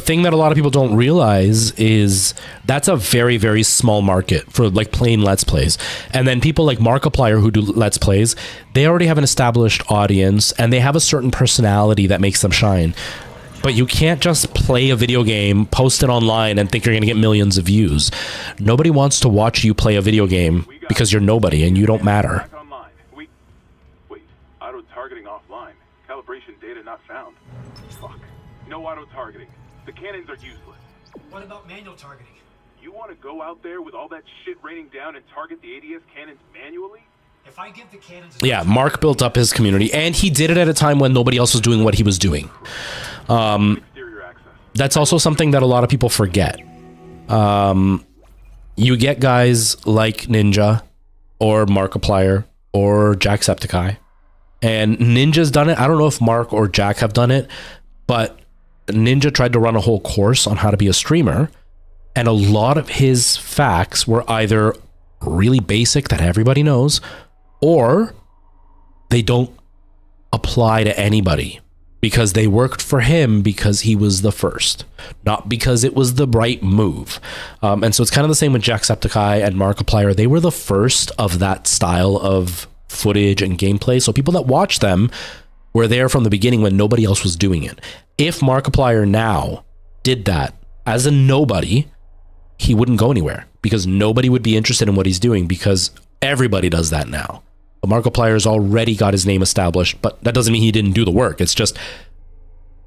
thing that a lot of people don't realize is that's a very, very small market for like plain let's plays. And then people like Markiplier who do let's plays, they already have an established audience and they have a certain personality that makes them shine. But you can't just play a video game, post it online, and think you're going to get millions of views. Nobody wants to watch you play a video game because you're nobody and you don't matter. Wait, auto-targeting offline. Calibration data not found. Fuck. No auto-targeting. The cannons are useless. What about manual targeting? You want to go out there with all that shit raining down and target the ADS cannons manually? If I give the cannons... Yeah, Mark built up his community, and he did it at a time when nobody else was doing what he was doing. That's also something that a lot of people forget. You get guys like Ninja or Markiplier or Jacksepticeye, and Ninja's done it. I don't know if Mark or Jack have done it, but Ninja tried to run a whole course on how to be a streamer, and a lot of his facts were either really basic that everybody knows, or they don't apply to anybody because they worked for him because he was the first, not because it was the right move. And so it's kind of the same with Jacksepticeye and Markiplier. They were the first of that style of footage and gameplay. So people that watch them were there from the beginning when nobody else was doing it. If Markiplier now did that as a nobody, he wouldn't go anywhere because nobody would be interested in what he's doing because everybody does that now. But Markiplier's already got his name established, but that doesn't mean he didn't do the work. It's just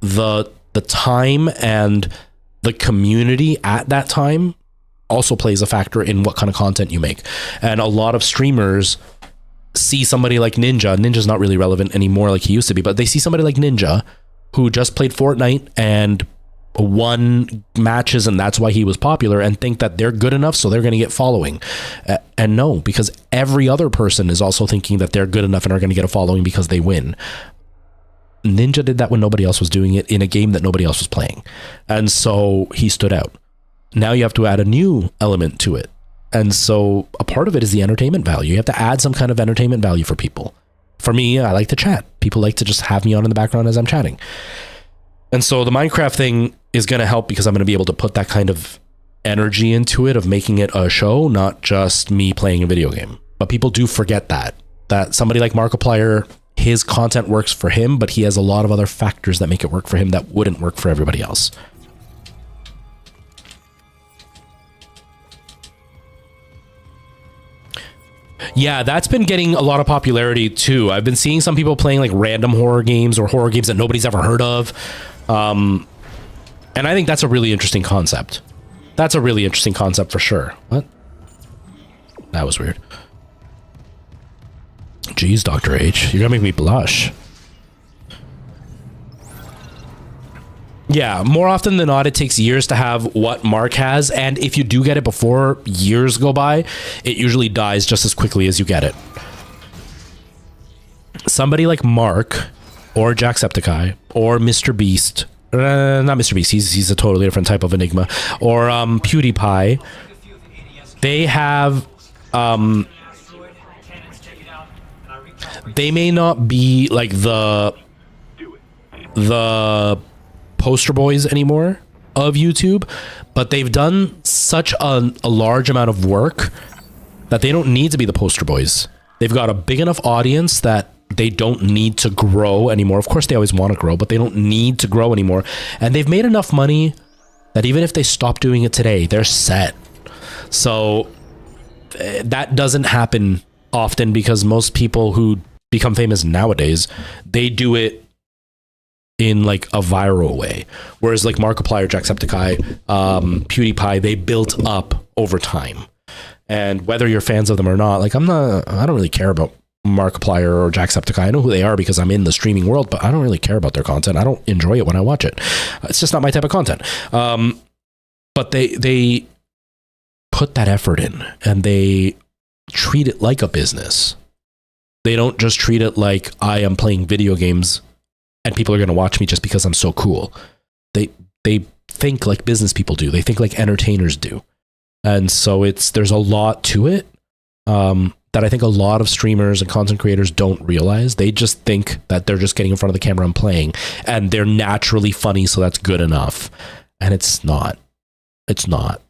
the time and the community at that time also plays a factor in what kind of content you make. And a lot of streamers see somebody like Ninja. Ninja's not really relevant anymore like he used to be, but they see somebody like Ninja who just played Fortnite and won matches and that's why he was popular and think that they're good enough so they're going to get following. And no, because every other person is also thinking that they're good enough and are going to get a following because they win. Ninja did that when nobody else was doing it in a game that nobody else was playing. And so he stood out. Now you have to add a new element to it. And so a part of it is the entertainment value. You have to add some kind of entertainment value for people. For me, I like to chat. People like to just have me on in the background as I'm chatting. And so the Minecraft thing is going to help because I'm going to be able to put that kind of energy into it of making it a show, not just me playing a video game. But people do forget that somebody like Markiplier, his content works for him, but he has a lot of other factors that make it work for him that wouldn't work for everybody else. Yeah, that's been getting a lot of popularity too. I've been seeing some people playing like random horror games or horror games that nobody's ever heard of. And I think that's a really interesting concept. That's a really interesting concept for sure. What? That was weird. Jeez, Dr. H, you're gonna make me blush. Yeah, more often than not, it takes years to have what Mark has, and if you do get it before years go by, it usually dies just as quickly as you get it. Somebody like Mark, or Jacksepticeye, or Mr. Beast, not Mr. Beast, he's a totally different type of enigma, or PewDiePie, they have, they may not be like the poster boys anymore of YouTube, but they've done such a large amount of work that they don't need to be the poster boys. They've got a big enough audience that they don't need to grow anymore. Of course, they always want to grow, but they don't need to grow anymore. And they've made enough money that even if they stop doing it today, they're set. So that doesn't happen often because most people who become famous nowadays, they do it in like a viral way. Whereas like Markiplier, Jacksepticeye, PewDiePie, they built up over time. And whether you're fans of them or not, like I don't really care about Markiplier or Jacksepticeye. I know who they are because I'm in the streaming world, but I don't really care about their content. I don't enjoy it when I watch it. It's just not my type of content. But they put that effort in and they treat it like a business. They don't just treat it like I am playing video games and people are going to watch me just because I'm so cool. They think like business people do. They think like entertainers do. And so there's a lot to it that I think a lot of streamers and content creators don't realize. They just think that they're just getting in front of the camera and playing and they're naturally funny, so that's good enough. And it's not. It's not.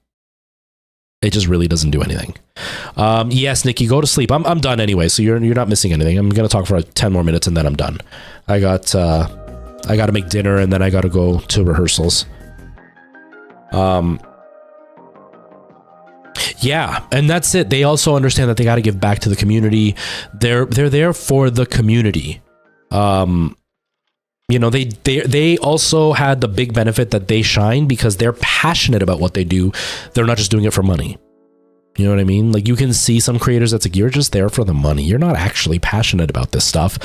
It just really doesn't do anything. Yes, Nikki, go to sleep. I'm done anyway, so you're not missing anything. I'm gonna talk for 10 more minutes and then I'm done. I got to make dinner and then I got to go to rehearsals. Yeah, and that's it. They also understand that they got to give back to the community. They're there for the community. You know, they also had the big benefit that they shine because they're passionate about what they do. They're not just doing it for money. You know what I mean? Like you can see some creators that's like, you're just there for the money. You're not actually passionate about this stuff.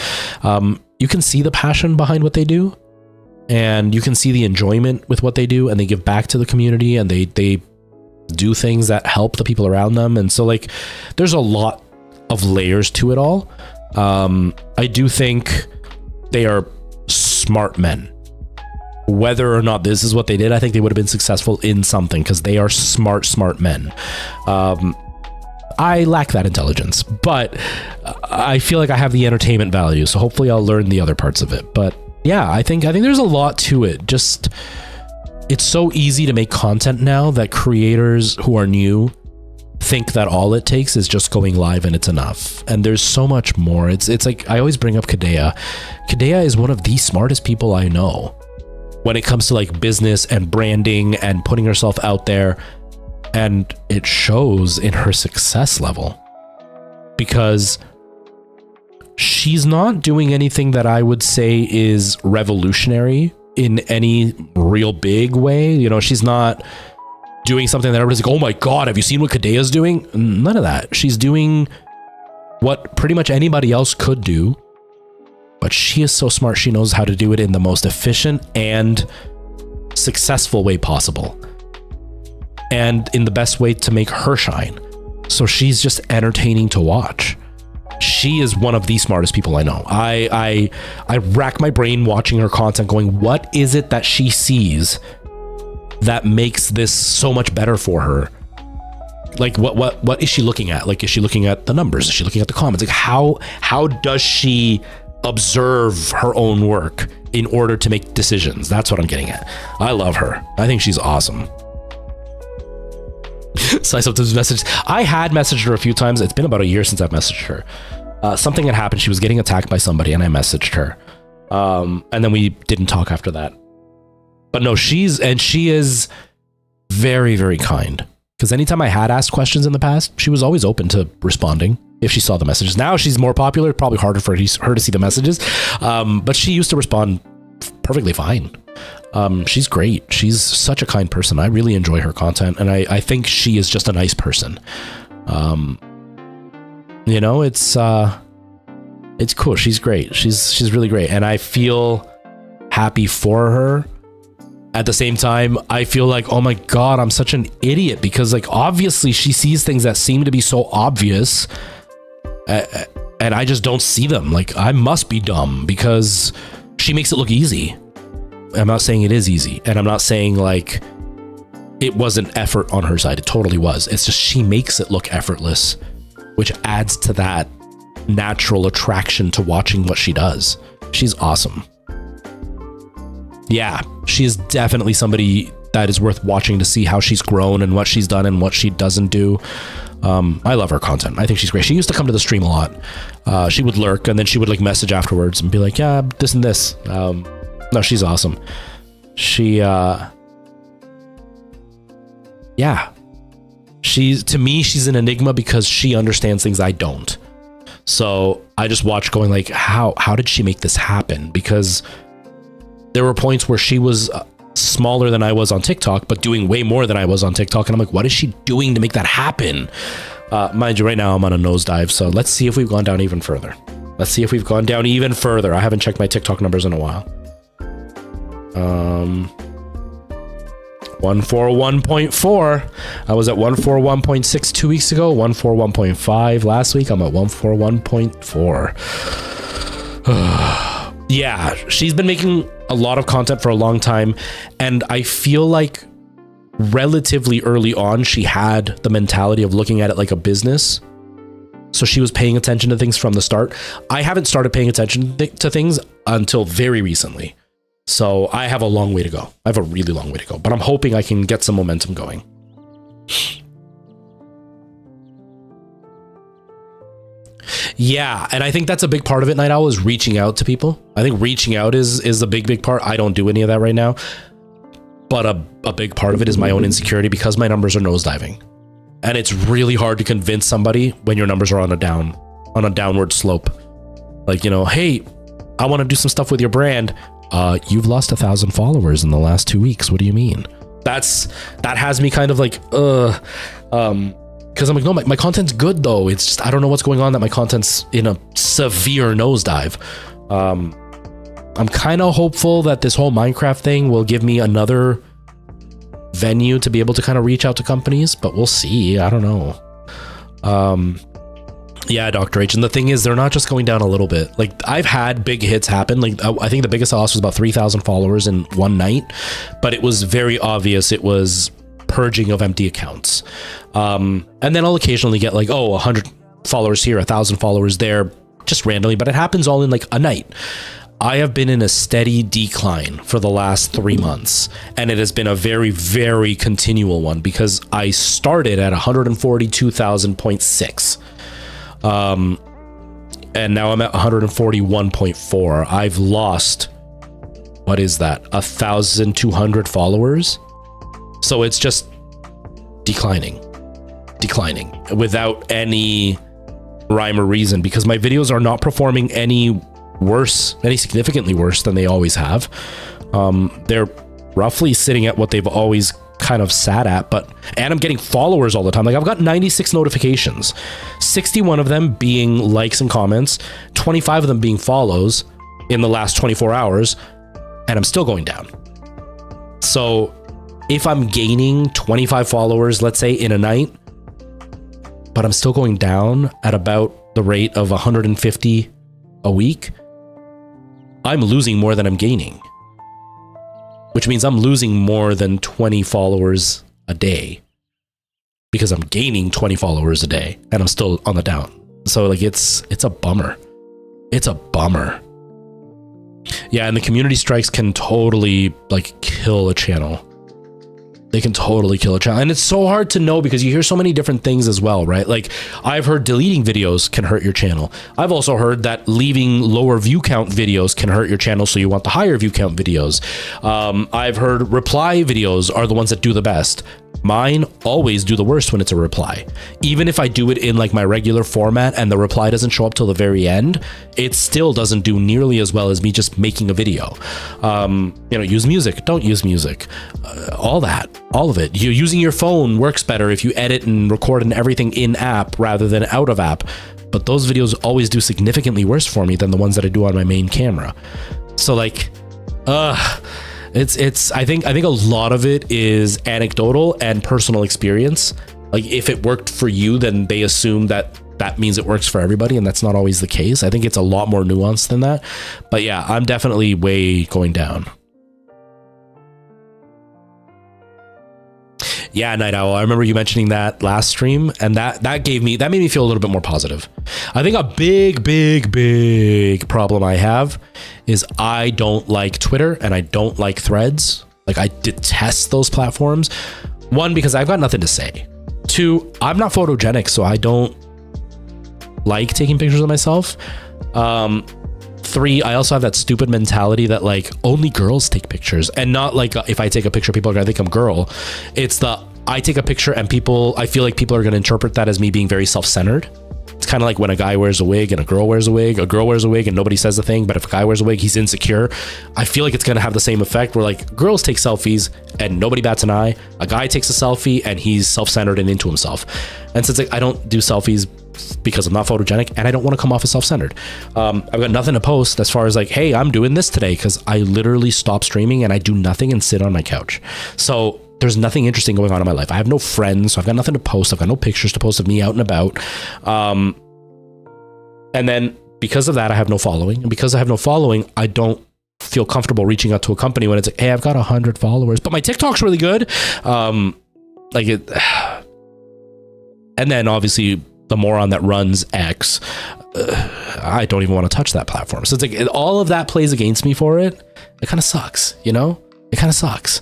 You can see the passion behind what they do and you can see the enjoyment with what they do, and they give back to the community and they do things that help the people around them. And so like, there's a lot of layers to it all. I do think they are smart men. Whether or not this is what they did, I think they would have been successful in something because they are smart men. I lack that intelligence, but I feel like I have the entertainment value, so hopefully I'll learn the other parts of it. But yeah, I think there's a lot to it. Just, it's so easy to make content now that creators who are new think that all it takes is just going live and it's enough. And there's so much more. It's like, I always bring up Kadea. Kadea is one of the smartest people I know when it comes to like business and branding and putting herself out there. And it shows in her success level because she's not doing anything that I would say is revolutionary in any real big way. You know, she's not doing something that everybody's like, oh my God, have you seen what Kadea's doing? None of that. She's doing what pretty much anybody else could do, but she is so smart. She knows how to do it in the most efficient and successful way possible and in the best way to make her shine. So she's just entertaining to watch. She is one of the smartest people I know. I rack my brain watching her content going, what is it that she sees that makes this so much better for her? Like what is she looking at? Like, is she looking at the numbers? Is she looking at the comments? Like how does she observe her own work in order to make decisions? That's what I'm getting at. I love her. I think she's awesome. So I sometimes message. I had messaged her a few times. It's been about a year since I've messaged her. Something had happened. She was getting attacked by somebody and I messaged her. And then we didn't talk after that. But no, she is very, very kind. Because anytime I had asked questions in the past, she was always open to responding if she saw the messages. Now she's more popular, probably harder for her to see the messages. But she used to respond perfectly fine. She's great. She's such a kind person. I really enjoy her content, and I think she is just a nice person. You know, it's cool. She's great. She's really great, and I feel happy for her. At the same time, I feel like, oh my God, I'm such an idiot, because like obviously she sees things that seem to be so obvious, and I just don't see them. Like, I must be dumb because she makes it look easy. I'm not saying it is easy, and I'm not saying like it wasn't effort on her side. It totally was. It's just she makes it look effortless, which adds to that natural attraction to watching what she does. She's awesome. Yeah, she is definitely somebody that is worth watching to see how she's grown and what she's done and what she doesn't do. I love her content. I think she's great. She used to come to the stream a lot. She would lurk, and then she would like message afterwards and be like, yeah, this and this. No, she's awesome. She, yeah. To me, she's an enigma because she understands things I don't. So I just watch going like, how did she make this happen? Because there were points where she was smaller than I was on TikTok, but doing way more than I was on TikTok. And I'm like, what is she doing to make that happen? Mind you, right now I'm on a nosedive. So let's see if we've gone down even further. Let's see if we've gone down even further. I haven't checked my TikTok numbers in a while. 141.4. I was at 141.6 2 weeks ago, 141.5 last week. I'm at 141.4. Yeah, she's been making a lot of content for a long time, and I feel like relatively early on she had the mentality of looking at it like a business. So she was paying attention to things from the start. I haven't started paying attention to things until very recently. So I have a long way to go. I have a really long way to go, but I'm hoping I can get some momentum going. Yeah, and I think that's a big part of it, Night Owl, is reaching out to people. I think reaching out is a big part. I don't do any of that right now. But a big part of it is my own insecurity because my numbers are nosediving. And it's really hard to convince somebody when your numbers are on a downward slope. Like, you know, hey, I want to do some stuff with your brand. You've lost 1,000 followers in the last 2 weeks. What do you mean? That has me kind of like, because I'm like, no, my content's good though. It's just, I don't know what's going on that my content's in a severe nosedive. I'm kind of hopeful that this whole Minecraft thing will give me another venue to be able to kind of reach out to companies, but we'll see. I don't know. Yeah, Dr. H. And the thing is, they're not just going down a little bit. Like, I've had big hits happen. Like, I think the biggest I lost was about 3,000 followers in one night, but it was very obvious it was purging of empty accounts. And then I'll occasionally get like, 100 followers here, 1,000 followers there, just randomly, but it happens all in like a night. I have been in a steady decline for the last 3 months, and it has been a very, very continual one because I started at 142,000.6. And now I'm at 141.4. I've lost, what is that? 1,200 followers. So it's just declining without any rhyme or reason because my videos are not performing any significantly worse than they always have. They're roughly sitting at what they've always kind of sat at, and I'm getting followers all the time. Like, I've got 96 notifications, 61 of them being likes and comments, 25 of them being follows in the last 24 hours, and I'm still going down. So if I'm gaining 25 followers, let's say in a night, but I'm still going down at about the rate of 150 a week, I'm losing more than I'm gaining. Which means I'm losing more than 20 followers a day because I'm gaining 20 followers a day and I'm still on the down. So like it's a bummer. It's a bummer. Yeah, and the community strikes can totally like kill a channel. They can totally kill a channel. And it's so hard to know because you hear so many different things as well, right? Like, I've heard deleting videos can hurt your channel. I've also heard that leaving lower view count videos can hurt your channel, so you want the higher view count videos. I've heard reply videos are the ones that do the best. Mine always do the worst when it's a reply. Even if I do it in like my regular format and the reply doesn't show up till the very end, it still doesn't do nearly as well as me just making a video. Use music, don't use music. All of it. You using your phone works better if you edit and record and everything in app rather than out of app. But those videos always do significantly worse for me than the ones that I do on my main camera. So like, it's I think a lot of it is anecdotal and personal experience. Like if it worked for you, then they assume that means it works for everybody, and that's not always the case. I think it's a lot more nuanced than that. But yeah, I'm definitely way going down. Yeah, Night Owl, I remember you mentioning that last stream, and that made me feel a little bit more positive. I think a big problem I have is I don't like Twitter and I don't like Threads. Like I detest those platforms. One, because I've got nothing to say. Two, I'm not photogenic, so I don't like taking pictures of myself. Three, I also have that stupid mentality that like only girls take pictures, and not like if I take a picture, people are gonna think I'm girl. It's I take a picture and I feel like people are gonna interpret that as me being very self-centered. It's kind of like when a guy wears a wig and a girl wears a wig. A girl wears a wig and nobody says a thing, but if a guy wears a wig, he's insecure. I feel like it's gonna have the same effect where like girls take selfies and nobody bats an eye. A guy takes a selfie and he's self-centered and into himself. And since like I don't do selfies because I'm not photogenic and I don't want to come off as self-centered, I've got nothing to post as far as like, hey, I'm doing this today, because I literally stop streaming and I do nothing and sit on my couch. So there's nothing interesting going on in my life. I have no friends, so I've got nothing to post. I've got no pictures to post of me out and about. And then because of that, I have no following. And because I have no following, I don't feel comfortable reaching out to a company when it's like, hey, I've got 100 followers, but my TikTok's really good. And then obviously the moron that runs X, I don't even want to touch that platform. So it's like all of that plays against me for it. It kind of sucks, you know? It kind of sucks.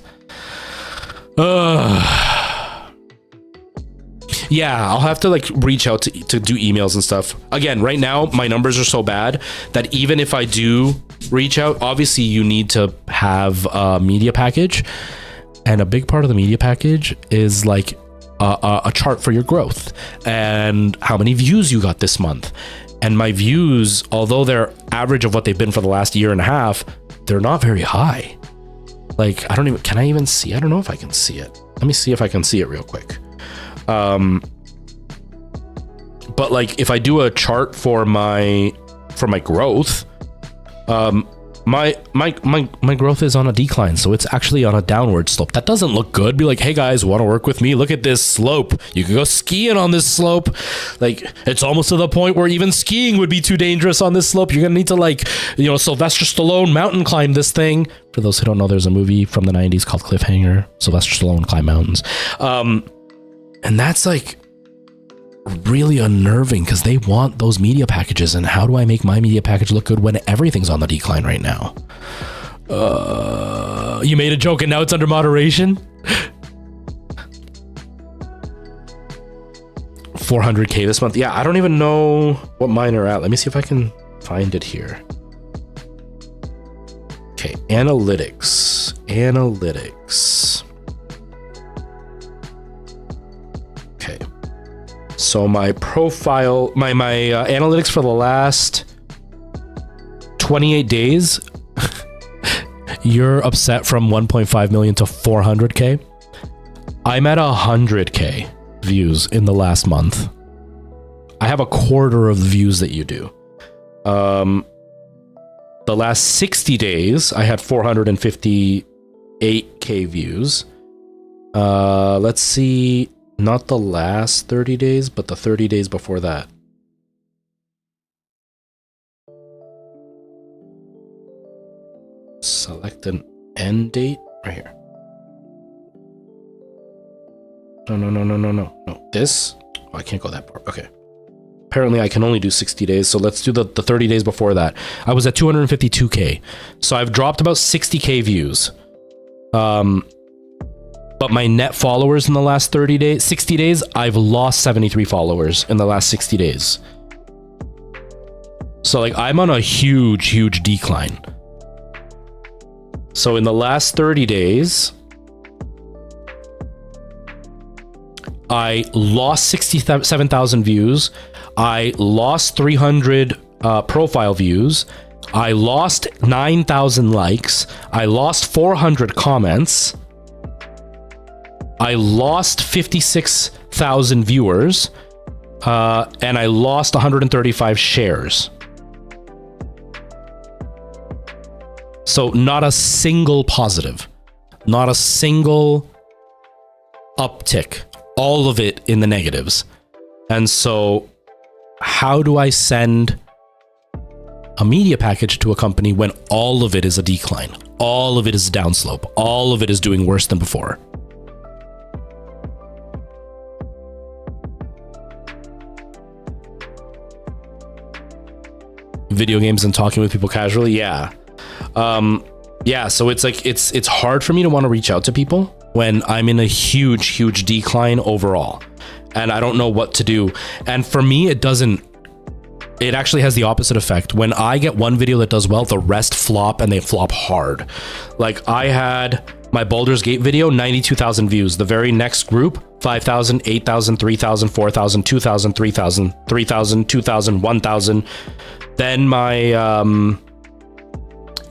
Yeah, I'll have to like reach out to do emails and stuff. Again, right now my numbers are so bad that even if I do reach out, obviously you need to have a media package, and a big part of the media package is like a chart for your growth and how many views you got this month. And my views, although they're average of what they've been for the last year and a half, they're not very high. Like, can I even see? I don't know if I can see it. Let me see if I can see it real quick. But like if I do a chart for my growth, my growth is on a decline, so it's actually on a downward slope. That doesn't look good. Be like, hey guys, want to work with me? Look at this slope. You can go skiing on this slope. Like, it's almost to the point where even skiing would be too dangerous on this slope. You're gonna need to like, Sylvester Stallone mountain climb this thing. For those who don't know, there's a movie from the 90s called Cliffhanger. Sylvester Stallone climb mountains. And that's like really unnerving because they want those media packages. And how do I make my media package look good when everything's on the decline right now? You made a joke and now it's under moderation? 400K this month. Yeah, I don't even know what mine are at. Let me see if I can find it here. Okay, analytics. Okay. So my profile, my analytics for the last 28 days, you're upset from 1.5 million to 400K. I'm at 100K views in the last month. I have a quarter of the views that you do. The last 60 days, I had 458K views. Let's see. Not the last 30 days, but the 30 days before that. Select an end date right here. No. This? Oh, I can't go that far. Okay. Apparently I can only do 60 days. So let's do the 30 days before that. I was at 252K. So I've dropped about 60K views. But my net followers in the last 60 days, I've lost 73 followers in the last 60 days. So like I'm on a huge decline. So in the last 30 days, I lost 67,000 views. I lost 300 profile views. I lost 9,000 likes. I lost 400 comments. I lost 56,000 viewers. And I lost 135 shares. So not a single positive. Not a single uptick. All of it in the negatives. And so how do I send a media package to a company when all of it is a decline? All of it is a downslope. All of it is doing worse than before. Video games and talking with people casually. Yeah. Yeah. So it's like, it's hard for me to want to reach out to people when I'm in a huge decline overall and I don't know what to do. And for me, it actually has the opposite effect. When I get one video that does well, the rest flop and they flop hard. Like I had my Baldur's Gate video, 92,000 views. The very next group, 5,000, 8,000, 3,000, 4,000, 2,000, 3,000, 3,000, 2,000, 1,000. Then my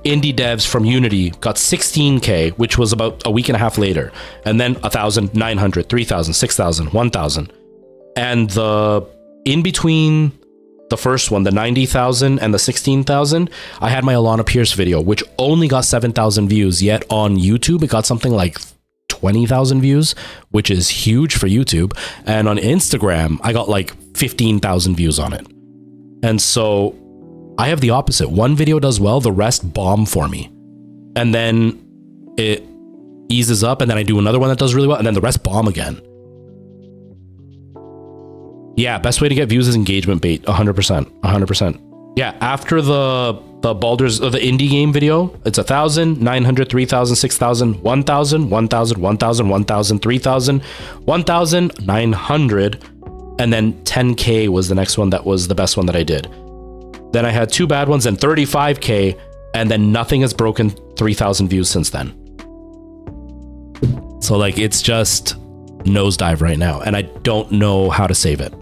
indie devs from Unity got 16K, which was about a week and a half later. And then 1,000, 900, 3,000, 6,000, 1,000. And the in between the first one, the 90,000 and the 16,000, I had my Alana Pierce video, which only got 7,000 views. Yet on YouTube, it got something like 20,000 views, which is huge for YouTube. And on Instagram, I got like 15,000 views on it. And so I have the opposite. One video does well, the rest bomb for me. And then it eases up, and then I do another one that does really well, and then the rest bomb again. Yeah, best way to get views is engagement bait. 100%. 100%. Yeah, after the Baldur's, the indie game video, it's 1,000, 900, 3,000, 6,000, 1,000, 1,000, 1,000, 1,000, 3,000, 1,000, 900, and then 10K was the next one that was the best one that I did. Then I had two bad ones and 35K, and then nothing has broken 3,000 views since then. So like, it's just nosedive right now, and I don't know how to save it.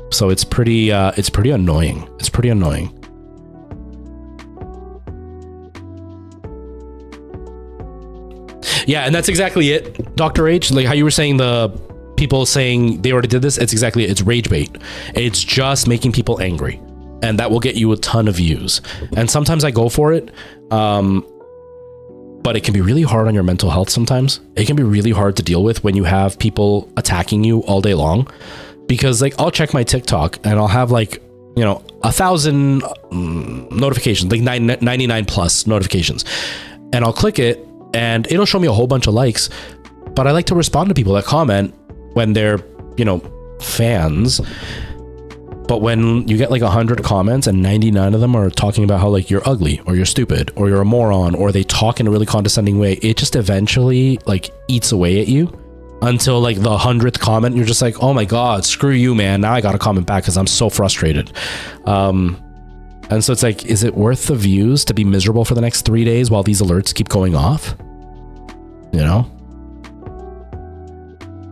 So it's pretty annoying. It's pretty annoying. Yeah, and that's exactly it, Dr. H. Like how you were saying, the people saying they already did this, it's exactly it. It's rage bait. It's just making people angry, and that will get you a ton of views. And sometimes I go for it, but it can be really hard on your mental health sometimes. It can be really hard to deal with when you have people attacking you all day long, because like I'll check my TikTok and I'll have like, 1,000 notifications, like 99 plus notifications, and I'll click it and it'll show me a whole bunch of likes. But I like to respond to people that comment when they're, fans. But when you get like 100 comments and 99 of them are talking about how like you're ugly or you're stupid or you're a moron, or they talk in a really condescending way, it just eventually like eats away at you until like the 100th comment, you're just like, oh my God, screw you, man. Now I got to comment back because I'm so frustrated. And so it's like, is it worth the views to be miserable for the next 3 days while these alerts keep going off?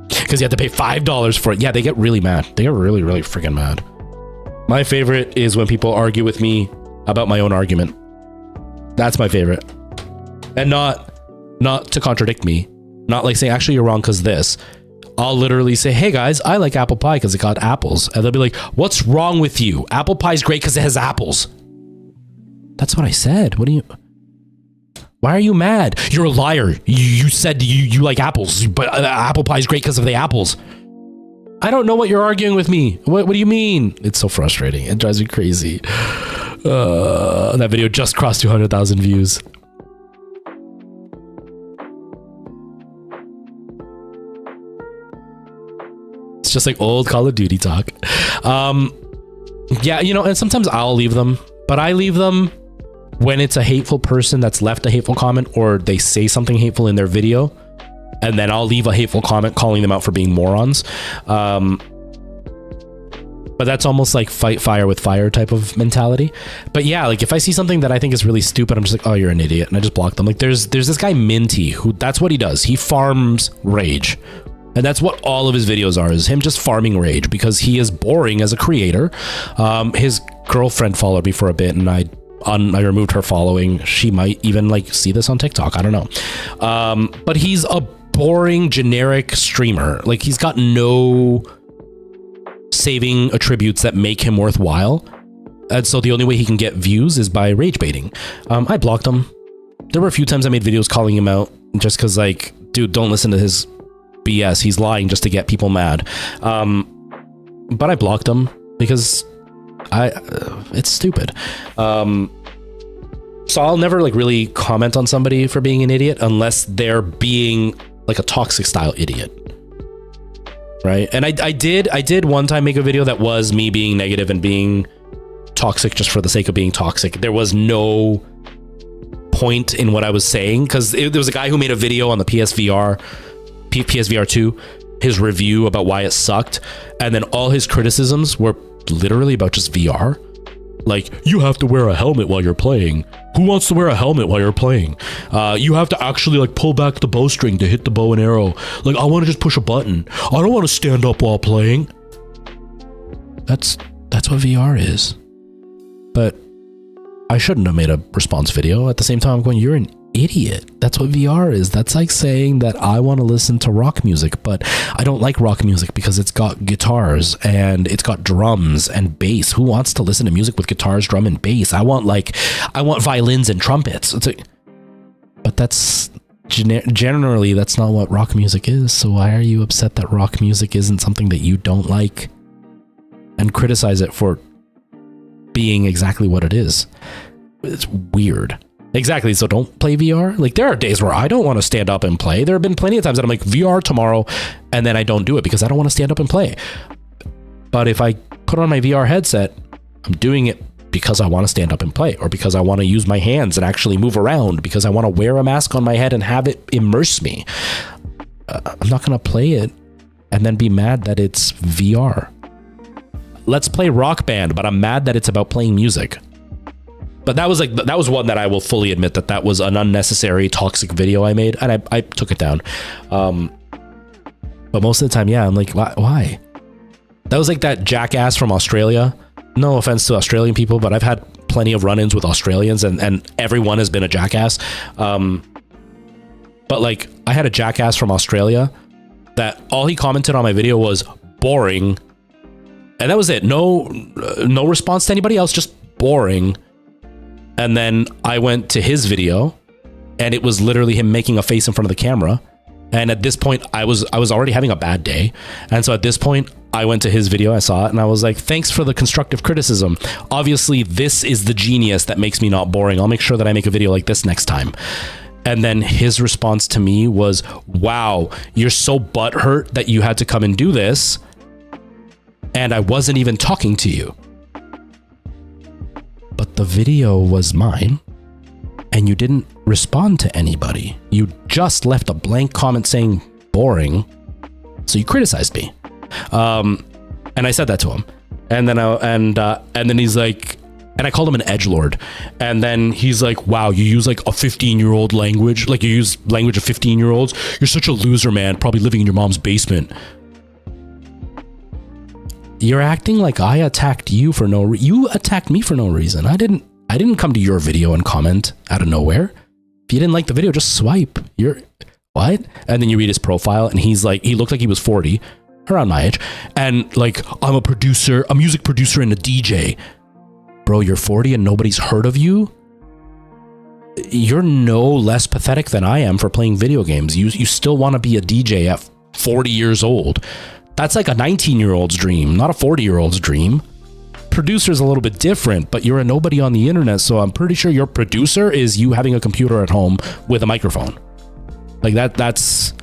Because you have to pay $5 for it. Yeah, they get really mad. They get really, really freaking mad. My favorite is when people argue with me about my own argument. That's my favorite. And not to contradict me. Not like saying, actually, you're wrong because this. I'll literally say, hey guys, I like apple pie because it got apples. And they'll be like, what's wrong with you? Apple pie is great because it has apples. That's what I said. Why are you mad? You're a liar. You said you like apples, but apple pie is great because of the apples. I don't know what you're arguing with me. What do you mean? It's so frustrating. It drives me crazy. That video just crossed 200,000 views. It's just like old Call of Duty talk. Yeah, and sometimes I'll leave them, but I leave them when it's a hateful person that's left a hateful comment, or they say something hateful in their video, and then I'll leave a hateful comment calling them out for being morons. But that's almost like fight fire with fire type of mentality. But yeah, like if I see something that I think is really stupid, I'm just like, oh, you're an idiot, and I just block them. Like there's this guy Minty who, that's what he does. He farms rage. And that's what all of his videos are, is him just farming rage because he is boring as a creator. His girlfriend followed me for a bit and I removed her following. She might even like see this on TikTok. I don't know. But he's a boring generic streamer. Like he's got no saving attributes that make him worthwhile. And so the only way he can get views is by rage baiting. I blocked him. There were a few times I made videos calling him out just because like, dude, don't listen to his BS. He's lying just to get people mad. But I blocked him because it's stupid. So I'll never like really comment on somebody for being an idiot unless they're being like a toxic style idiot. Right. And I did one time make a video that was me being negative and being toxic just for the sake of being toxic. There was no point in what I was saying because there was a guy who made a video on the PSVR 2, his review about why it sucked, and then all his criticisms were literally about just VR. Like, you have to wear a helmet while you're playing. Who wants to wear a helmet while you're playing? You have to actually like pull back the bowstring to hit the bow and arrow. Like, I want to just push a button. I don't want to stand up while playing. That's what VR is. But I shouldn't have made a response video. At the same time, I'm going, you're an idiot. That's what VR is. That's like saying that I want to listen to rock music, but I don't like rock music because it's got guitars and it's got drums and bass. Who wants to listen to music with guitars, drum, and bass? I want violins and trumpets. But that's generally that's not what rock music is. So why are you upset that rock music isn't something that you don't like and criticize it for being exactly what it is? It's weird. Exactly. So don't play VR. Like, there are days where I don't want to stand up and play. There have been plenty of times that I'm like, VR tomorrow, and then I don't do it because I don't want to stand up and play. But if I put on my VR headset, I'm doing it because I want to stand up and play, or because I want to use my hands and actually move around, because I want to wear a mask on my head and have it immerse me. I'm not going to play it and then be mad that it's VR. Let's play Rock Band, but I'm mad that it's about playing music. But that was one that I will fully admit that was an unnecessary toxic video I made, and I took it down. But most of the time, yeah, I'm like, why? That was like that jackass from Australia. No offense to Australian people, but I've had plenty of run-ins with Australians, and everyone has been a jackass. But like, I had a jackass from Australia that all he commented on my video was boring, and that was it. No response to anybody else, just boring. And then I went to his video and it was literally him making a face in front of the camera. And at this point I was already having a bad day. And so at this point I went to his video, I saw it, and I was like, thanks for the constructive criticism. Obviously this is the genius that makes me not boring. I'll make sure that I make a video like this next time. And then his response to me was, wow, you're so butthurt that you had to come and do this. And I wasn't even talking to you. But the video was mine, and you didn't respond to anybody. You just left a blank comment saying boring, so you criticized me. And I said that to him, and then he's like, and I called him an edgelord, and then he's like, wow, you use like a 15-year-old language, like you use language of 15-year-olds. You're such a loser, man, probably living in your mom's basement. You're acting like I attacked you for no reason. You attacked me for no reason. I didn't come to your video and comment out of nowhere. If you didn't like the video, just swipe. You're what? And then you read his profile, and he's like, he looked like he was 40, around my age, and like, I'm a producer, a music producer, and a DJ. Bro, you're 40 and nobody's heard of you? You're no less pathetic than I am for playing video games. You still want to be a DJ at 40 years old. That's like a 19-year-old's dream, not a 40-year-old's dream. Producer's a little bit different, but you're a nobody on the internet, so I'm pretty sure your producer is you having a computer at home with a microphone. Like that's...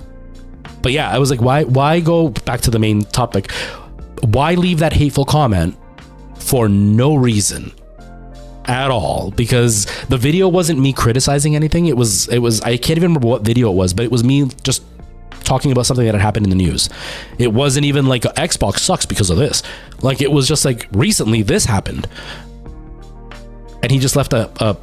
But yeah, I was like, why go back to the main topic? Why leave that hateful comment for no reason at all? Because the video wasn't me criticizing anything. It was I can't even remember what video it was, but it was me just talking about something that had happened in the news. It wasn't even like Xbox sucks because of this. Like, it was just like, recently this happened. And he just left a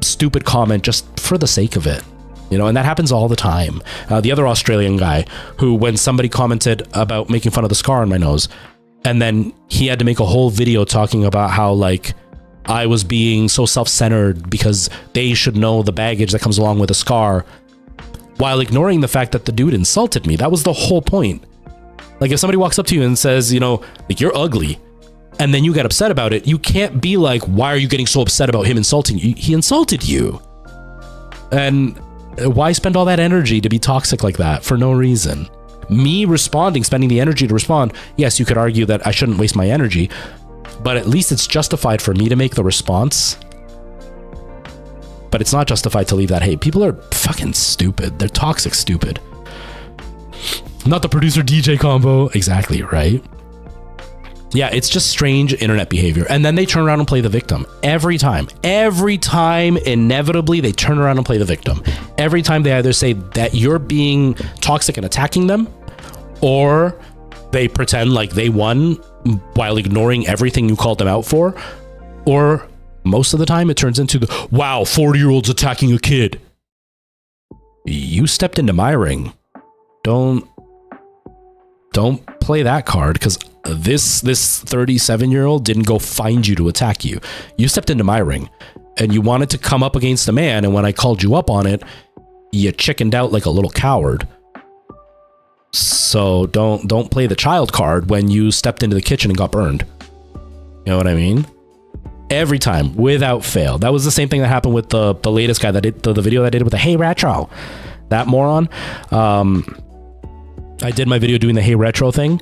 stupid comment just for the sake of it. You know, and that happens all the time. The other Australian guy who, when somebody commented about making fun of the scar on my nose, and then he had to make a whole video talking about how, like, I was being so self-centered because they should know the baggage that comes along with a scar, while ignoring the fact that the dude insulted me. That was the whole point. Like, if somebody walks up to you and says, you know, like, you're ugly, and then you get upset about it, you can't be like, why are you getting so upset about him insulting you? He insulted you. And why spend all that energy to be toxic like that for no reason? Me responding, spending the energy to respond, yes, you could argue that I shouldn't waste my energy, but at least it's justified for me to make the response. But it's not justified to leave that hate. People are fucking stupid. They're toxic stupid. Not the producer DJ combo. Exactly, right? Yeah, it's just strange internet behavior. And then they turn around and play the victim. Every time, inevitably, they turn around and play the victim. Every time they either say that you're being toxic and attacking them, or they pretend like they won while ignoring everything you called them out for, or most of the time it turns into the, wow, 40-year-olds attacking a kid. You stepped into my ring. Don't play that card, because this 37-year-old didn't go find you to attack you. You stepped into my ring and you wanted to come up against a man, and when I called you up on it, you chickened out like a little coward. So don't play the child card when you stepped into the kitchen and got burned. You know what I mean? Every time, without fail. That was the same thing that happened with the latest guy that did the video that I did with the Hey Retro. That moron. I did my video doing the Hey Retro thing,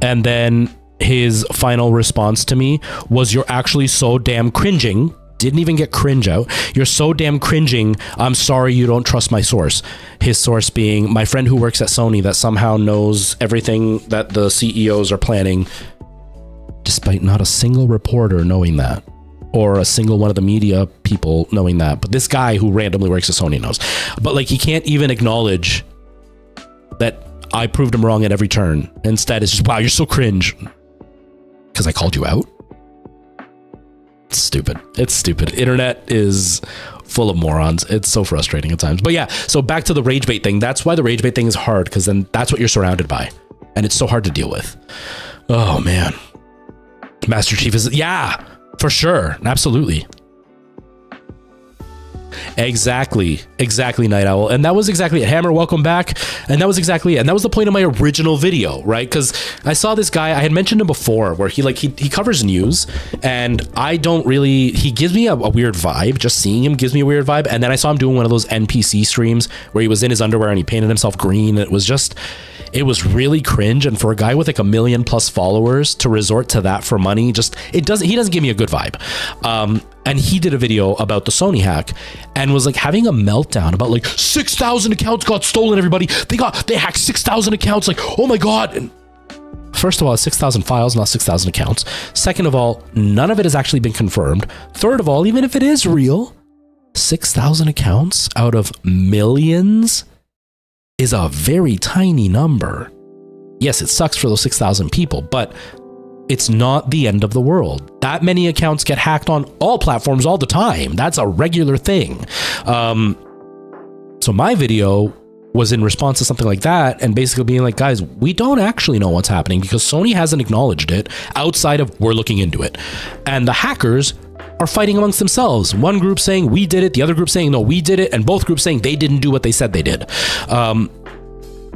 and then his final response to me was, you're actually so damn cringing. Didn't even get cringe out. You're so damn cringing. I'm sorry you don't trust my source. His source being my friend who works at Sony that somehow knows everything that the CEOs are planning, despite not a single reporter knowing that, or a single one of the media people knowing that. But this guy who randomly works at Sony knows. But like, he can't even acknowledge that I proved him wrong at every turn. Instead, it's just, wow, you're so cringe. Because I called you out? It's stupid. It's stupid. Internet is full of morons. It's so frustrating at times. But yeah, so back to the rage bait thing. That's why the rage bait thing is hard, because then that's what you're surrounded by. And it's so hard to deal with. Oh, man. Master Chief is... Yeah, for sure. Absolutely. Exactly, Night Owl. And that was exactly it. Hammer, welcome back. And that was exactly it. And that was the point of my original video, right? Because I saw this guy, I had mentioned him before, where he covers news, and I don't really, he gives me a weird vibe. Just seeing him gives me a weird vibe. And then I saw him doing one of those NPC streams where he was in his underwear and he painted himself green. It was just, it was really cringe. And for a guy with like 1 million+ followers to resort to that for money, just, he doesn't give me a good vibe. And he did a video about the Sony hack and was like having a meltdown about like 6,000 accounts got stolen, everybody. They hacked 6,000 accounts. Like, oh my God. And first of all, it's 6,000 files, not 6,000 accounts. Second of all, none of it has actually been confirmed. Third of all, even if it is real, 6,000 accounts out of millions is a very tiny number. Yes, it sucks for those 6,000 people, but it's not the end of the world. That many accounts get hacked on all platforms all the time. That's a regular thing. So my video was in response to something like that, and basically being like, guys, we don't actually know what's happening because Sony hasn't acknowledged it outside of we're looking into it. And the hackers are fighting amongst themselves. One group saying we did it, the other group saying no, we did it, and both groups saying they didn't do what they said they did.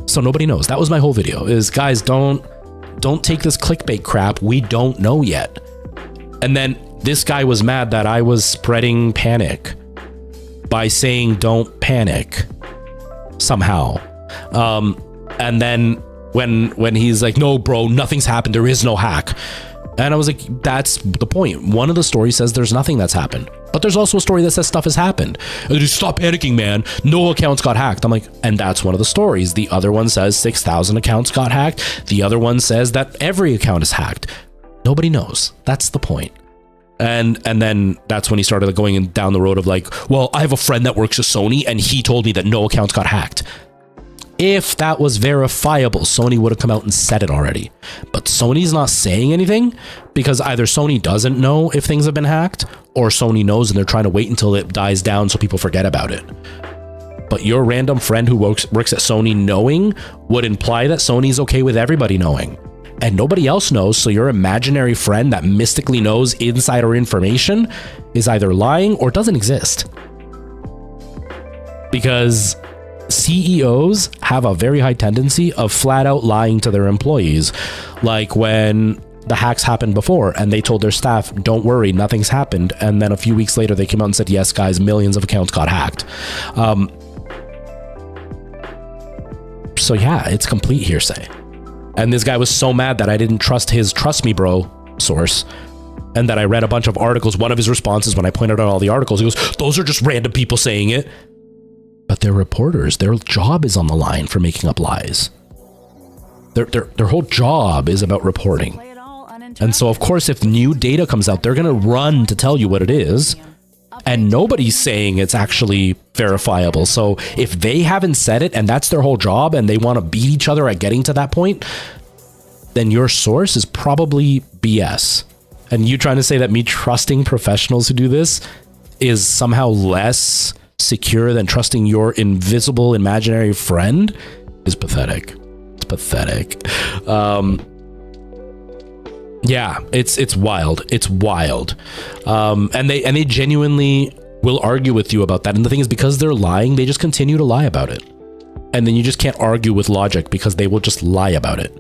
So nobody knows. That was my whole video, is guys, don't take this clickbait crap. We don't know yet. And then this guy was mad that I was spreading panic by saying don't panic somehow. And then when he's like, no, bro, nothing's happened. There is no hack. And I was like, that's the point. One of the stories says there's nothing that's happened, but there's also a story that says stuff has happened. And just stop panicking, man. No accounts got hacked. I'm like, and that's one of the stories. The other one says 6,000 accounts got hacked. The other one says that every account is hacked. Nobody knows. That's the point. And then that's when he started going down the road of like, well, I have a friend that works at Sony and he told me that no accounts got hacked. If that was verifiable, Sony would have come out and said it already. But Sony's not saying anything because either Sony doesn't know if things have been hacked, or Sony knows and they're trying to wait until it dies down so people forget about it. but your random friend who works at Sony knowing would imply that Sony's okay with everybody knowing. And nobody else knows, so your imaginary friend that mystically knows insider information is either lying or doesn't exist. Because CEOs have a very high tendency of flat out lying to their employees. Like when the hacks happened before and they told their staff, don't worry, nothing's happened. And then a few weeks later, they came out and said, yes, guys, millions of accounts got hacked. So yeah, it's complete hearsay. And this guy was so mad that I didn't trust his trust me bro source, and that I read a bunch of articles. One of his responses when I pointed out all the articles, he goes, those are just random people saying it. But they're reporters. Their job is on the line for making up lies. Their whole job is about reporting. And so, of course, if new data comes out, they're going to run to tell you what it is. And nobody's saying it's actually verifiable. So if they haven't said it and that's their whole job and they want to beat each other at getting to that point, then your source is probably BS. And you trying to say that me trusting professionals who do this is somehow less secure than trusting your invisible imaginary friend is pathetic. It's pathetic. Yeah, it's wild. It's wild. And they genuinely will argue with you about that. And the thing is, because they're lying, they just continue to lie about it. And then you just can't argue with logic because they will just lie about it.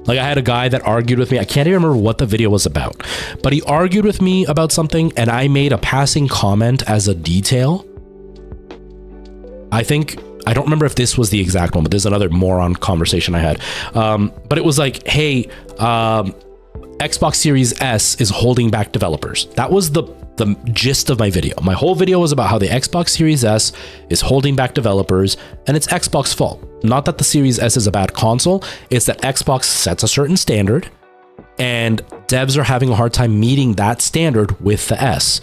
Like I had a guy that argued with me. I can't even remember what the video was about, but he argued with me about something and I made a passing comment as a detail. I don't remember if this was the exact one, but there's another moron conversation I had. But it was like, hey, Xbox Series S is holding back developers. That was the gist of my video. My whole video was about how the Xbox Series S is holding back developers, and it's Xbox's fault. Not that the Series S is a bad console, it's that Xbox sets a certain standard, and devs are having a hard time meeting that standard with the S.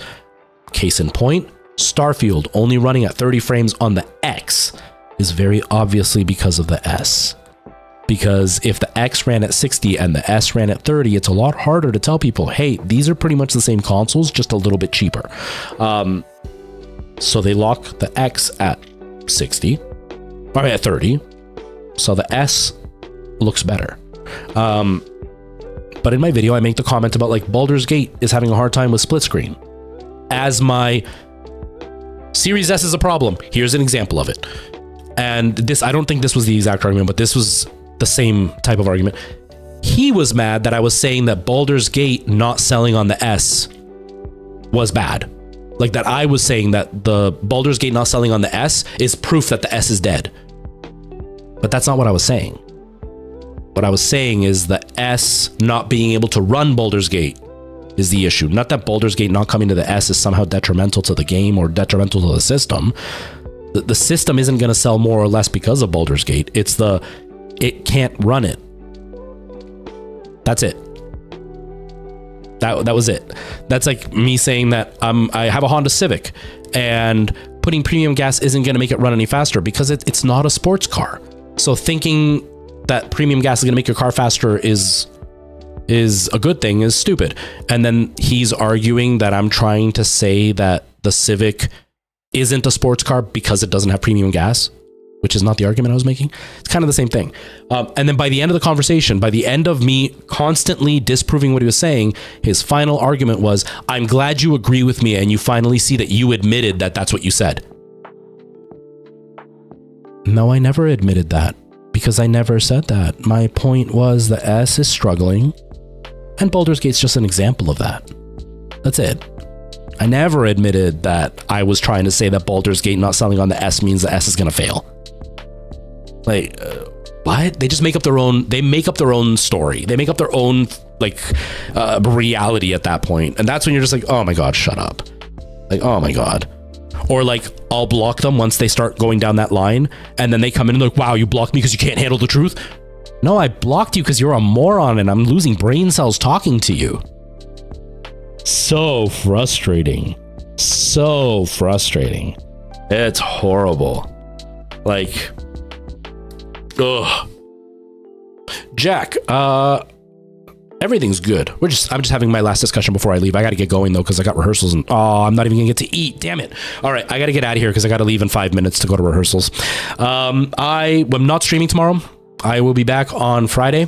Case in point, Starfield only running at 30 frames on the X is very obviously because of the S. Because if the X ran at 60 and the S ran at 30, it's a lot harder to tell people, hey, these are pretty much the same consoles, just a little bit cheaper. So they lock the X at 60, or at 30, so the S looks better. But in my video, I make the comment about like Baldur's Gate is having a hard time with split screen. As my Series S is a problem, here's an example of it. And this, I don't think this was the exact argument, but this was the same type of argument. He was mad that I was saying that Baldur's Gate not selling on the S was bad. Like that I was saying that the Baldur's Gate not selling on the S is proof that the S is dead. But that's not what I was saying. What I was saying is the S not being able to run Baldur's Gate is the issue. Not that Baldur's Gate not coming to the S is somehow detrimental to the game or detrimental to the system. The system isn't going to sell more or less because of Baldur's Gate. It's it can't run it. That's it. That was it. That's like me saying that I have a Honda Civic and putting premium gas isn't going to make it run any faster because it's not a sports car. So thinking that premium gas is going to make your car faster is a good thing is stupid. And then he's arguing that I'm trying to say that the Civic isn't a sports car because it doesn't have premium gas, which is not the argument I was making. It's kind of the same thing. And then by the end of the conversation, by the end of me constantly disproving what he was saying, his final argument was, I'm glad you agree with me and you finally see that you admitted that that's what you said. No, I never admitted that because I never said that. My point was the S is struggling and Baldur's Gate's just an example of that. That's it. I never admitted that I was trying to say that Baldur's Gate not selling on the S means the S is going to fail. Like, what? They just make up their own, they make up their own story. They make up their own, like, reality at that point. And that's when you're just like, oh my God, shut up. Like, oh my God. Or like, I'll block them once they start going down that line. And then they come in and they're like, wow, you blocked me because you can't handle the truth. No, I blocked you because you're a moron and I'm losing brain cells talking to you. So frustrating. So frustrating. It's horrible. Like, ugh. Jack, Everything's good. I'm just having my last discussion before I leave. I got to get going though, because I got rehearsals and I'm not even gonna get to eat. Damn it. All right, I got to get out of here because I got to leave in 5 minutes to go to rehearsals. I am not streaming tomorrow. I will be back on Friday,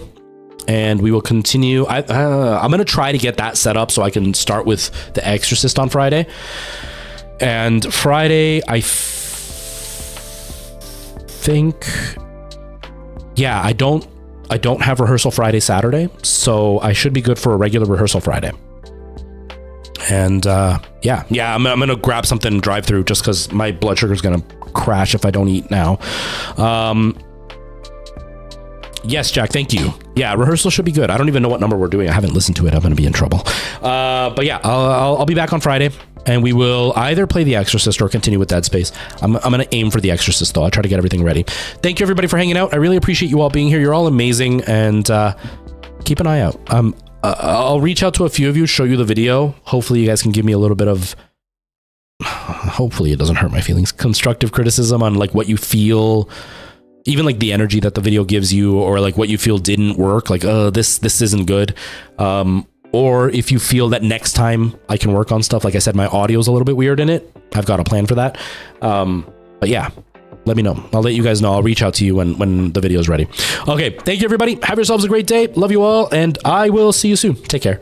and we will continue. I'm gonna try to get that set up so I can start with The Exorcist on Friday. And Friday, I think, yeah, I don't have rehearsal Friday, Saturday, so I should be good for a regular rehearsal Friday. And yeah, I'm gonna grab something and drive through just because my blood sugar is gonna crash if I don't eat now. Yes, Jack, thank you. Yeah, rehearsal should be good. I don't even know what number we're doing. I haven't listened to it. I'm gonna be in trouble. But yeah, I'll be back on Friday, and we will either play The Exorcist or continue with Dead Space. I'm gonna aim for The Exorcist though. I'll try to get everything ready. Thank you everybody for hanging out. I really appreciate you all being here. You're all amazing, and keep an eye out. I'll reach out to a few of you, show you the video. Hopefully you guys can give me a little bit of, hopefully it doesn't hurt my feelings, constructive criticism on like what you feel, even like the energy that the video gives you, or like what you feel didn't work, like this isn't good. Or if you feel that next time I can work on stuff. Like I said, my audio is a little bit weird in it. I've got a plan for that. But yeah, let me know. I'll let you guys know. I'll reach out to you when the video is ready. Okay, thank you everybody. Have yourselves a great day. Love you all, and I will see you soon. Take care.